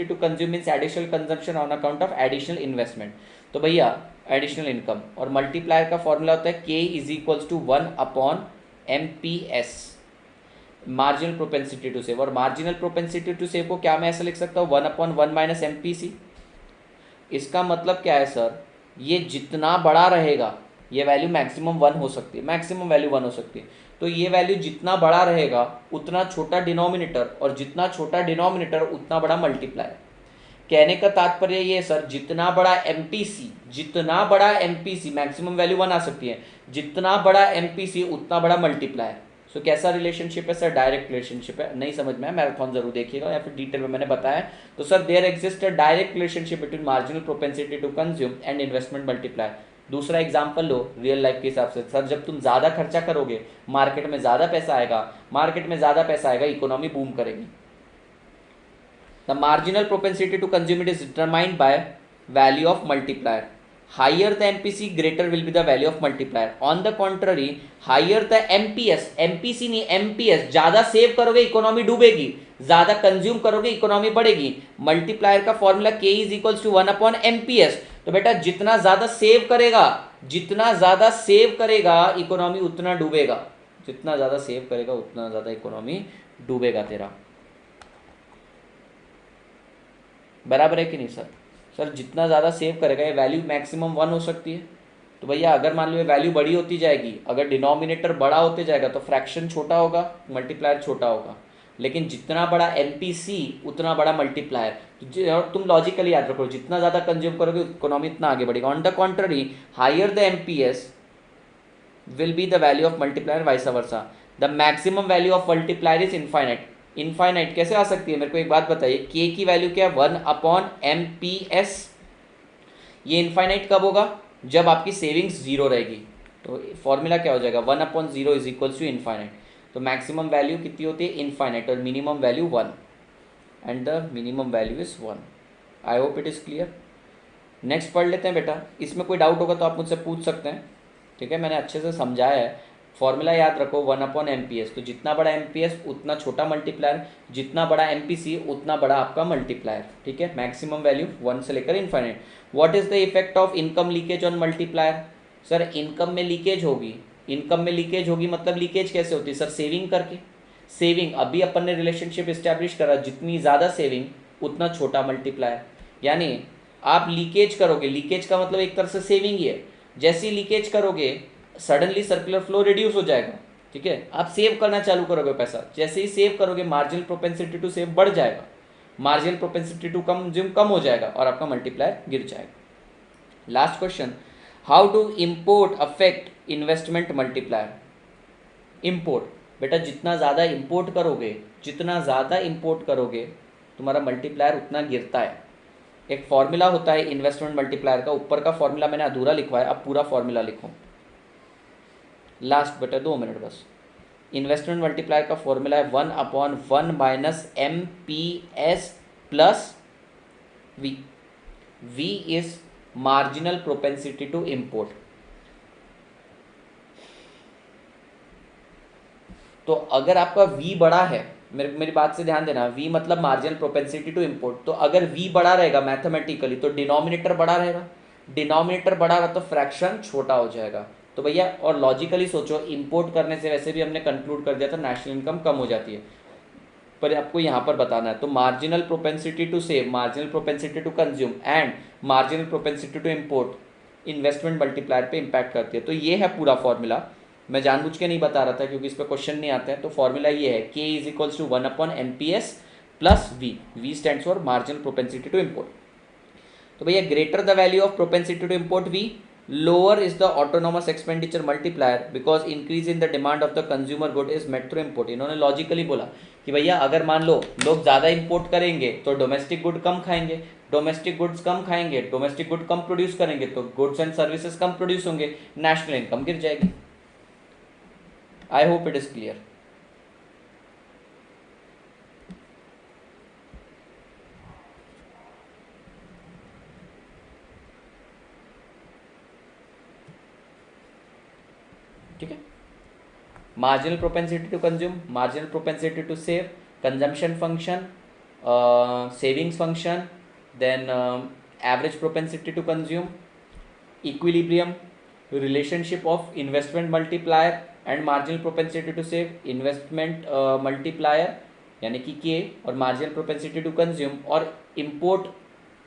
[SPEAKER 1] to consume means additional consumption on account of additional investment, तो भैया एडिशनल इनकम। और मल्टीप्लायर का फॉर्मूला होता है K = 1/MPS, marginal propensity to save. और मार्जिनल प्रोपेंसिटी टू सेव को क्या मैं ऐसा लिख सकता हूँ? 1/1 - MPC। इसका मतलब क्या है सर? ये जितना बड़ा रहेगा, ये वैल्यू मैक्सिमम 1 हो सकती है, तो ये वैल्यू जितना बड़ा रहेगा उतना छोटा डिनोमिनेटर, और जितना छोटा डिनोमिनेटर उतना बड़ा मल्टीप्लायर। कहने का तात्पर्य ये सर, जितना बड़ा एमपीसी मैक्सिमम वैल्यू 1 आ सकती है, जितना बड़ा एमपीसी उतना बड़ा मल्टीप्लायर। सो कैसा रिलेशनशिप है सर? डायरेक्ट रिलेशनशिप है। नहीं समझ में है, मैराथन जरूर देखिएगा या फिर डिटेल में मैंने बताया। तो sir there exist a direct relationship between marginal propensity to consume and investment multiplier. दूसरा एग्जांपल लो रियल लाइफ के हिसाब से, सर जब तुम ज्यादा खर्चा करोगे मार्केट में ज्यादा पैसा आएगा, इकोनॉमी बूम करेगी। The marginal propensity to consume it is determined by value of multiplier. Higher the MPC, greater will be the value of multiplier. On the contrary, higher the MPS नहीं MPS, ज़्यादा save करोगे economy डूबेगी, ज़्यादा consume करोगे economy बढ़ेगी। Multiplier का formula K = 1/MPS। तो बेटा जितना ज़्यादा सेव करेगा इकोनॉमी उतना डूबेगा। जितना ज़्यादा सेव करेगा उतना ज़्यादा इकोनॉमी डूबेगा तेरा। बराबर है कि नहीं सर? सर जितना ज़्यादा सेव करेगा, ये वैल्यू मैक्सिमम 1 हो सकती है। तो भैया अगर मान लो ये वैल्यू बड़ी होती जाएगी, अगर डिनोमिनेटर बड़ा होते जाएगा तो फ्रैक्शन छोटा होगा, मल्टीप्लायर छोटा होगा। लेकिन जितना बड़ा एमपीसी उतना बड़ा मल्टीप्लायर। और तुम लॉजिकली याद रखो, जितना ज़्यादा कंज्यूम करोगे इकोनॉमी इतना आगे बढ़ेगा। On the contrary, higher the MPS will be the value of multiplier, vice versa. The maximum value of multiplier is infinite. Infinite कैसे आ सकती है? मेरे को एक बात बताइए, के की वैल्यू क्या है? 1/MPS। ये इनफाइनाइट कब होगा? जब आपकी सेविंग्स जीरो रहेगी। तो फॉर्मूला क्या हो जाएगा? 1/0 इज इक्वल्स टू इनफाइनाइट। तो मैक्सिमम वैल्यू कितनी होती है? इनफाइनाइट। और minimum value 1, and the minimum value is 1। I hope it is clear. Next पढ़ लेते हैं बेटा। इसमें कोई डाउट होगा तो आप मुझसे पूछ सकते हैं, ठीक है? मैंने अच्छे से समझाया है। फॉर्मूला याद रखो 1/MPS। तो जितना बड़ा MPS उतना छोटा मल्टीप्लायर, जितना बड़ा MPC उतना बड़ा आपका मल्टीप्लायर, ठीक है? मैक्सिमम वैल्यू 1 से लेकर infinite. What is the effect of income leakage on multiplier? Sir income में लीकेज होगी। इनकम में लीकेज होगी मतलब लीकेज कैसे होती है सर? सेविंग करके। सेविंग, अभी अपन ने रिलेशनशिप इस्टेब्लिश करा, जितनी ज़्यादा सेविंग उतना छोटा मल्टीप्लायर। यानी आप लीकेज करोगे, लीकेज का मतलब एक तरह से सेविंग ही है। जैसे ही लीकेज करोगे सडनली सर्कुलर फ्लो रिड्यूस हो जाएगा, ठीक है? आप सेव करना चालू करोगे पैसा, जैसे ही सेव करोगे मार्जिनल प्रोपेंसिटी टू सेव बढ़ जाएगा, मार्जिनल प्रोपेंसिटी टू कंज्यूम कम हो जाएगा और आपका मल्टीप्लायर गिर जाएगा। Last question, how to import affect investment multiplier? Import, बेटा जितना ज़्यादा इम्पोर्ट करोगे, जितना ज़्यादा इम्पोर्ट करोगे तुम्हारा मल्टीप्लायर उतना गिरता है। एक फॉर्मूला होता है इन्वेस्टमेंट मल्टीप्लायर का, ऊपर का फॉर्मूला मैंने अधूरा लिखवा है, अब पूरा फॉर्मूला लिखो। लास्ट बेटा 2 मिनट बस। इन्वेस्टमेंट मल्टीप्लायर का फॉर्मूला है 1/1 - MPS plus V। V is marginal propensity to import. तो अगर आपका V बड़ा है, मेरी बात से ध्यान देना, V मतलब मार्जिनल प्रोपेंसिटी टू इम्पोर्ट। तो अगर V बड़ा रहेगा मैथमेटिकली तो डिनोमिनेटर बड़ा रहेगा, डिनोमिनेटर बड़ा रहा तो फ्रैक्शन छोटा हो जाएगा। तो भैया और लॉजिकली सोचो, इंपोर्ट करने से वैसे भी हमने कंक्लूड कर दिया था नेशनल इनकम कम हो जाती है, पर आपको यहाँ पर बताना है। तो marginal propensity to save, marginal propensity to consume and marginal propensity to import investment multiplier पे इम्पैक्ट करती है। तो ये है पूरा फॉर्मूला। मैं जानबूझ के नहीं बता रहा था क्योंकि इस पर क्वेश्चन नहीं आते हैं। तो फॉर्मूला ये है, K is equals to 1/MPS plus V। V stands for marginal propensity to import. तो भैया greater the value of propensity to import V, lower is the autonomous expenditure multiplier because increase in the demand of the consumer good is met through import। इन्होंने logically बोला कि भैया अगर मान लो लोग ज़्यादा इंपोर्ट करेंगे तो डोमेस्टिक गुड कम खाएंगे, डोमेस्टिक गुड्स कम खाएंगे, डोमेस्टिक गुड कम प्रोड्यूस करेंगे तो goods and services come produce होंगे, नेशनल इनकम गिर जाएगी। I hope it is clear. ठीक है, marginal propensity to consume, marginal propensity to save, consumption function, savings function, then average propensity to consume, equilibrium, relationship of investment multiplier and marginal propensity to save, investment multiplier यानी कि K और marginal propensity to consume और import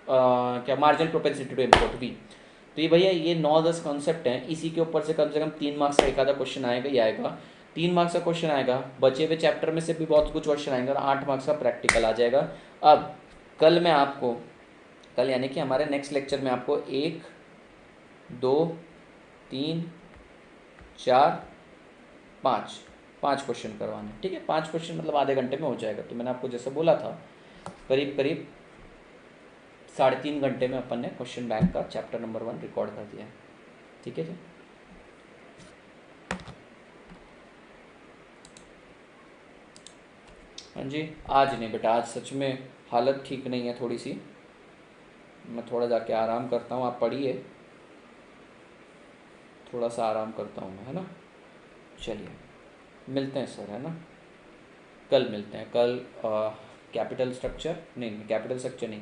[SPEAKER 1] क्या marginal propensity to import V। तो ये भैया ये 9-10 concept हैं, इसी के ऊपर से कम 3 मार्क्स का एक आधा क्वेश्चन आएगा ही आएगा। 3 मार्क्स का क्वेश्चन आएगा, बचे हुए चैप्टर में से भी बहुत कुछ क्वेश्चन आएंगे और 8 मार्क्स का प्रैक्टिकल आ जाएगा। अब कल मैं आपको, कल यानी कि हमारे नेक्स्ट लेक्चर में आपको 1 2 3 4 5 क्वेश्चन करवाने, ठीक है? 5 क्वेश्चन मतलब आधे घंटे में हो जाएगा। तो मैंने आपको जैसे बोला था करीब करीब 3.5 घंटे में अपन ने क्वेश्चन बैंक का चैप्टर नंबर 1 रिकॉर्ड कर दिया है, ठीक है जी? हाँ जी, आज नहीं बेटा, आज सच में हालत ठीक नहीं है थोड़ी सी, मैं थोड़ा जाके आराम करता हूँ। आप पढ़िए, थोड़ा सा आराम करता हूँ मैं, है ना? चलिए मिलते हैं सर, है ना? कल मिलते हैं। कल कैपिटल स्ट्रक्चर नहीं, कैपिटल स्ट्रक्चर नहीं,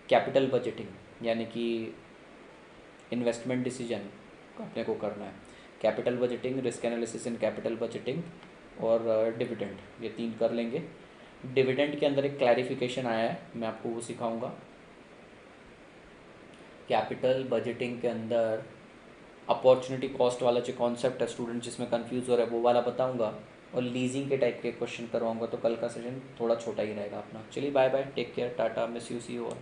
[SPEAKER 1] कैपिटल बजटिंग यानी कि इन्वेस्टमेंट डिसीजन अपने को करना है। Capital budgeting, risk analysis in capital budgeting और डिविडेंड, ये 3 कर लेंगे। डिविडेंड के अंदर एक क्लैरिफिकेशन आया है, मैं आपको वो सिखाऊंगा। कैपिटल बजटिंग के अंदर अपॉर्चुनिटी कॉस्ट वाला जो कॉन्सेप्ट है स्टूडेंट जिसमें कंफ्यूज हो रहा है वो वाला बताऊंगा, और लीजिंग के टाइप के क्वेश्चन करवाऊंगा। तो कल का सेशन थोड़ा छोटा ही रहेगा अपना। चलिए bye bye, take care, tata, miss you, see you all.